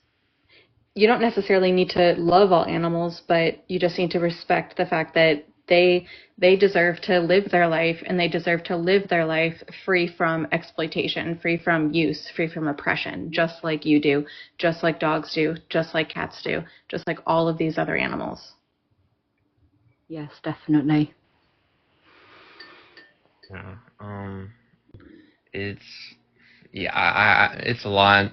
E: you don't necessarily need to love all animals, but you just need to respect the fact that they deserve to live their life, and they deserve to live their life free from exploitation, free from use, free from oppression, just like you do, just like dogs do, just like cats do, just like all of these other animals.
P: Yes, definitely.
C: Yeah. It's a lot.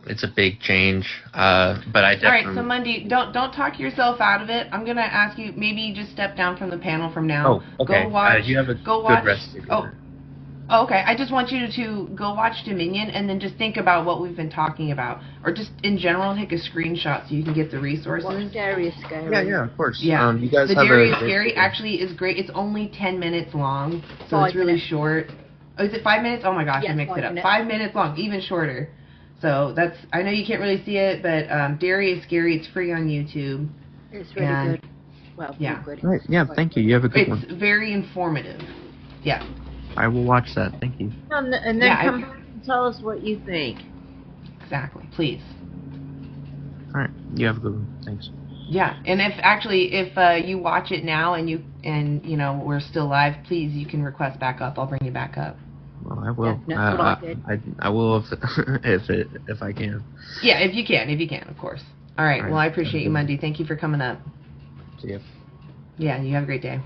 C: It's a big change, but I definitely...
A: All right, so Mundy, don't talk yourself out of it. I'm gonna ask you, maybe just step down from the panel from now.
C: Oh, okay.
A: Go watch.
C: You have a good rest of your day.
A: Oh, okay. I just want you to go watch Dominion and then just think about what we've been talking about, or just in general take a screenshot so you can get the resources.
P: Watch Dairy is Scary.
C: Yeah, of course.
A: Yeah,
C: you guys
A: the
C: have
A: Dairy is Scary actually is great. It's only 10 minutes long, so it's really short. Oh, is it 5 minutes? Oh my gosh, I mixed it up. 5 minutes long, even shorter. So that's, I know you can't really see it, but Dairy is Scary. It's free on YouTube.
P: It's really good. Well,
A: yeah.
P: Good.
C: Right. Yeah, thank you. You have a good one.
A: It's very informative. Yeah.
C: I will watch that. Thank you.
D: And then come back and tell us what you think.
A: Exactly. Please.
C: All right. You have a good one. Thanks.
A: Yeah, and if you watch it now and you know we're still live, please you can request back up. I'll bring you back up.
C: Well, I will.
A: Yeah, that's what I did.
C: I will if I can.
A: Yeah, if you can, of course. All right. Well, I appreciate you, Mundy. Thank you for coming up.
C: See you.
A: Yeah, you have a great day.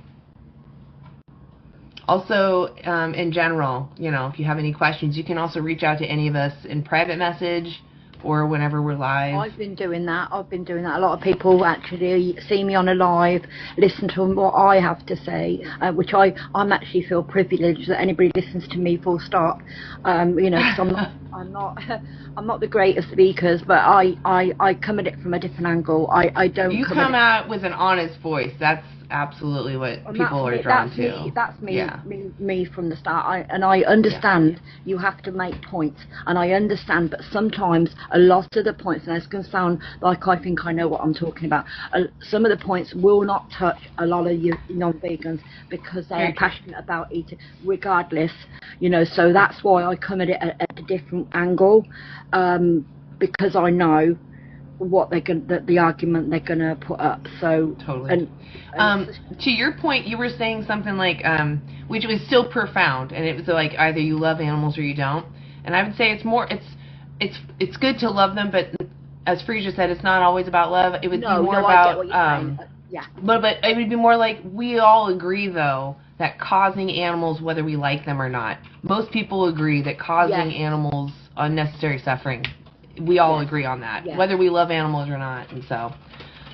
A: Also, in general, you know, if you have any questions, you can also reach out to any of us in private message or whenever we're live.
P: I've been doing that. A lot of people actually see me on a live, listen to what I have to say, which I'm actually feel privileged that anybody listens to me full stop. You know, because I'm not the greatest speakers, but I come at it from a different angle. I don't.
A: You come out with an honest voice. That's absolutely what people are drawn to.
P: That's me.
A: Yeah.
P: Me from the start. I understand you have to make points, and I understand, but sometimes a lot of the points, and it's going to sound like I think I know what I'm talking about. Some of the points will not touch a lot of you non-vegans because they are passionate about eating, regardless. You know, so that's why I come at it at a different angle, because I know what they're going, the argument they're going to put up. So
A: totally. To your point, you were saying something like, which was still profound, and it was like either you love animals or you don't. And I would say it's good to love them, but as Freesia said, it's not always about love. It would be more about
P: yeah.
A: But it would be more like we all agree though that causing animals, whether we like them or not, most people agree that causing animals unnecessary suffering. We all agree on that, whether we love animals or not. And so,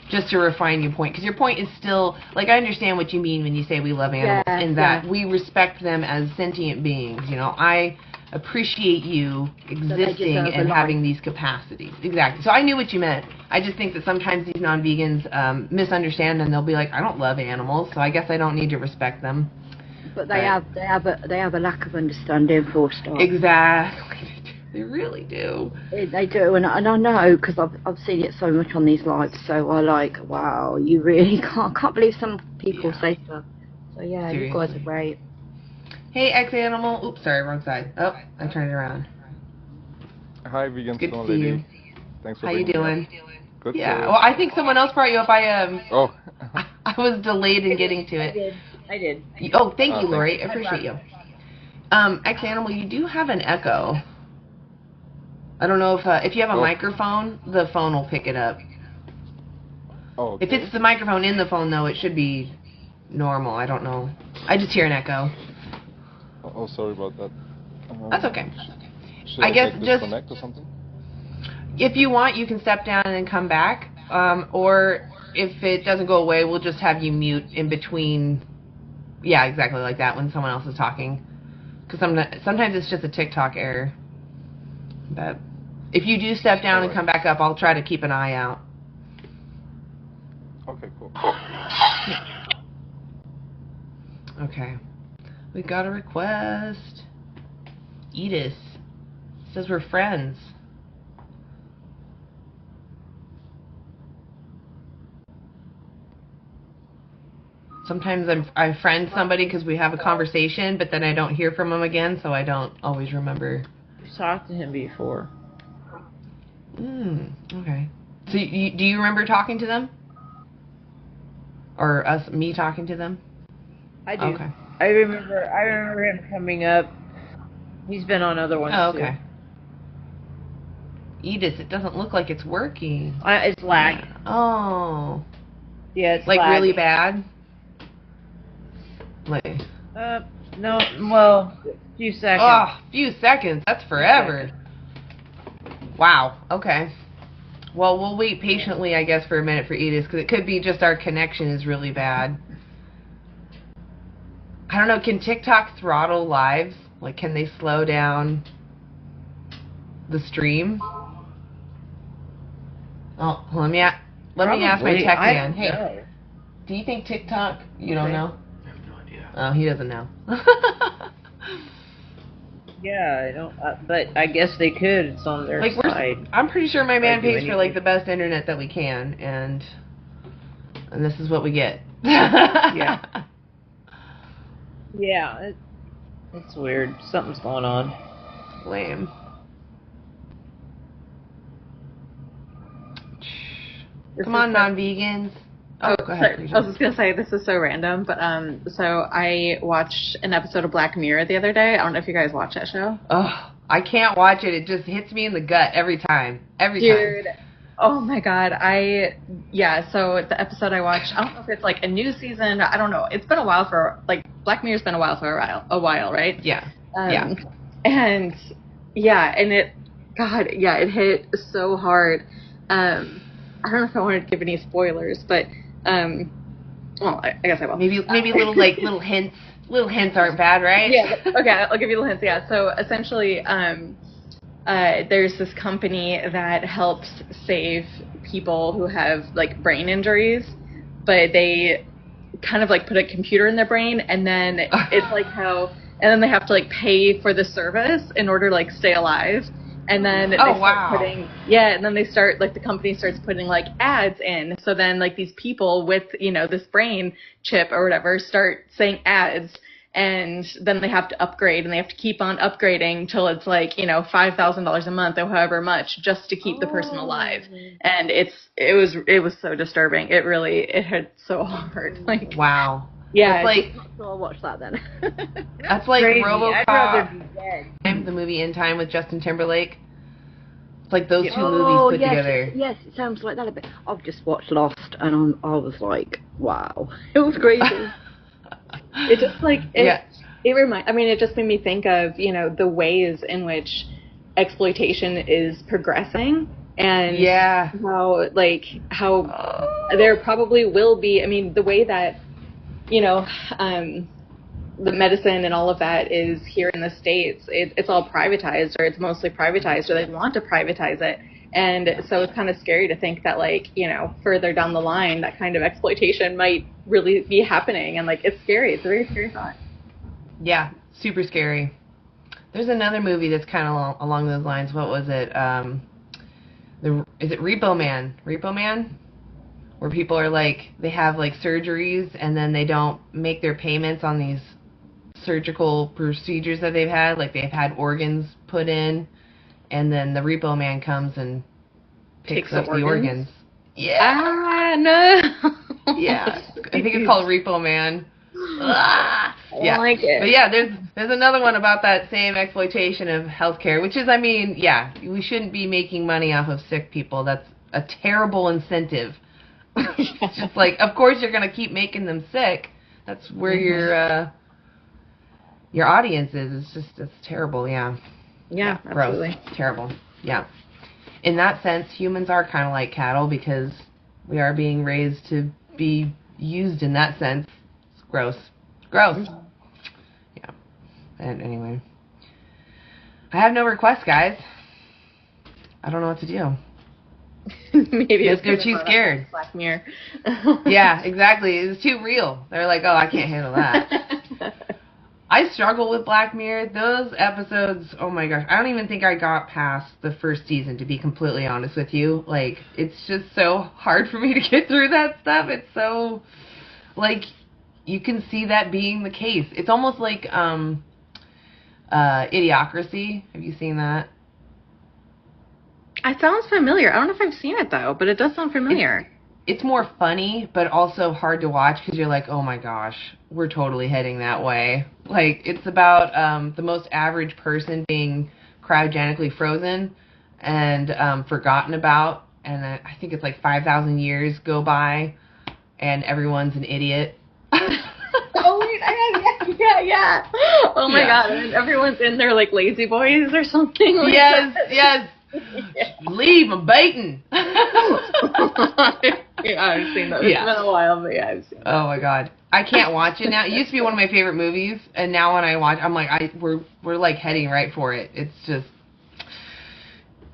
A: just to refine your point, because your point is still, like, I understand what you mean when you say we love animals, in that we respect them as sentient beings. You know, I appreciate you existing and having these capacities. Exactly. So I knew what you meant. I just think that sometimes these non-vegans misunderstand, and they'll be like, I don't love animals, so I guess I don't need to respect them.
P: But they have a lack of understanding, full stop.
A: Exactly. They really do.
P: They do, and I know because I've seen it so much on these lives. So I like, wow, you really can't believe some people say stuff. So yeah, seriously. You guys are great.
A: Hey, ex-animal. Oops, sorry, wrong side. Oh, I turned it around.
F: Hi, vegan
A: Good
F: snow
A: to see
F: lady.
A: you.
F: Thanks for
A: How you doing?
F: Good.
A: Yeah. Well, I think someone else brought you up.
F: Oh.
A: I was delayed in getting to it.
E: I did.
A: Oh, thank you, Lori. I appreciate you. Ex-animal, you do have an echo. I don't know if you have a microphone, the phone will pick it up.
F: Oh, okay.
A: If it's the microphone in the phone, though, it should be normal. I don't know. I just hear an echo.
F: Oh, sorry about that.
A: That's okay.
F: Should
A: I guess just
F: disconnect or something?
A: If you want, you can step down and then come back. Or if it doesn't go away, we'll just have you mute in between. Yeah, exactly like that when someone else is talking. Because sometimes it's just a TikTok error. But if you do step down and come back up, I'll try to keep an eye out.
F: Okay, cool.
A: Okay. We got a request. Edith says we're friends. Sometimes I friend somebody because we have a conversation, but then I don't hear from them again, so I don't always remember.
D: We've talked to him before.
A: Okay. So do you remember talking to them? Or me talking to them?
D: I do.
A: Okay.
D: I remember him coming up. He's been on other ones
A: okay. Too. Edith, it doesn't look like it's working.
D: It's lagging.
A: Oh.
D: Yeah, it's
A: like
D: lagging.
A: really bad. Like.
D: No. Well, a few seconds.
A: Oh, few seconds. That's forever. Wow. Okay. Well, we'll wait patiently, I guess, for a minute for Edith, because it could be just our connection is really bad. I don't know. Can TikTok throttle lives? Like, can they slow down the stream? Oh, let me ask my tech man. Hey, do you think TikTok? You don't know?
F: I have no idea.
A: Oh, he doesn't know.
D: Yeah, I don't. But I guess they could. It's on their side.
A: I'm pretty sure my man pays for like the best internet that we can, and this is what we get.
D: Yeah. Yeah, it's weird. Something's going on.
A: Lame. Come on, non-vegans. Oh, go ahead.
E: I was just gonna say this is so random, but so I watched an episode of Black Mirror the other day. I don't know if you guys watch that show.
A: Oh, I can't watch it. It just hits me in the gut every time.
E: Dude, oh my god, so the episode I watched, I don't know if it's like a new season, I don't know. It's been a while Black Mirror's been a while, right?
A: Yeah.
E: And it hit so hard. I don't know if I wanted to give any spoilers, but well, I guess I will.
A: Maybe little hints. Little hints aren't bad, right?
E: Yeah. Okay, I'll give you little hints. Yeah. So essentially, there's this company that helps save people who have like brain injuries, but they kind of like put a computer in their brain, and then it's like and then they have to like pay for the service in order to like stay alive. And then the company starts putting like ads in. So then like these people with, this brain chip or whatever start saying ads, and then they have to upgrade, and they have to keep on upgrading till it's like, $5,000 a month or however much just to keep the person alive. And it was so disturbing. It hit so hard. Like,
A: wow.
E: Yeah.
P: It's like, I'll watch that then.
A: That's like
P: crazy.
A: RoboCop.
P: I'd rather be dead.
A: The movie In Time with Justin Timberlake. It's like those two movies put together.
P: Yes, it sounds like that a bit. I've just watched Lost, and I was like, wow, it was crazy.
E: It just like it just made me think of the ways in which exploitation is progressing, and how there probably will be. I mean, the way that the medicine and all of that is here in the States, it's all privatized, or it's mostly privatized, or they want to privatize it. And so it's kind of scary to think that, further down the line, that kind of exploitation might really be happening. And, it's scary. It's a very scary thought.
A: Yeah, super scary. There's another movie that's kind of along those lines. What was it? Is it Repo Man? Repo Man? Where people are they have surgeries, and then they don't make their payments on these surgical procedures that they've had. They've had organs put in, and then the Repo Man comes and picks up the organs. Yeah.
E: Ah, no.
A: Yeah. I think it's called Repo Man.
E: I don't like it.
A: But yeah, there's another one about that same exploitation of healthcare, which is, we shouldn't be making money off of sick people. That's a terrible incentive. It's just of course you're going to keep making them sick. That's where your audience is. It's terrible, yeah.
E: Yeah, absolutely.
A: Gross. Terrible, yeah. In that sense, humans are kind of like cattle, because we are being raised to be used in that sense. It's gross. Gross. Yeah. And anyway. I have no requests, guys. I don't know what to do.
E: Maybe
A: they're too scared.
E: Black Mirror.
A: Yeah, exactly. It's too real. They're like, oh, I can't handle that. I struggle with Black Mirror. Those episodes, oh my gosh. I don't even think I got past the first season, to be completely honest with you. It's just so hard for me to get through that stuff. It's so, you can see that being the case. It's almost like Idiocracy. Have you seen that?
E: It sounds familiar. I don't know if I've seen it, though, but it does sound familiar.
A: It's more funny, but also hard to watch, because you're like, oh my gosh, we're totally heading that way. It's about the most average person being cryogenically frozen and forgotten about, and I think it's 5,000 years go by, and everyone's an idiot.
E: Oh, wait, yeah. Oh my god, and everyone's in there like lazy boys or something.
A: Yes. Yeah. Leave, I'm baiting.
E: Yeah, I've seen that. It's been a while, but yeah, I've seen that.
A: Oh my god, I can't watch it now. It used to be one of my favorite movies, and now when I watch, I'm like, we're heading right for it. It's just,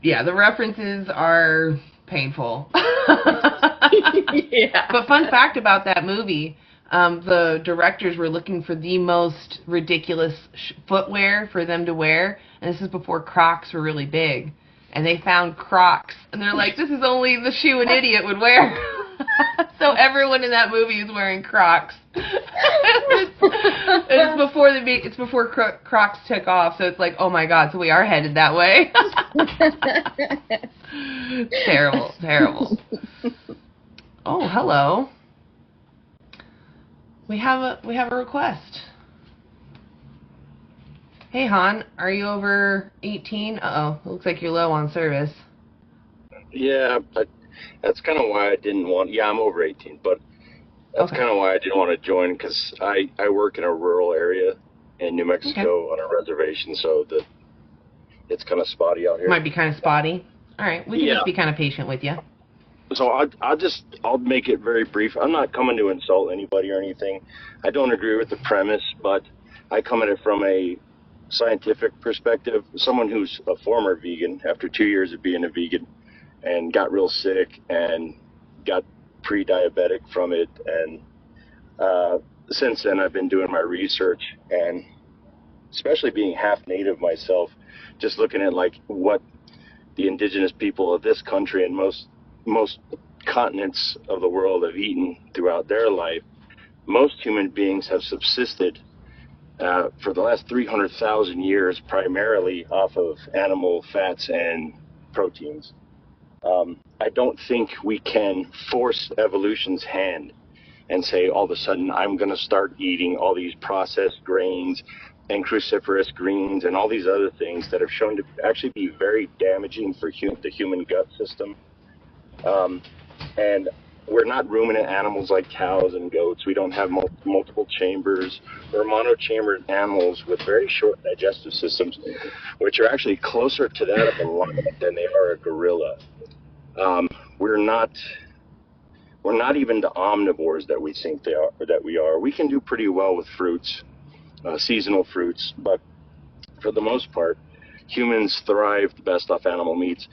A: yeah, the references are painful.
E: Yeah.
A: But fun fact about that movie, the directors were looking for the most ridiculous footwear for them to wear, and this is before Crocs were really big. And they found Crocs, and they're like, this is only the shoe an idiot would wear. So everyone in that movie is wearing Crocs. It's before Crocs took off, so it's like, oh my god, so we are headed that way. Terrible. Oh, hello. We have a request. Hey, Han, are you over 18? Uh-oh, looks like you're low on service.
G: Yeah, but that's kind of why I didn't want. Yeah, I'm over 18, but that's kind of why I didn't want to join, because I work in a rural area in New Mexico on a reservation, so it's kind of spotty out here.
A: Might be kind of spotty. All right, we can just be kind of patient with you.
G: So I'll make it very brief. I'm not coming to insult anybody or anything. I don't agree with the premise, but I come at it from a scientific perspective. Someone who's a former vegan, after 2 years of being a vegan, and got real sick and got pre-diabetic from it, and since then I've been doing my research, and especially being half native myself, just looking at like what the indigenous people of this country and most continents of the world have eaten throughout their life. Most human beings have subsisted for the last 300,000 years primarily off of animal fats and proteins. I don't think we can force evolution's hand and say all of a sudden I'm going to start eating all these processed grains and cruciferous greens and all these other things that have shown to actually be very damaging for the human gut system. And we're not ruminant animals like cows and goats. We don't have multiple chambers. We're monochambered animals with very short digestive systems, which are actually closer to that of a lion than they are a gorilla. We're not even the omnivores that we think we are. We can do pretty well with fruits, seasonal fruits, but for the most part, humans thrive the best off animal meats.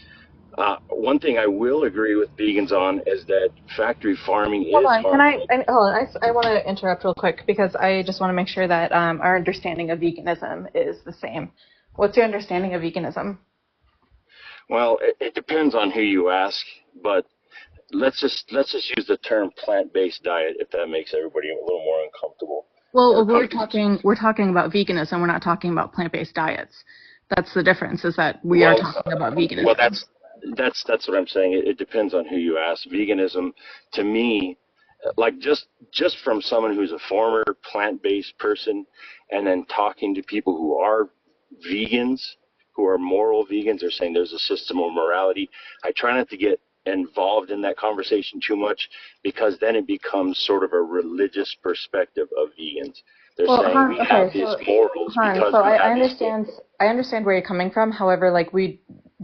G: One thing I will agree with vegans on is that factory farming is harmful.
E: I want to interrupt real quick because I just want to make sure that our understanding of veganism is the same. What's your understanding of veganism?
G: Well, it depends on who you ask, but let's just use the term plant-based diet if that makes everybody a little more uncomfortable.
E: Well, we're talking about veganism. We're not talking about plant-based diets. That's the difference. Is that we are talking about veganism.
G: Well, that's what I'm saying. It depends on who you ask. Veganism, to me, like just from someone who's a former plant-based person, and then talking to people who are vegans, who are moral vegans, are saying there's a system of morality. I try not to get involved in that conversation too much, because then it becomes sort of a religious perspective of vegans. They're saying we have these morals because
E: I understand where you're coming from. However,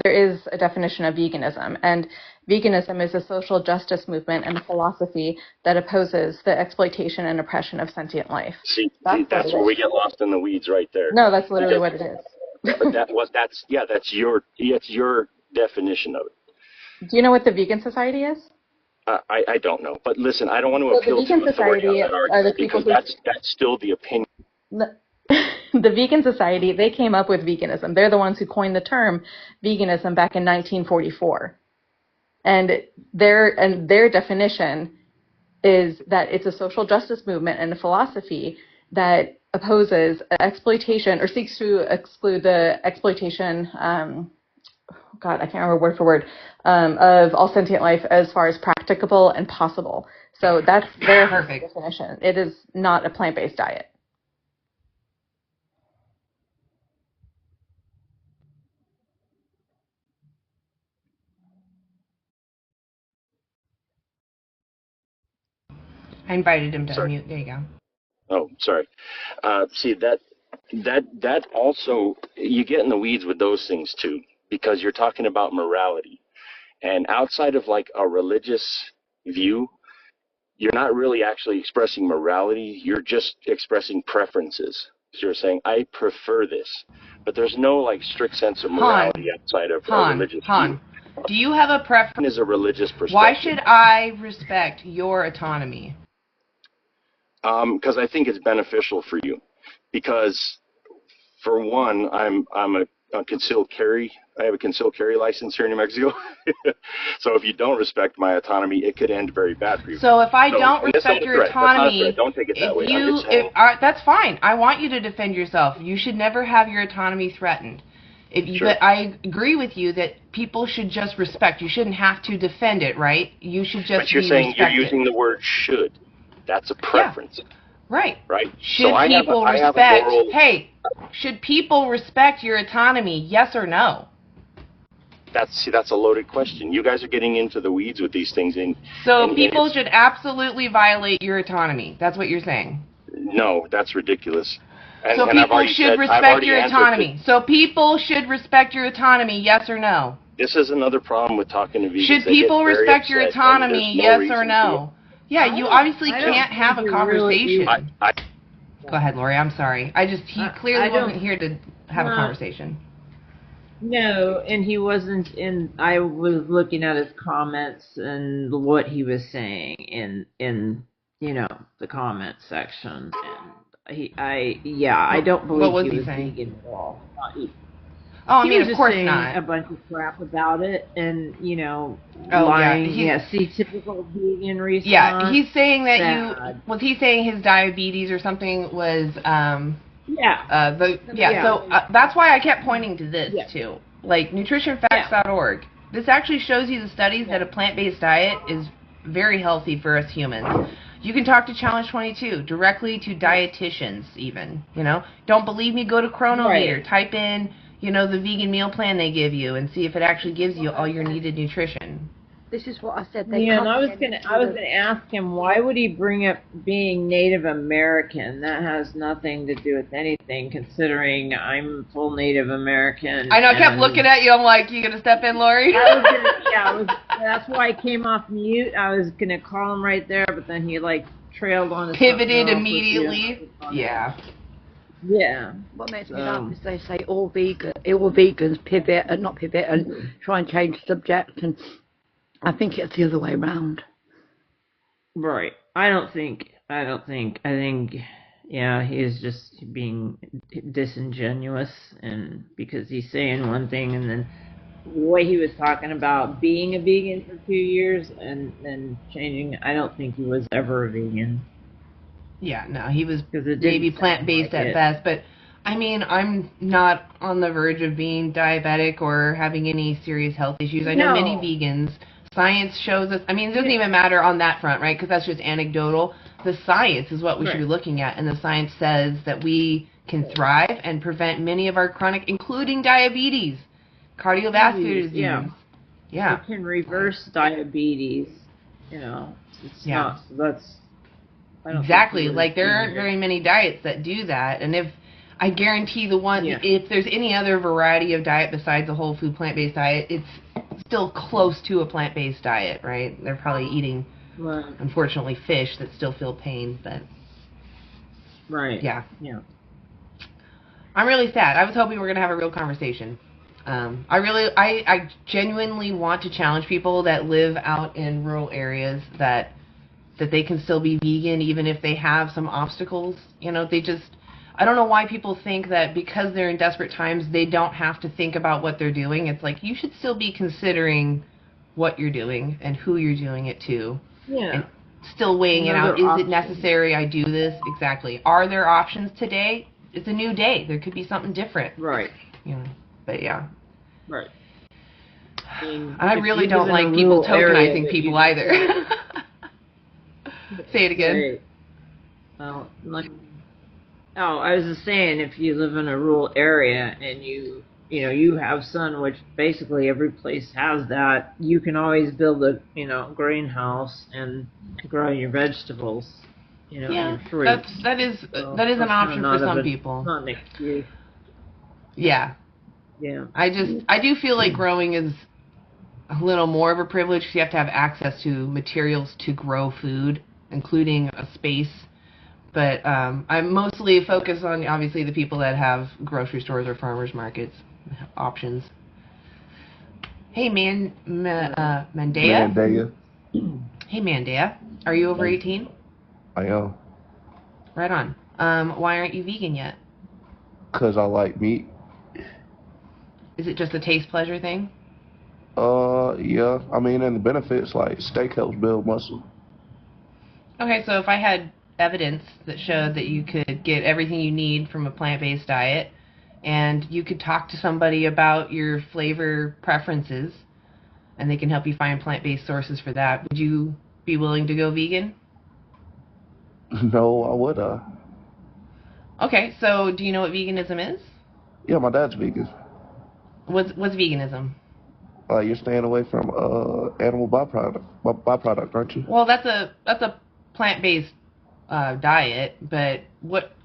E: there is a definition of veganism, and veganism is a social justice movement and a philosophy that opposes the exploitation and oppression of sentient life.
G: See, that's where we get lost in the weeds right there.
E: No, that's literally what it is.
G: But that's your definition of it.
E: Do you know what the Vegan Society is?
G: I don't know, but listen, I don't want to appeal to authority on that argument, because that's still the opinion.
E: The Vegan Society, they came up with veganism. They're the ones who coined the term veganism back in 1944. And their definition is that it's a social justice movement and a philosophy that opposes exploitation or seeks to exclude the exploitation, I can't remember word for word, of all sentient life as far as practicable and possible. So that's their definition. It is not a plant-based diet.
A: I invited him to unmute. There you go.
G: Oh, sorry. See, that also, you get in the weeds with those things too, because you're talking about morality. And outside of like a religious view, you're not really actually expressing morality. You're just expressing preferences. You're saying, I prefer this. But there's no like strict sense of morality outside of a religious view.
A: Do you have a preference?
G: Is a religious perspective.
A: Why should I respect your autonomy?
G: Because I think it's beneficial for you. Because, for one, I'm a concealed carry. I have a concealed carry license here in New Mexico. So if you don't respect my autonomy, it could end very bad for you.
A: So if I don't respect your autonomy,
G: don't take it that way.
A: that's fine. I want you to defend yourself. You should never have your autonomy threatened. But I agree with you that people should just respect. You shouldn't have to defend it, right? You should just.
G: But you're saying you're using the word should. That's a preference.
A: Yeah. Right.
G: Right.
A: Should people respect? Hey, should people respect your autonomy? Yes or no?
G: That's a loaded question. You guys are getting into the weeds with these things.
A: So people should absolutely violate your autonomy. That's what you're saying.
G: No, that's ridiculous.
A: So people should respect your autonomy. So people should respect your autonomy, yes or no?
G: This is another problem with talking to vegans.
A: Should people respect your autonomy, yes or no? Yeah, you obviously can't have a conversation. Go ahead, Lori. I'm sorry. He clearly wasn't here to have a conversation.
D: No, and he wasn't in. I was looking at his comments and what he was saying in the comment section, and I don't believe he was vegan at all.
A: I mean,
D: of course not. A bunch of crap about it, and lying. Typical vegan response.
A: Yeah, he's saying that was he saying his diabetes or something was So that's why I kept pointing to this too, like nutritionfacts.org. This actually shows you the studies that a plant-based diet is very healthy for us humans. You can talk to Challenge 22 directly to dietitians even. Don't believe me? Go to Cronometer. Type in the vegan meal plan they give you and see if it actually gives you all your needed nutrition.
P: This is what I said.
D: And I was gonna ask him, why would he bring up being Native American? That has nothing to do with anything, considering I'm full Native American.
A: I know. I kept looking at you. I'm like, you gonna step in, Lori?
D: That's why I came off mute. I was gonna call him right there, but then he trailed on.
A: Pivoted immediately. Yeah.
P: Yeah. What makes me laugh is they say all vegans pivot and not pivot and try and change the subject, and I think it's the other way around.
D: Right. I think he's just being disingenuous, and because he's saying one thing and then the way he was talking about being a vegan for 2 years and then changing, I don't think he was ever a vegan.
A: Yeah, no, he was maybe plant-based at best, but I mean, I'm not on the verge of being diabetic or having any serious health issues. I know many vegans. Science shows us, I mean, it doesn't even matter on that front, right, because that's just anecdotal. The science is what we should be looking at, and the science says that we can thrive and prevent many of our chronic, including diabetes, cardiovascular disease. Yeah.
D: You can reverse diabetes, it's not, so that's...
A: Exactly. Like, there aren't very many diets that do that. And I guarantee if there's any other variety of diet besides a whole food plant-based diet, it's still close to a plant-based diet, right? They're probably eating, unfortunately, fish that still feel pain, but...
D: Right.
A: Yeah. I'm really sad. I was hoping we were going to have a real conversation. I genuinely want to challenge people that live out in rural areas that they can still be vegan even if they have some obstacles. I don't know why people think that because they're in desperate times they don't have to think about what they're doing. It's like, you should still be considering what you're doing and who you're doing it to.
D: Yeah.
A: And still weighing it out. Is it necessary I do this? Exactly. Are there options today? It's a new day. There could be something different.
D: Right.
A: But yeah.
D: Right.
A: I really don't like people tokenizing people either. Say it again.
D: Well, I was just saying, if you live in a rural area and you have sun, which basically every place has that, you can always build a greenhouse and grow your vegetables. Your fruit.
A: That is an option for some people.
D: Not an excuse.
A: Yeah.
D: Yeah.
A: I do feel like growing is a little more of a privilege because you have to have access to materials to grow food, including a space. But I'm mostly focused on, obviously, the people that have grocery stores or farmers markets options. Hey, Mandea?
H: Mandea.
A: Hey, Mandea. Are you over 18?
H: I am.
A: Right on. Why aren't you vegan yet?
H: Because I like meat.
A: Is it just a taste pleasure thing?
H: Yeah. I mean, and the benefits, like steak helps build muscle.
A: Okay, so if I had evidence that showed that you could get everything you need from a plant-based diet and you could talk to somebody about your flavor preferences, and they can help you find plant-based sources for that. Would you be willing to go vegan?
H: No, I would.
A: Okay, so do you know what veganism is?
H: Yeah, my dad's vegan.
A: What's veganism?
H: You're staying away from animal byproduct, aren't you?
A: Well, that's a plant-based diet, but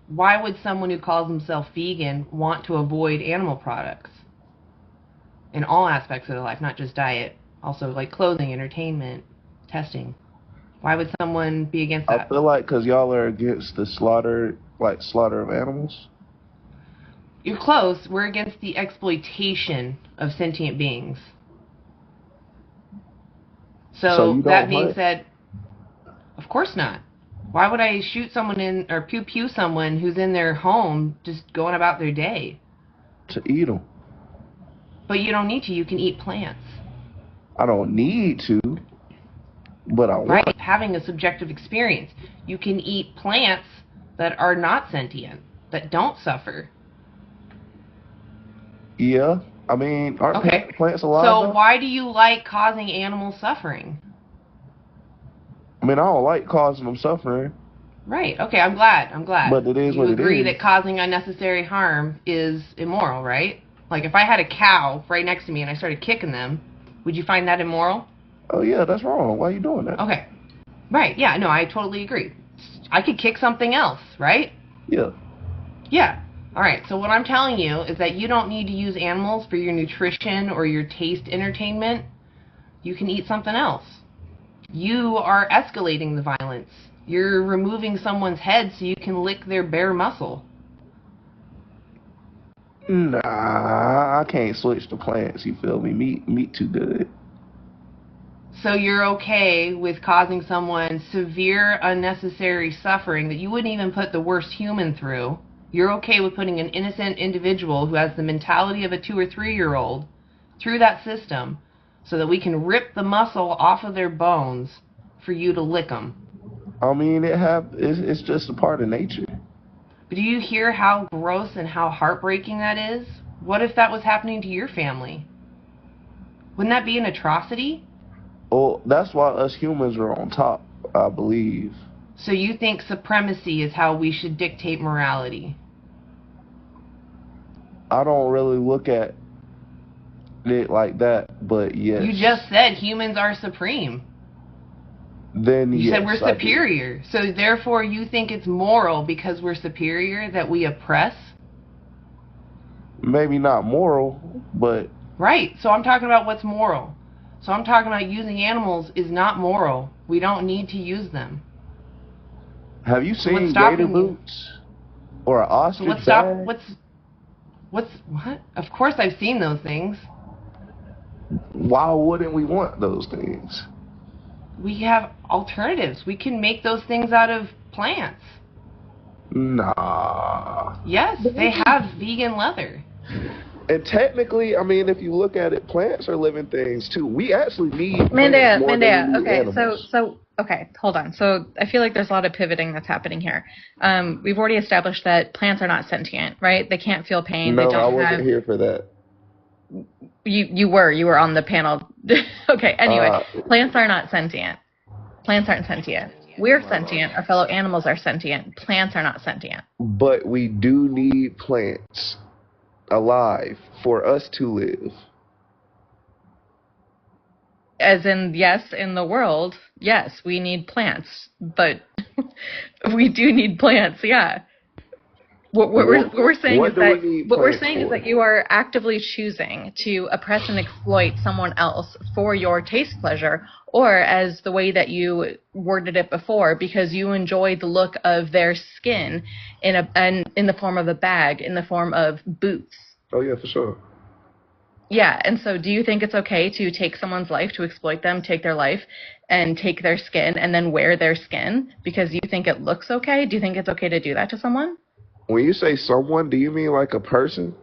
A: why would someone who calls himself vegan want to avoid animal products in all aspects of their life, not just diet, also like clothing, entertainment, testing? Why would someone be against that?
H: I feel like because y'all are against the slaughter of animals.
A: You're close. We're against the exploitation of sentient beings. So that being said, of course not. Why would I shoot someone in or pew someone who's in their home just going about their day?
H: To eat them.
A: But you don't need to. You can eat plants.
H: I don't need to, but I want.
A: Right, having a subjective experience. You can eat plants that are not sentient, that don't suffer.
H: Yeah, I mean, aren't plants alive?
A: So
H: though?
A: why do you like causing animal suffering?
H: I mean, I don't like causing them suffering.
A: Right. Okay, I'm glad.
H: But it is what it is.
A: You agree that causing unnecessary harm is immoral, right? Like if I had a cow right next to me and I started kicking them, would you find that immoral?
H: Oh yeah, that's wrong. Why are you doing that?
A: Okay. Right. Yeah. No, I totally agree. I could kick something else, right?
H: Yeah.
A: Yeah. All right. So what I'm telling you is that you don't need to use animals for your nutrition or your taste entertainment. You can eat something else. You are escalating the violence. You're removing someone's head so you can lick their bare muscle.
H: Nah, I can't switch to plants. You feel me? Meat too good.
A: So you're okay with causing someone severe unnecessary suffering that you wouldn't even put the worst human through. You're okay with putting an innocent individual who has the mentality of a 2 or 3-year-old through that system so that we can rip the muscle off of their bones for you to lick them.
H: I mean, it's just a part of nature.
A: But do you hear how gross and how heartbreaking that is? What if that was happening to your family? Wouldn't that be an atrocity?
H: Well, that's why us humans are on top, I believe.
A: So you think supremacy is how we should dictate morality?
H: I don't really look at it like that, but yes.
A: You just said humans are supreme.
H: Then
A: you
H: yes,
A: said we're superior. So therefore you think it's moral because we're superior that we oppress?
H: Maybe not moral, but...
A: Right. So I'm talking about what's moral. So I'm talking about using animals is not moral. We don't need to use them.
H: Have you seen gator boots? Or an ostrich bag?
A: What? Of course I've seen those things.
H: Why wouldn't we want those things?
A: We have alternatives. We can make those things out of plants.
H: Nah.
A: Yes, they have vegan leather.
H: And technically, I mean, if you look at it, plants are living things too. We actually need
E: Mandea. Okay,
H: animals.
E: Okay, hold on. So I feel like there's a lot of pivoting that's happening here. We've already established that plants are not sentient, right? They can't feel pain.
H: No,
E: they don't
H: I wasn't here for that.
E: You were on the panel. Okay, anyway, plants are not sentient. Plants aren't sentient. We're sentient. Our fellow animals are sentient. Plants are not sentient.
H: But we do need plants alive for us to live.
E: As in, yes, in the world, yes, we need plants, but we do need plants, yeah. What we're saying is that you are actively choosing to oppress and exploit someone else for your taste pleasure, or as the way that you worded it before, because you enjoy the look of their skin in the form of a bag, in the form of boots.
H: Oh yeah, for sure.
E: Yeah, and so do you think it's okay to take someone's life, to exploit them, take their life, and take their skin, and then wear their skin because you think it looks okay? Do you think it's okay to do that to someone?
H: When you say someone, do you mean like a person?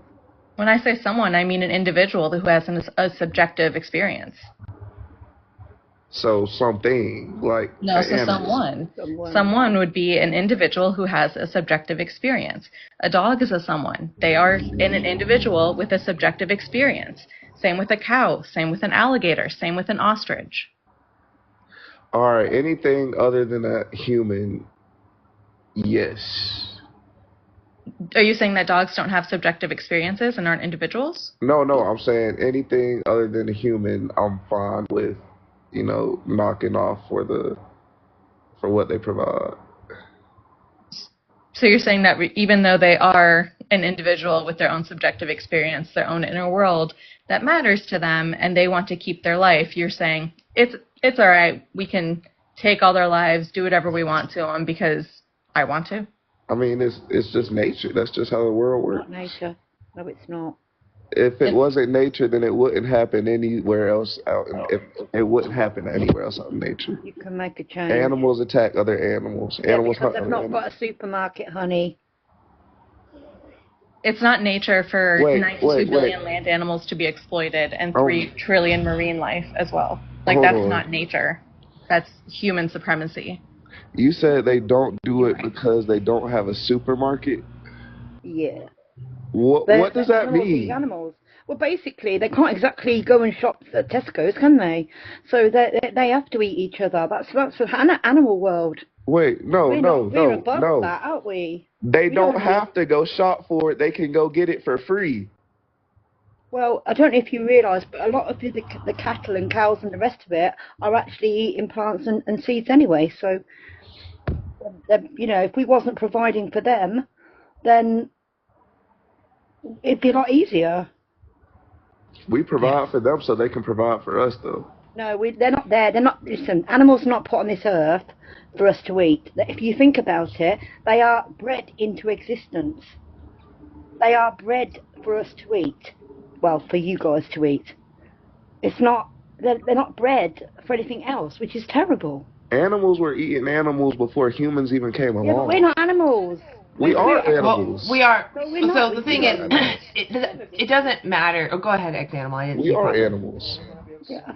E: When I say someone, I mean an individual who has a subjective experience.
H: So something like
E: No,
H: an
E: so
H: animal.
E: someone would be an individual who has a subjective experience. A dog is a someone. They are an individual with a subjective experience. Same with a cow, same with an alligator, same with an ostrich.
H: All right, anything other than a human, yes.
E: Are you saying that dogs don't have subjective experiences and aren't individuals?
H: No, I'm saying anything other than a human, I'm fine with, knocking off for what they provide.
E: So you're saying that even though they are an individual with their own subjective experience, their own inner world that matters to them, and they want to keep their life, you're saying it's all right. We can take all their lives, do whatever we want to them because I want to.
H: I mean, it's just nature. That's just how the world works.
P: Not nature. No, it's not.
H: If it wasn't nature, then it wouldn't happen anywhere else out. It wouldn't happen anywhere else out in nature.
P: You can make a change.
H: Animals attack other animals.
P: Yeah,
H: Animals
P: because
H: hunt
P: they've
H: other
P: not got a supermarket, honey.
E: It's not nature for 92 billion land animals to be exploited and 3 trillion marine life as well. Like, that's not nature. That's human supremacy.
H: You said they don't do it because they don't have a supermarket?
P: Yeah.
H: What does that mean?
P: Animals. Well, basically, they can't exactly go and shop at Tesco's, can they? So they have to eat each other. That's an animal world.
H: Wait, no.
P: We're above that, aren't we?
H: They don't have to go shop for it. They can go get it for free.
P: Well, I don't know if you realise, but a lot of the cattle and cows and the rest of it are actually eating plants and seeds anyway. So, if we wasn't providing for them, then it'd be a lot easier.
H: We provide for them so they can provide for us, though.
P: No, they're not there. Listen, animals are not put on this earth for us to eat. If you think about it, they are bred into existence. They are bred for us to eat. Well, for you guys to eat. It's not. They're not bred for anything else, which is terrible.
H: Animals were eating animals before humans even came along.
P: Yeah, but we're not animals.
H: We are animals.
A: Well, we are.
P: So
A: the thing is, it doesn't matter. Oh, go ahead, ex-animal. I didn't.
H: We are animals.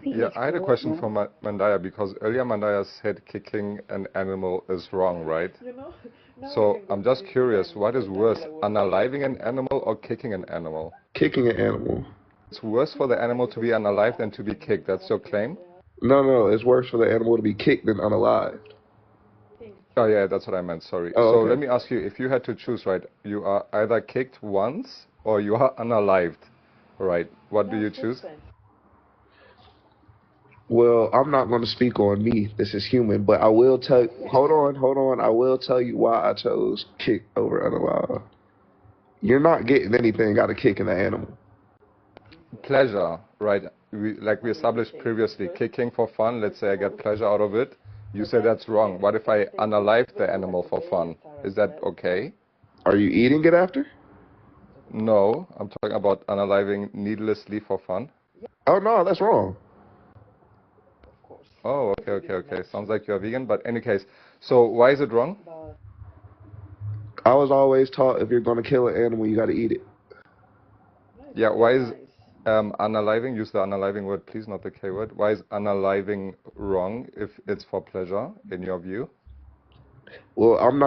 F: Yeah, I had a question for Mandaya, because earlier Mandaya said kicking an animal is wrong, right? So I'm just curious, what is worse, unaliving an animal or kicking an animal?
H: Kicking an animal.
F: It's worse for the animal to be unalived than to be kicked. That's your claim?
H: No, it's worse for the animal to be kicked than unalived.
F: Oh yeah, that's what I meant, sorry.
H: Oh,
F: so
H: okay.
F: let me ask you, if you had to choose, right, you are either kicked once or you are unalived, right? What do you choose?
H: Well, I'm not going to speak on me. This is human, but I will tell. Hold on. I will tell you why I chose kick over unalive. You're not getting anything out of kicking an animal.
F: Pleasure, right? Like we established previously, kicking for fun. Let's say I get pleasure out of it. You say that's wrong. What if I unalive the animal for fun? Is that okay?
H: Are you eating it after?
F: No, I'm talking about unaliving needlessly for fun.
H: Oh no, that's wrong.
F: Oh, okay. Sounds like you're vegan, but in any case, so why is it wrong?
H: I was always taught if you're going to kill an animal, you got to eat it.
F: Yeah, why is unaliving, use the unaliving word please, not the K word. Why is unaliving wrong if it's for pleasure, in your view?
H: Well, I'm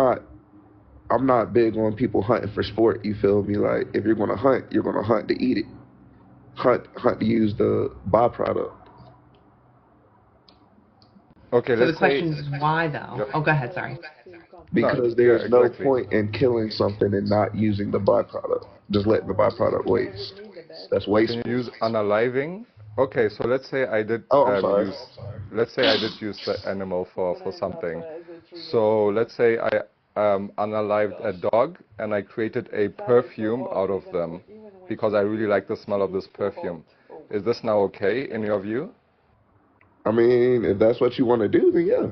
H: not big on people hunting for sport, you feel me? Like, if you're going to hunt, you're going to hunt to eat it. Hunt to use the byproduct.
F: Okay,
A: so the question is why, though?
F: Yep.
A: Oh, go ahead, sorry.
H: Because there's no point in killing something and not using the byproduct. Just letting the byproduct waste. That's wasteful.
F: Can you use unaliving? Okay, so let's say I did let's say I did use the animal for something. So let's say I unalived a dog and I created a perfume out of them because I really like the smell of this perfume. Is this now okay in your view?
H: I mean, if that's what you want to do, then yeah.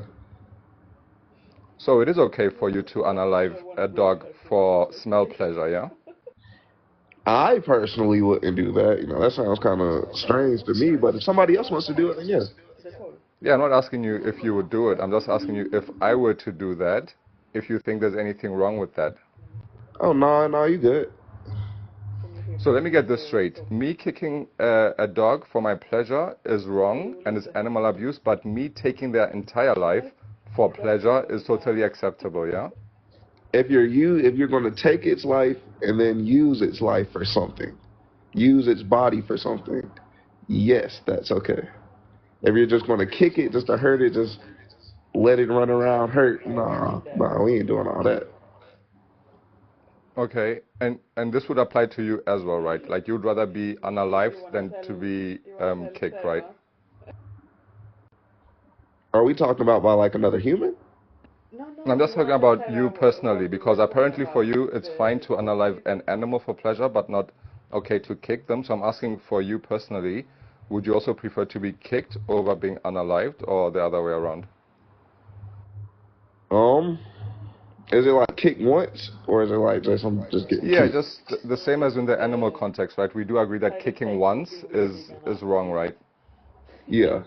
F: So it is okay for you to unalive a dog for smell pleasure, yeah?
H: I personally wouldn't do that. You know, that sounds kind of strange to me, but if somebody else wants to do it, then yeah.
F: Yeah, I'm not asking you if you would do it. I'm just asking you if I were to do that, if you think there's anything wrong with that.
H: Oh, no, you good.
F: So let me get this straight. Me kicking a dog for my pleasure is wrong and is animal abuse, but me taking their entire life for pleasure is totally acceptable, yeah?
H: If you're going to take its life and then use its life for something, use its body for something, yes, that's okay. If you're just going to kick it just to hurt it, just let it run around hurt, nah, we ain't doing all that.
F: Okay, and this would apply to you as well, right? Like you'd rather be unalived than to be kicked, right?
H: Are we talking about by like another human?
F: I'm just talking about you personally, because apparently for you it's fine to unalive an animal for pleasure, but not okay to kick them. So I'm asking for you personally, would you also prefer to be kicked over being unalived, or the other way around?
H: Is it like kick once, or is it like just getting
F: Yeah,
H: kicked?
F: just the same as in the animal context, right? We do agree that kicking once is wrong, right?
H: Yeah.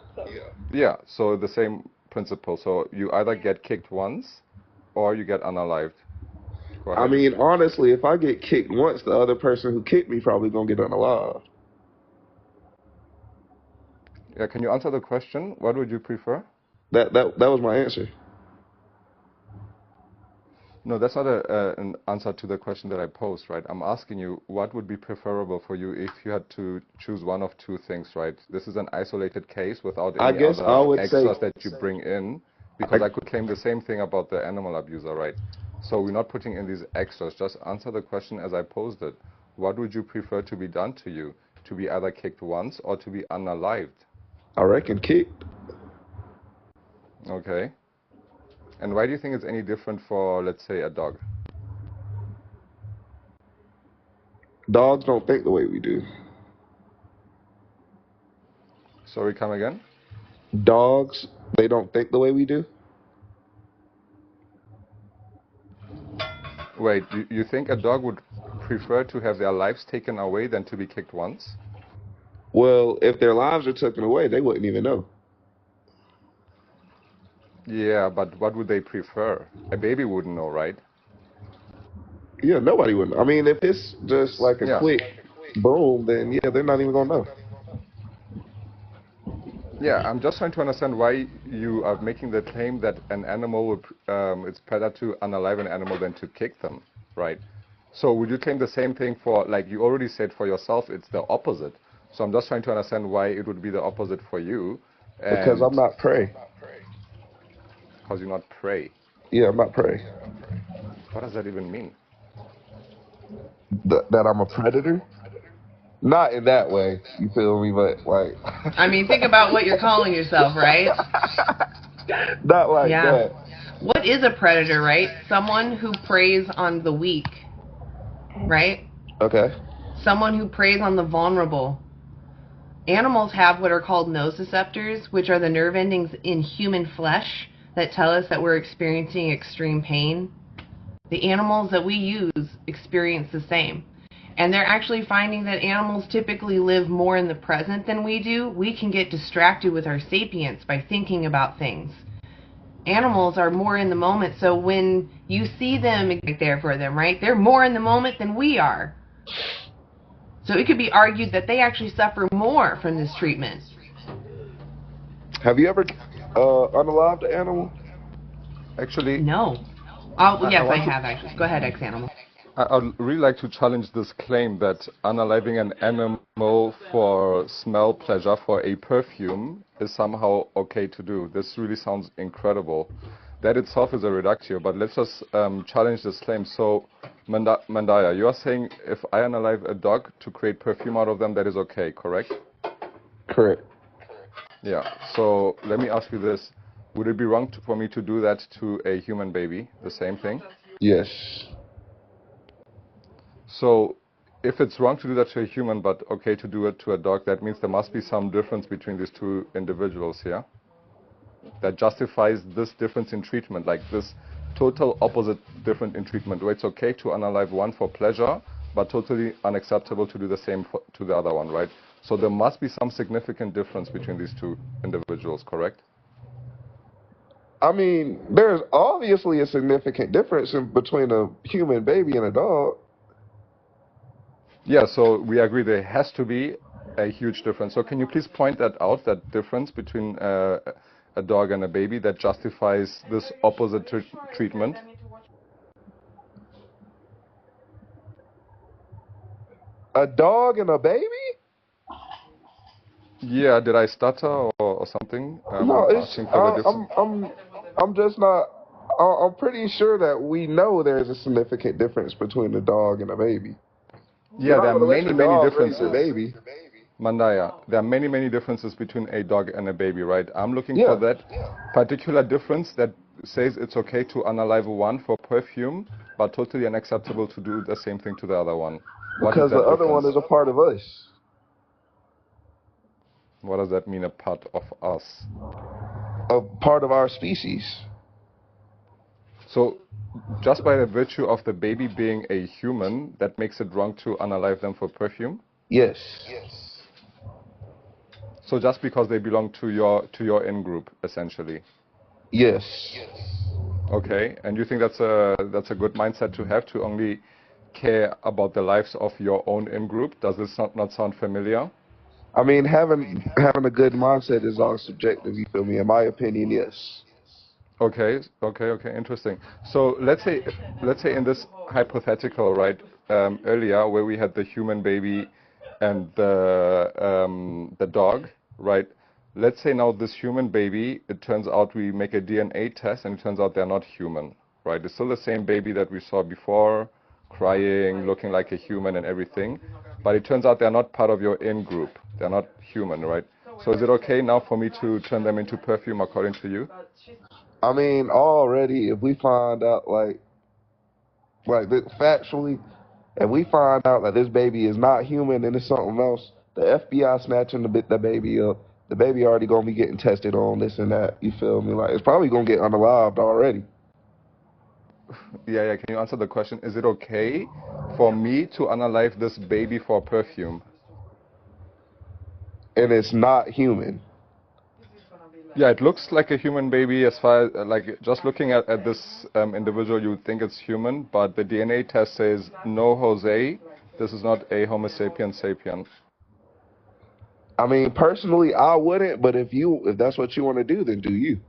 F: Yeah, so the same principle. So you either get kicked once, or you get unalived. Go ahead.
H: I mean, honestly, if I get kicked once, the other person who kicked me probably gonna get unalived.
F: Yeah, can you answer the question? What would you prefer?
H: That was my answer.
F: No, that's not an answer to the question that I posed, right? I'm asking you, what would be preferable for you if you had to choose one of two things, right? This is an isolated case without any other extras that you bring in, because I could claim the same thing about the animal abuser, right? So we're not putting in these extras. Just answer the question as I posed it. What would you prefer to be done to you? To be either kicked once or to be unalived?
H: I reckon kicked.
F: Okay. And why do you think it's any different for, let's say, a dog?
H: Dogs don't think the way we do.
F: Sorry, come again?
H: Dogs, they don't think the way we do.
F: Wait, you think a dog would prefer to have their lives taken away than to be kicked once?
H: Well, if their lives are taken away, they wouldn't even know.
F: Yeah, but what would they prefer? A baby wouldn't know, right?
H: Yeah, nobody would know. I mean, if it's just like a quick boom, then yeah, they're not even gonna know.
F: Yeah, I'm just trying to understand why you are making the claim that an animal would, it's better to unalive an animal than to kick them, right? So would you claim the same thing for, like you already said for yourself, it's the opposite. So I'm just trying to understand why it would be the opposite for you.
H: Because I'm not prey.
F: Because you're not prey.
H: Yeah, I'm not prey.
F: What does that even mean?
H: That I'm a predator? Not in that way, you feel me? But like,
A: I mean, think about what you're calling yourself, right?
H: Not like that.
A: What is a predator, right? Someone who preys on the weak, right?
H: Okay.
A: Someone who preys on the vulnerable. Animals have what are called nociceptors, which are the nerve endings in human flesh that tell us that we're experiencing extreme pain. The animals that we use experience the same. And they're actually finding that animals typically live more in the present than we do. We can get distracted with our sapience by thinking about things. Animals are more in the moment, so when you see them, it's there for them, right? They're more in the moment than we are. So it could be argued that they actually suffer more from this treatment.
H: Have you ever unalived an animal?
F: Actually,
A: no. Oh, yes, I have actually. Go ahead, ex-animal.
F: I'd really like to challenge this claim that unaliving an animal for smell pleasure, for a perfume, is somehow okay to do. This really sounds incredible. That itself is a reductio, but let's just challenge this claim. So, Mandaya, you are saying if I unalive a dog to create perfume out of them, that is okay, correct?
H: Correct.
F: Yeah, so let me ask you this. Would it be wrong for me to do that to a human baby, the same thing?
H: Yes.
F: So, if it's wrong to do that to a human, but okay to do it to a dog, that means there must be some difference between these two individuals here that justifies this difference in treatment, like this total opposite difference in treatment, where it's okay to unalive one for pleasure, but totally unacceptable to do the same to the other one, right? So there must be some significant difference between these two individuals, correct?
H: I mean, there's obviously a significant difference between a human baby and a dog.
F: Yeah, so we agree there has to be a huge difference. So can you please point that out, that difference between a dog and a baby that justifies this opposite treatment?
H: A dog and a baby?
F: Yeah, did I stutter or something?
H: No, it's
F: Asking for the difference.
H: I'm just not. I'm pretty sure that we know there's a significant difference between a dog and a baby.
F: Yeah, there are many differences.
H: Baby.
F: Mandaya, there are many differences between a dog and a baby, right? I'm looking for that particular difference that says it's okay to unalive one for perfume, but totally unacceptable to do the same thing to the other one.
H: Because the other one is a part of us.
F: What does that mean, a part of us?
H: A part of our species.
F: So, just by the virtue of the baby being a human, that makes it wrong to unalive them for perfume?
H: Yes.
F: So just because they belong to your in-group, essentially?
H: Yes.
F: Okay, and you think that's a good mindset to have, to only care about the lives of your own in-group? Does this not sound familiar?
H: I mean, having a good mindset is all subjective, you feel me? In my opinion, yes.
F: Okay, interesting. So let's say in this hypothetical, right, earlier where we had the human baby and the dog, right? Let's say now this human baby, it turns out we make a DNA test and it turns out they're not human, right? It's still the same baby that we saw before, crying, looking like a human and everything, but it turns out they're not part of your in-group. They're not human, right? So is it okay now for me to turn them into perfume according to you?
H: I mean, already, if we find out, factually, if we find out that this baby is not human and it's something else, the FBI snatching the baby up, the baby already gonna be getting tested on this and that, you feel me? Like, it's probably gonna get unalived already.
F: Yeah, can you answer the question? Is it okay for me to unalive this baby for perfume?
H: And it's not human.
F: Yeah, it looks like a human baby as far as, like, just looking at this individual, you would think it's human, but the DNA test says, no, Jose, this is not a Homo sapiens sapien.
H: I mean, personally, I wouldn't, but if that's what you want to do, then do you.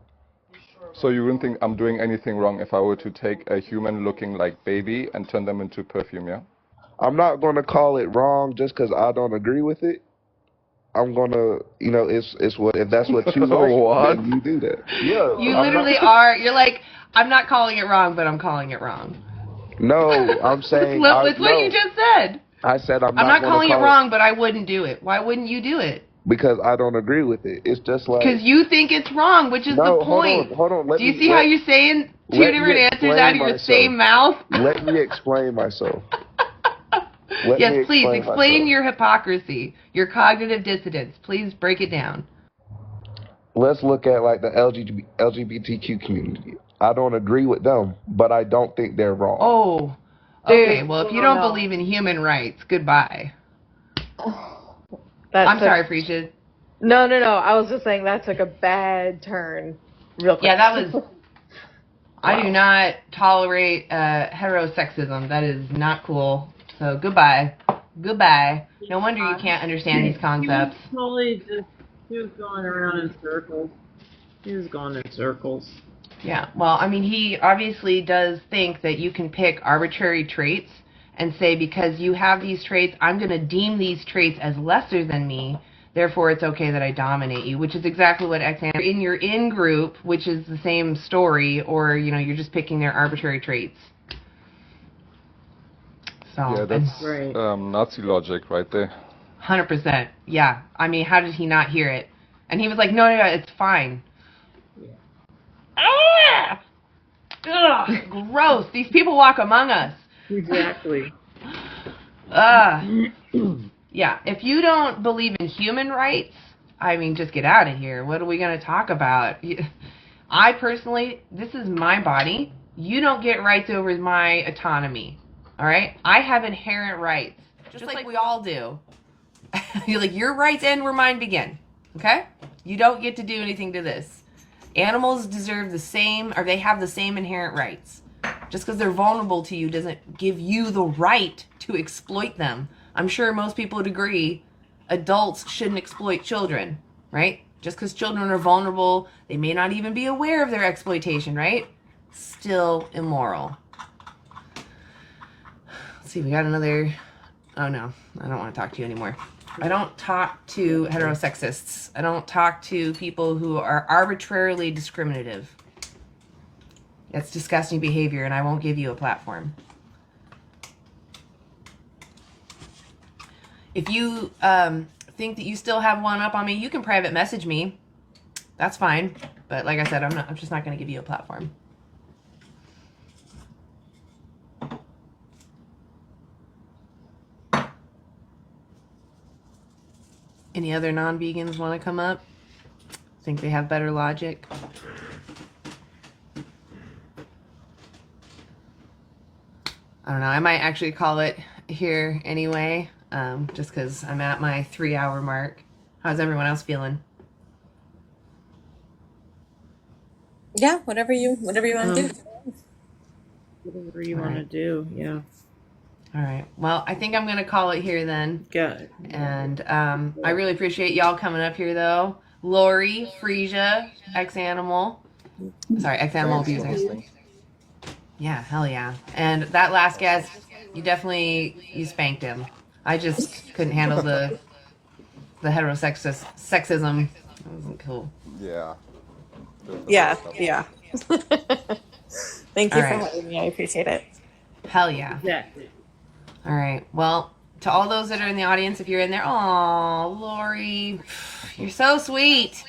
F: So you wouldn't think I'm doing anything wrong if I were to take a human looking like baby and turn them into perfume, yeah?
H: I'm not going to call it wrong just because I don't agree with it. I'm gonna, it's what, if that's what you like, then you do that. Yeah.
A: You literally are. You're like, I'm not calling it wrong, but I'm calling it wrong.
H: No, I'm saying.
A: It's what you just said.
H: I said I'm
A: not calling it wrong, but I wouldn't do it. Why wouldn't you do it?
H: Because I don't agree with it. It's just like.
A: Because you think it's wrong, which is the point.
H: Hold on.
A: Do you see how you're saying two different answers out of your same mouth?
H: Let me explain myself.
A: Yes, please explain your hypocrisy, your cognitive dissonance. Please break it down.
H: Let's look at like the LGBTQ community. I don't agree with them, but I don't think they're wrong.
A: Oh, okay. Well, if you don't believe in human rights, goodbye. I'm sorry, Freesia.
I: No. I was just saying that took a bad turn. Real quick.
A: Yeah, that was. Wow. I do not tolerate heterosexism. That is not cool. So goodbye. No wonder you can't understand these concepts.
D: He was going around in circles.
A: Yeah, well, I mean, he obviously does think that you can pick arbitrary traits and say, because you have these traits, I'm going to deem these traits as lesser than me, therefore it's okay that I dominate you, which is exactly what in your in-group, which is the same story, or, you're just picking their arbitrary traits. So,
F: yeah, that's Nazi logic right there.
A: 100%. Yeah. I mean, how did he not hear it? And he was like, no, it's fine. Yeah. Ugh, gross. These people walk among us.
D: Exactly.
A: Yeah. If you don't believe in human rights, I mean, just get out of here. What are we going to talk about? I personally, this is my body. You don't get rights over my autonomy. All right? I have inherent rights, just like we all do. You're like, your rights end where mine begin. Okay? You don't get to do anything to this. Animals deserve the same, or they have the same inherent rights. Just because they're vulnerable to you doesn't give you the right to exploit them I'm sure most people would agree adults shouldn't exploit children, right? Just because children are vulnerable, they may not even be aware of their exploitation, right? Still immoral. Let's see, we got another... Oh, no. I don't want to talk to you anymore. I don't talk to heterosexists. I don't talk to people who are arbitrarily discriminative. That's disgusting behavior, and I won't give you a platform. If you think that you still have one up on me, you can private message me. That's fine. But like I said, I'm just not going to give you a platform. Any other non-vegans want to come up? Think they have better logic? I don't know. I might actually call it here anyway, just because I'm at my 3-hour mark. How's everyone else feeling?
K: Yeah, whatever you want to do.
D: Whatever you want to do, yeah.
A: All right. Well, I think I'm going to call it here then.
D: Good.
A: And I really appreciate y'all coming up here, though. Lori, Freesia, X-Animal. Sorry, X-Animal Abuser. Yeah, hell yeah. And that last guest, you spanked him. I just couldn't handle the sexism. That wasn't cool.
F: Yeah.
K: Yeah. Thank you for
A: right.
K: having me. I appreciate it.
A: Hell yeah.
D: Exactly.
A: All right. Well, to all those that are in the audience, if you're in there, oh, Lori, you're so sweet.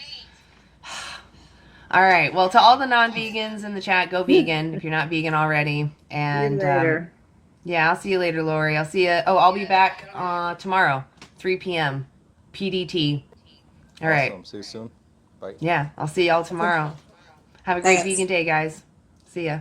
A: All right. Well, to all the non-vegans in the chat, go vegan if you're not vegan already. And
D: See you later.
A: Yeah, I'll see you later, Lori. I'll see you. Oh, I'll be back tomorrow, 3 p.m. PDT. All right.
F: Awesome. See you soon. Bye.
A: Yeah, I'll see y'all tomorrow. Have a great vegan day, guys. See ya.